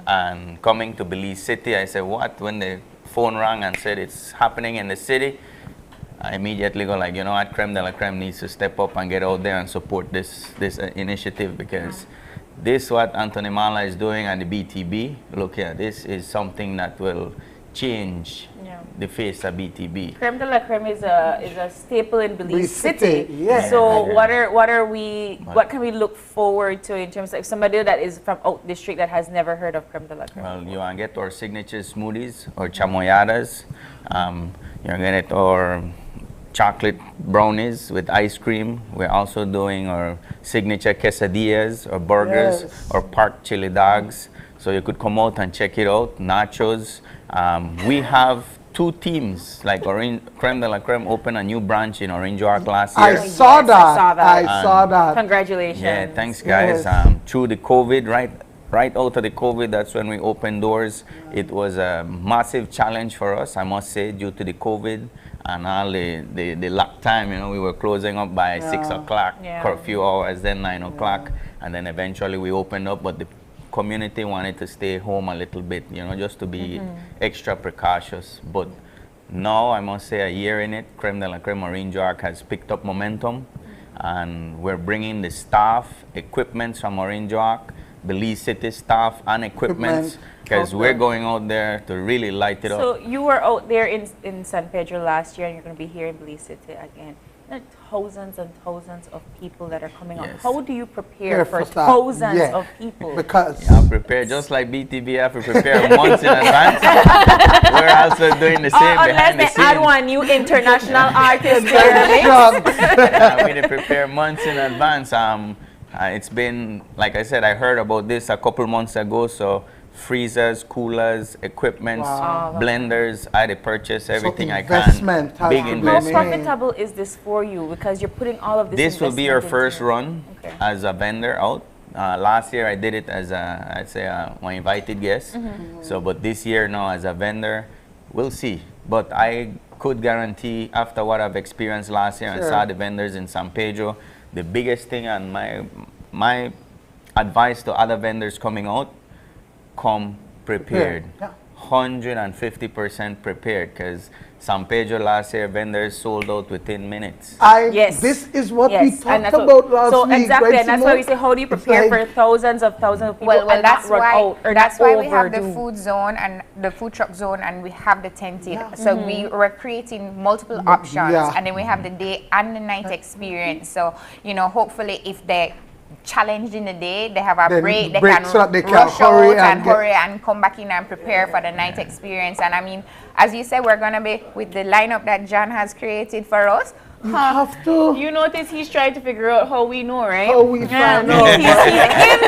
And coming to Belize City, I said, what? When the phone rang and said it's happening in the city, I immediately go like, you know what, Creme de la Creme needs to step up and get out there and support this initiative, because this what Anthony Mala is doing at the BTB. Look here, this is something that will change the face of BTB. Creme de la Creme is a staple in Belize City. Yeah. So what can we look forward to in terms of somebody that is from out district that has never heard of Creme de la Creme? Well, you want to get our signature smoothies or chamoyadas. You're going to get our chocolate brownies with ice cream. We're also doing our signature quesadillas or burgers or park chili dogs. So you could come out and check it out. Nachos. We have 2 teams, like Creme de la Creme opened a new branch in Orange Arc last year. I saw that. I saw that. Congratulations. Yeah, thanks guys. Through the COVID, right out of the COVID, that's when we opened doors. It was a massive challenge for us, I must say, due to the COVID and all the lock time. You know, we were closing up by 6 o'clock for a few hours, then 9 o'clock, and then eventually we opened up, but the community wanted to stay home a little bit, you know, just to be extra precautious. But now, I must say, a year in it, Creme de la Creme Orange Arc has picked up momentum, and we're bringing the staff, equipment from Orange Arc, Belize City staff and equipment, because we're going out there to really light it up. So you were out there in San Pedro last year, and you're going to be here in Belize City again. There are thousands and thousands of people that are coming out. How do you prepare for thousands of people? Because I prepare just like BTB. I have to prepare months in advance. We're also doing the same behind the scenes. Unless they add one new international artist there. We prepare months in advance. It's been, like I said, I heard about this a couple months ago. So freezers, coolers, equipment, blenders, I had to purchase everything I can. Big investment. How profitable is this for you? Because you're putting all of this. This will be our first run as a vendor out. Last year I did it as my invited guest. So, but this year now as a vendor, we'll see. But I could guarantee, after what I've experienced last year and saw the vendors in San Pedro, the biggest thing, and my advice to other vendors coming out, come prepared. 150% prepared, because San Pedro last year vendors sold out within minutes. This is what we talked about last week. So exactly, and that's why we say, how do you prepare for thousands of people? Well, that's why we have the food zone and the food truck zone, and we have the tented. So we were creating multiple options, and then we have the day and the night experience. So, you know, hopefully if they challenged in the day, they have a break, they can rush out and hurry and come back in and prepare for the night experience. And I mean, as you said, we're going to be with the lineup that John has created for us. You have to. You notice he's trying to figure out how we know, right? How we find out. He's in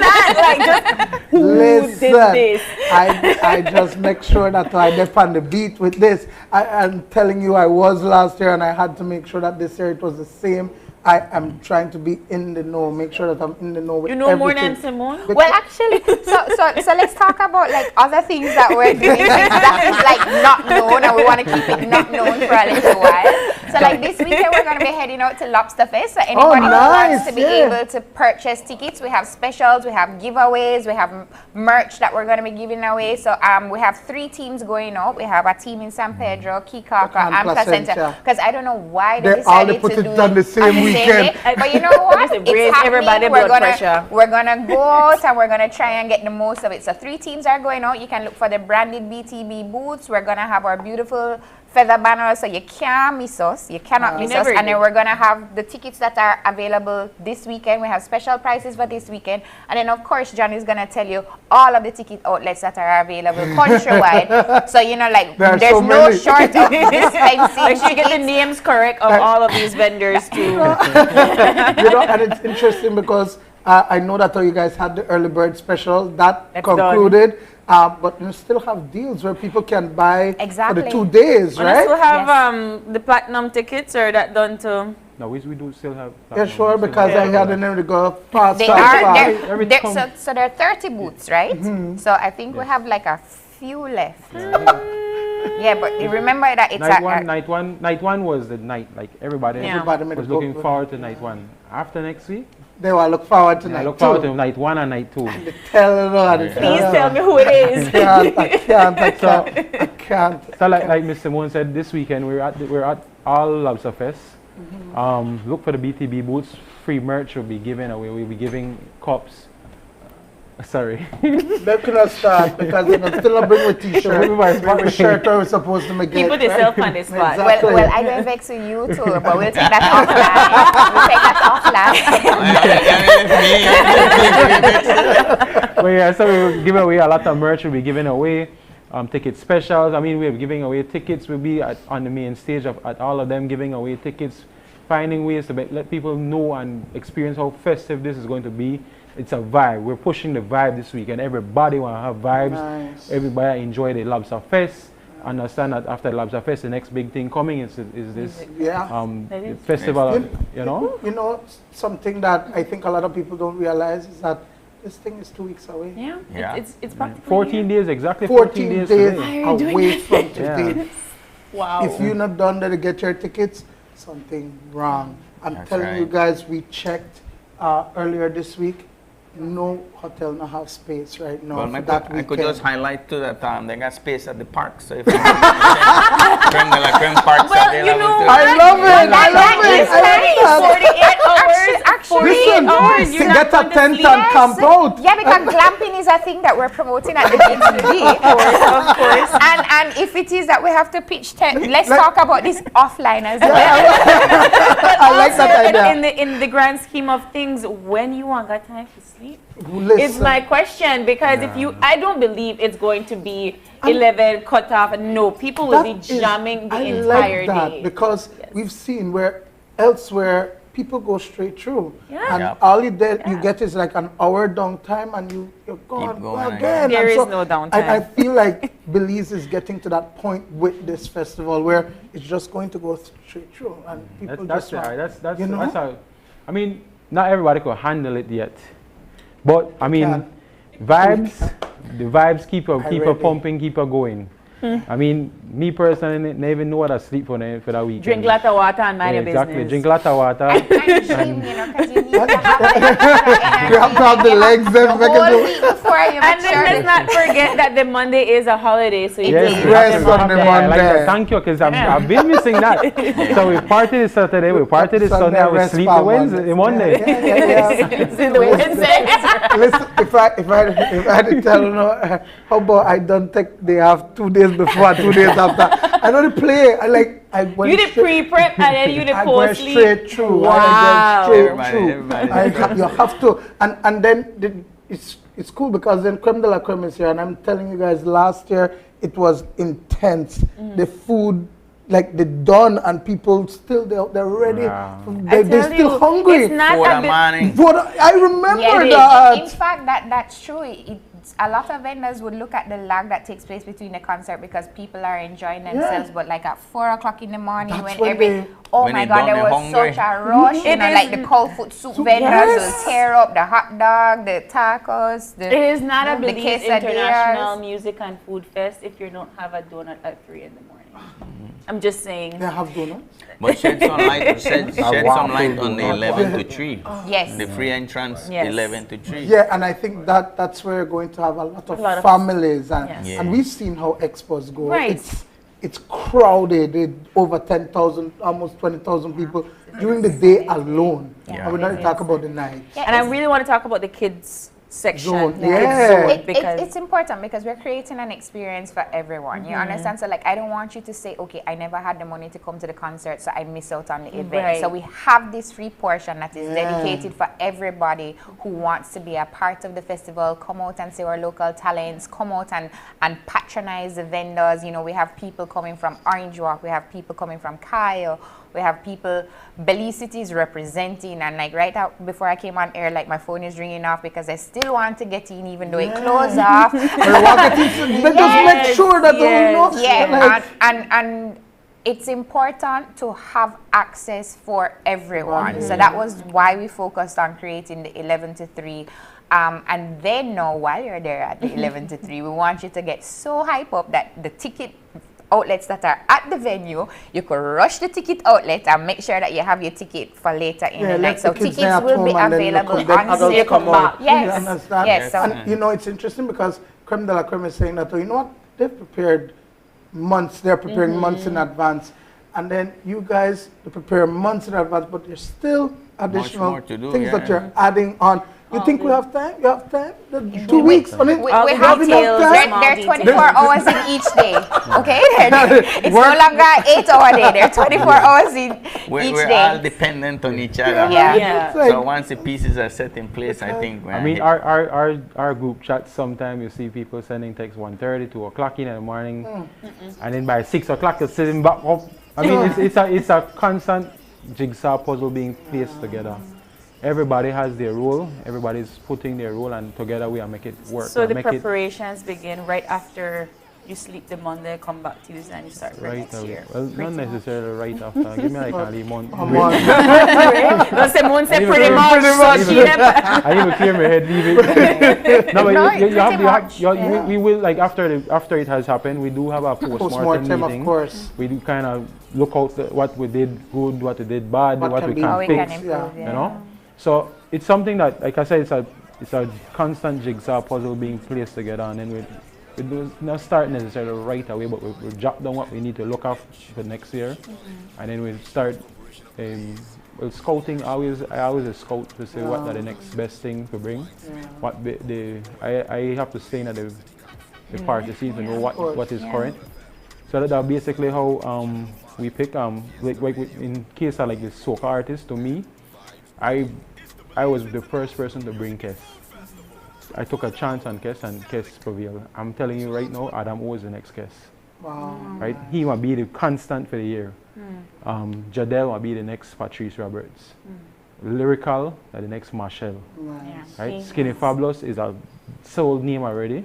that, like, just who did this? I just make sure that I get on the beat with this. I'm telling you, I was last year, and I had to make sure that this year it was the same. I am trying to be in the know, make sure that I'm in the know with everything. You know more than Simone? Well, actually, so let's talk about like other things that we're doing that is like not known, and we want to keep it not known for a little while. So like this weekend, we're going to be heading out to Lobster Fest. So anybody who wants to be able to purchase tickets, we have specials, we have giveaways, we have merch that we're going to be giving away. So we have 3 teams going out. We have a team in San Pedro, Kikaka, and Placenta. Because I don't know why they decided to do it on the same weekend. But you know what? It's happening. We're gonna go out and we're gonna try and get the most of it. So 3 teams are going out. You can look for the branded BTB booths. We're gonna have our beautiful feather banner, so you can't miss us. You cannot miss us. And then we're going to have the tickets that are available this weekend. We have special prices for this weekend. And then, of course, John is going to tell you all of the ticket outlets that are available countrywide. So, you know, like, there's so no short of dispensing. Make sure you get the names correct of all of these vendors, too. You know, and it's interesting because I know that you guys had the early bird special. That concluded. But you still have deals where people can buy for the 2 days, right? We still have the platinum tickets, or that done too? No, we do still have. Yeah, sure, because I had an to go fast. So there are 30 booths, right? So I think we have like a few left. Yeah, but you remember that it's night one was the night, like everybody was looking forward to night one. After next week, they will look forward to night 2. I look forward to night 1 and night 2. Please tell me who it is. I can't. So like Mr. Moon said, this weekend we're at all Lobster Fest. Look for the BTB booths. Free merch will be given away. We'll be giving cups. Sorry. They cannot start because they're still not bring a t-shirt. What shirt are we supposed to make? You put yourself on the spot. Exactly. Well, I don't vex with you too, but we'll take that offline. Well, yeah, so we'll give away a lot of merch. We'll be giving away ticket specials. I mean, we're giving away tickets. We'll be on the main stage at all of them, giving away tickets, finding ways to let people know and experience how festive this is going to be. It's a vibe. We're pushing the vibe this week, and everybody want to have vibes. Nice. Everybody enjoy the Lobster Fest. Understand that after the Lobster Fest, the next big thing coming is this festival. You know. You know, something that I think a lot of people don't realize is that this thing is 2 weeks away. Yeah. It's practically 14 days exactly. 14 days today. away from today. Wow. If you're not done there to get your tickets, something wrong. I'm telling you guys, we checked earlier this week. No hotel no have space right now. Well, I could just highlight too that they got space at the park. So if you creme de la creme parks available. I love it. 48 hours. To get a tent and camp out. Yeah, because glamping is a thing that we're promoting at the BTB. Of course. And if it is that we have to pitch tent, let's talk about this offline as well. I like that idea. In the grand scheme of things, when you want that time to sleep? Listen. It's my question, because I don't believe it's going to be 11 cut off. No, people will be jamming the entire day. Because we've seen where elsewhere people go straight through, and Yeah. all you get is like an hour downtime, and you're gone again. There And is so no downtime. I feel like Belize is getting to that point with this festival where it's just going to go straight through, and people That's you know? that's how. I mean, not everybody could handle it yet, but I mean, vibes. The vibes keep her pumping, keep her going. I mean, me personally, never even know what I sleep for that weekend. Drink lots of water and mind your exactly. business. Drink lots of water. And gym, you know, because you need to have You have to have the legs and make whole week before you And then let's not forget that the Monday is a holiday, so you Yes, can rest on the I like Monday. that. Thank you, because I've been missing that. So we party this Saturday, we party this Sunday, and we rest sleep for the Wednesday, Monday. the Wednesday. Listen, if I had to tell you, how about I don't take they have 2 days before, 2 days after. I don't play. I went You did pre-prep and then you did I went post-sleep. straight through. Wow. Everybody. You have to, and then it's cool because then creme de la creme is here, and I'm telling you guys, last year it was intense. The food, like the done, and people still they're ready. They're still hungry. It's not I remember Yeah, that. in fact, that's true. A lot of vendors would look at the lag that takes place between the concert because people are enjoying themselves. But like at 4 o'clock in the morning, That's when when oh my God, there was such a rush. You know, like the cold food soup vendors will tear up the hot dog, the tacos. It is not a the Belize quesadillas. International Music and Food Fest if you don't have a donut at 3 in the morning. I'm just saying. They have donuts. But shed some light, shed some light on the 11 to 3. Yes. The free entrance, Yes. 11 to 3. Yeah, and I think that's where you're going to have a lot of families, and we've seen how expos go. Right. It's crowded, over 10,000, almost 20,000 people during the day alone. And we're not talk about the night. And I really want to talk about the kids section, Zone. the kids zone, because It's important because we're creating an experience for everyone. You understand? So like, I don't want you to say, okay, I never had the money to come to the concert, so I miss out on the event. Right. So we have this free portion that is dedicated for everybody who wants to be a part of the festival. Come out and see our local talents. Come out and patronize the vendors. You know, we have people coming from Orange Walk. We have people coming from Kyle. We have people, Belize City is representing, and like right out before I came on air, like my phone is ringing off because I still want to get in even though it closed off. Just make sure that and it's important to have access for everyone. So that was why we focused on creating the 11 to 3. And then now, while you're there at the 11 to 3, we want you to get so hype up that the ticket outlets that are at the venue, you could rush the ticket outlet and make sure that you have your ticket for later in the night. So tickets will be available on sale. Yes. Yes. And you know, it's interesting because Creme de la Creme is saying that, you know what, they've prepared months, they're preparing months in advance. And then you guys prepare months in advance, but there's still additional things that you're adding on. You think we have time? You have time? 2 weeks on it? We have details. They're 24 hours in each day. Okay? It's no longer an 8-hour day. They're 24 hours in each we're day. all dependent on each other. Yeah. So once the pieces are set in place, I think we're I mean, our group chat, sometimes you see people sending texts 1:30, 2 o'clock in the morning, and then by 6 o'clock you're sitting back up. I mean, it's a constant jigsaw puzzle being placed together. Everybody has their role, everybody's putting their role, and together we are make it work. So the preparations begin right after you sleep the Monday, come back Tuesday, and you start for next year. Well, not necessarily right after. Give me like a month. Don't say month, say pretty much. I didn't even clear my head, leave it. No, but we will, like, after it has happened, we do have a post-mortem meeting. Of course. We do kind of look out what we did good, what we did bad, what we can fix, you know. So it's something that, like I said, it's a constant jigsaw puzzle being placed together, and then we do not start necessarily right away, but we jot down what we need to look at for next year, and then we start scouting. I always scout to say what are the next best thing to bring. What I have to stay in the party scene to know what is current. So that's basically how we pick. Like in case of like the soca artist, to me, I was the first person to bring Kes. I took a chance on Kes, and Kes prevailed. I'm telling you right now, Adam O is the next Kes. Wow. Right? He will be the constant for the year. Jadel will be the next Patrice Roberts. Lyrical, the next Marshall. Right? Skinny Fabulous is a sold name already.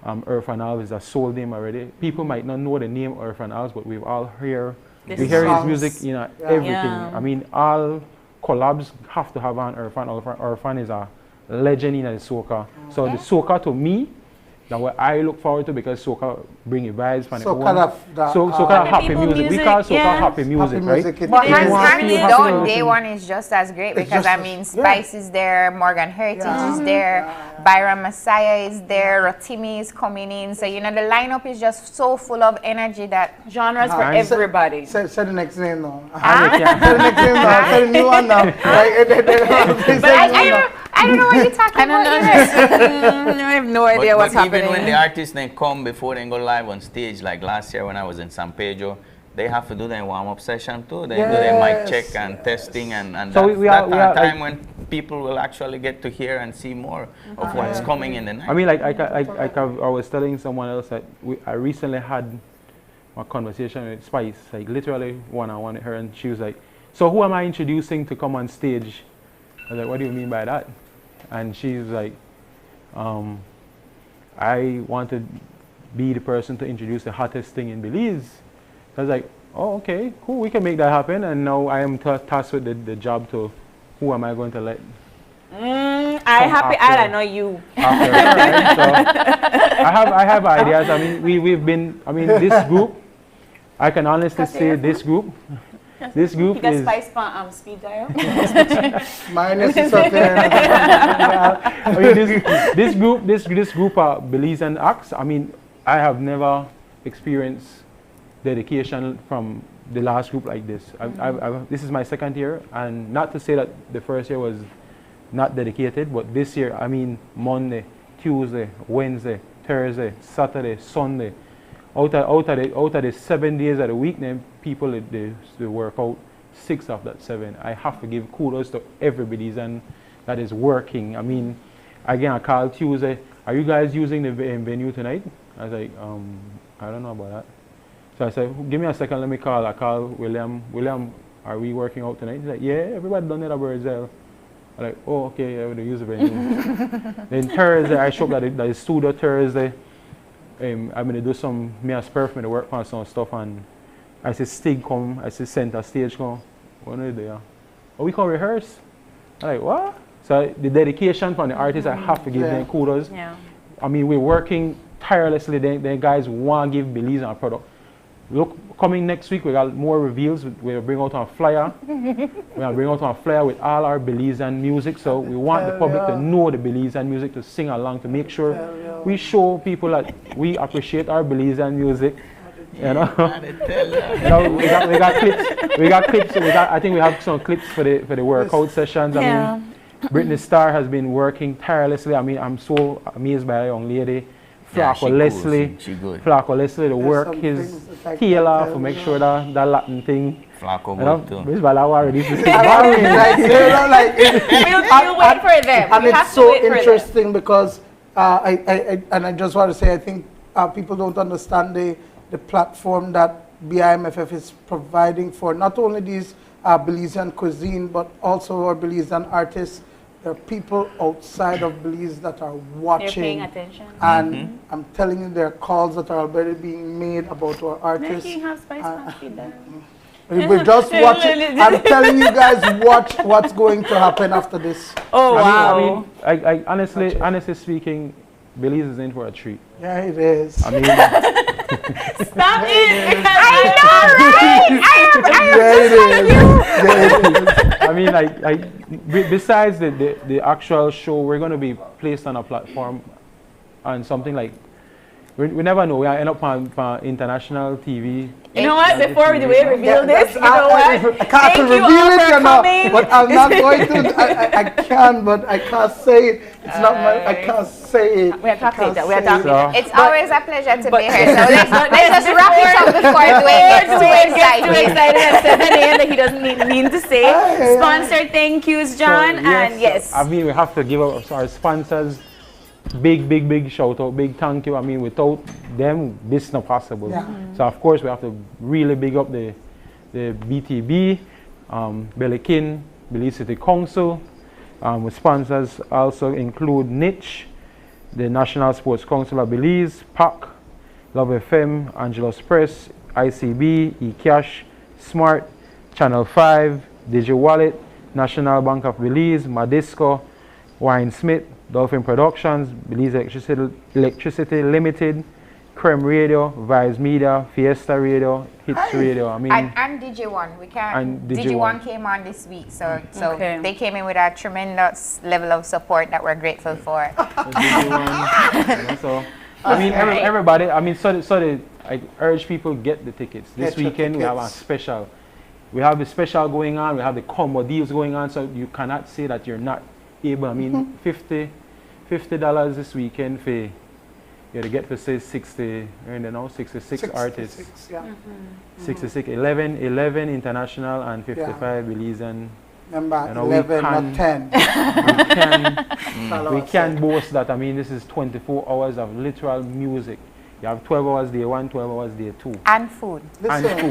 Irfan Al is a sold name already. People might not know the name Irfan Al, but we've all hear his music in everything. I mean, all collabs have to have an Irfan. Irfan is a legend in the soca. So the soca, to me, that's what I look forward to, because soca bring you vibes. Soca happy music. We call soca happy music, right? But hands down, day one is just as great, because I mean, Spice is there, Morgan Heritage is there, Byron Messiah is there, Rotimi is coming in. So, you know, the lineup is just so full of energy that genres for everybody. Say the next name now. Say the next name now. Say the new one now. But I don't know what you're talking about. I have no idea what's happening. Even when the artists then come before they go live on stage, like last year when I was in San Pedro, they have to do their warm-up session too. They do their mic check and testing, and so that time when people will actually get to hear and see more of what's coming in the night. I mean, like I was telling someone else that I recently had a conversation with Spice, like literally one-on-one with her, and she was like, so who am I introducing to come on stage? I was like, what do you mean by that? And she's like, I want to be the person to introduce the hottest thing in Belize. I was like, oh, okay, cool, we can make that happen. And now I am tasked with the job to, who am I going to let? I know you. After, right? So I have ideas. I mean, this group, I can honestly say this group is Spice on speed dial. Minus something. I mean, this group of Belize and acts. I mean, I have never experienced dedication from the last group like this. This is my second year, and not to say that the first year was not dedicated, but this year, I mean, Monday, Tuesday, Wednesday, Thursday, Saturday, Sunday, out of the 7 days of the week, then people they work out 6 of that 7. I have to give kudos to everybody that is working. I mean, again, I called Tuesday, are you guys using the venue tonight? I was like, I don't know about that. So I said, give me a second, let me call. I called William. William, are we working out tonight? He's like, yeah, everybody done it at Brazil. I'm like, oh, okay, yeah, we'll use the venue. Then Thursday, I showed up at the studio Thursday. I'm going to do some, me as Perf, me to work on some stuff, and I said, Stig come, I said, center stage come. What are you doing? Oh, we can rehearse. I'm like, what? So the dedication from the artists, I have to give them kudos. Yeah. I mean, we're working tirelessly. The guys want to give Belize our product. Look, coming next week, we got more reveals. We'll bring out our flyer. We'll bring out our flyer with all our Belizean music. So we want the public to know the Belizean music, to sing along, to make sure we show people that we appreciate our Belizean music. You know, we got clips. I think we have some clips for the workout sessions. I mean, Brittany Starr has been working tirelessly. I mean, I'm so amazed by a young lady. Flacco Leslie, the work his tailor to make sure that Latin thing. Flacco good too. This Balawa already We'll wait for them. And it's so interesting because I just want to say, I think people don't understand the platform that BIMFF is providing for not only these Belizean cuisine, but also our Belizean artists. There are people outside of Belize that are watching. They're paying attention. And I'm telling you, there are calls that are already being made about our artists. Making have spice there. We're just watching. I'm telling you guys, watch what's going to happen after this. Oh, wow. I honestly speaking, Belize is in for a treat. Yeah, it is. I mean, stop it! I mean, like besides the actual show, we're going to be placed on a platform and something like, we never know. We end up on international TV. You know what? Before we reveal this, you know what? I can't reveal it, you know, but I'm not going to. I can, but I can't say it. It's not my. I can't say it. We are talking later. We are talking later. It's always a pleasure to be here. So let's just wrap it up before Dwayne gets too excited and says a name that he doesn't mean to say. Sponsor thank yous, John, and yes. I mean, we have to give up our sponsors. Big shout out, big thank you. I mean, without them, this is not possible. Yeah. So of course we have to really big up the BTB, Belikin, Belize City Council. With sponsors also include Niche, the National Sports Council of Belize, PAC, Love FM, Angelos Press, ICB, eCash, Smart, Channel 5, DigiWallet, National Bank of Belize, Madisco, Wine Smith, Dolphin Productions, Belize Electricity Limited, Creme Radio, Vice Media, Fiesta Radio, Hits Radio. I mean, and DJ1. We can't. DJ1 came on this week, so they came in with a tremendous level of support that we're grateful for. So, I mean, everybody. I mean, I urge people get the tickets. This weekend we have a special. We have the special going on. We have the combo deals going on. So you cannot say that you're not able. I mean, $50 this weekend for you to get for say 66 artists. 66, 11 international and 55 Belizean. Remember, 11 not 10. We can boast that. I mean, this is 24 hours of literal music. You have 12 hours day 1, 12 hours day 2. And food. And food.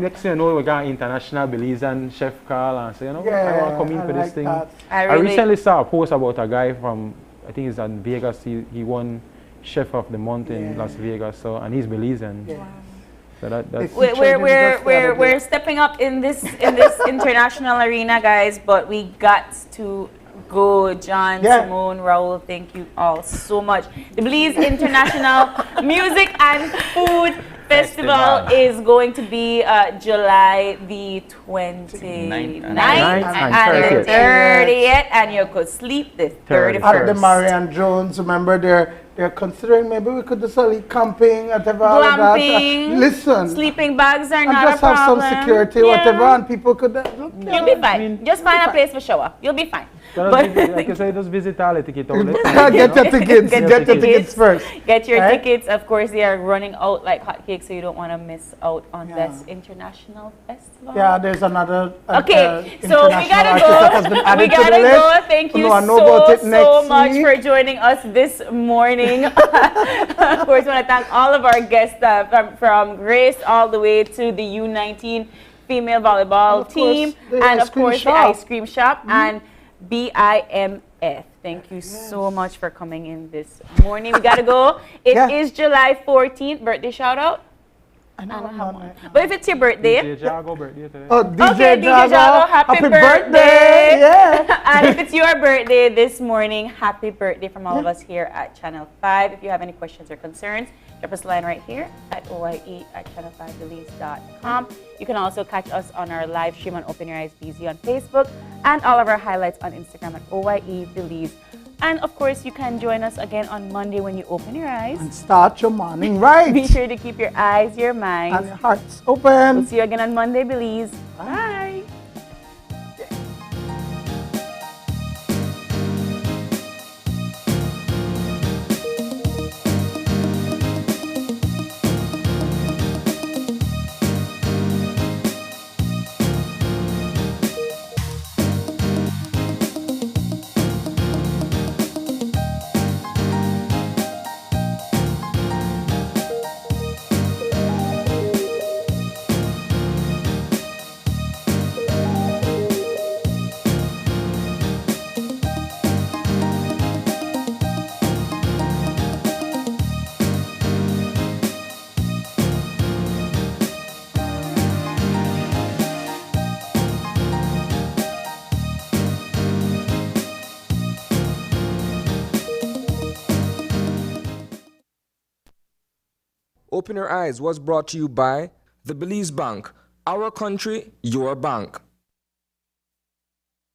Next thing you know, we got international Belizean chef call and say, you know, I want to come in for this thing. I recently saw a post about a guy from, I think he's in Vegas. He won Chef of the Month in Las Vegas. So, and he's Belizean. Yeah. So that's we're stepping up in this international arena, guys. But we got to go. John, Simone, Raul, thank you all so much. The Belize International Music and Food Festival is going to be July the 29th and the 30th, and you could sleep the 31st. At the Marianne Jones, remember they're considering maybe we could do some camping, whatever. All of that. Glamping. Listen. Sleeping bags are and not a just have problem. some security, whatever, and people could. You'll be fine. Just find a place for shower. You'll be fine. Like I say, just visit all the ticket outlets. Get your tickets. Get your tickets first. Get your Right? tickets. Of course, they are running out like hotcakes, so you don't want to miss out on this international festival. Yeah, there's another. Okay, so we gotta go. We to gotta the list. go. Thank you so much for joining us this morning. Of course, I want to thank all of our guests from Grace all the way to the U19 female volleyball team, and of course the ice cream shop and BIMF. Thank you so much for coming in this morning. We gotta go. It is July 14th. Birthday shout out. I don't have one. But if it's your birthday, DJ Jago birthday today. Oh, DJ Jago, happy birthday! Yeah. And if it's your birthday this morning, happy birthday from all of us here at Channel 5. If you have any questions or concerns, drop us a line right here at oye@channel5belize.com. You can also catch us on our live stream on Open Your Eyes BZ on Facebook and all of our highlights on Instagram at OYE Belize. And of course, you can join us again on Monday when you open your eyes. And start your morning right. Be sure to keep your eyes, your minds, and your hearts open. We'll see you again on Monday, Belize. Bye. Open Your Eyes was brought to you by the Belize Bank. Our country, your bank.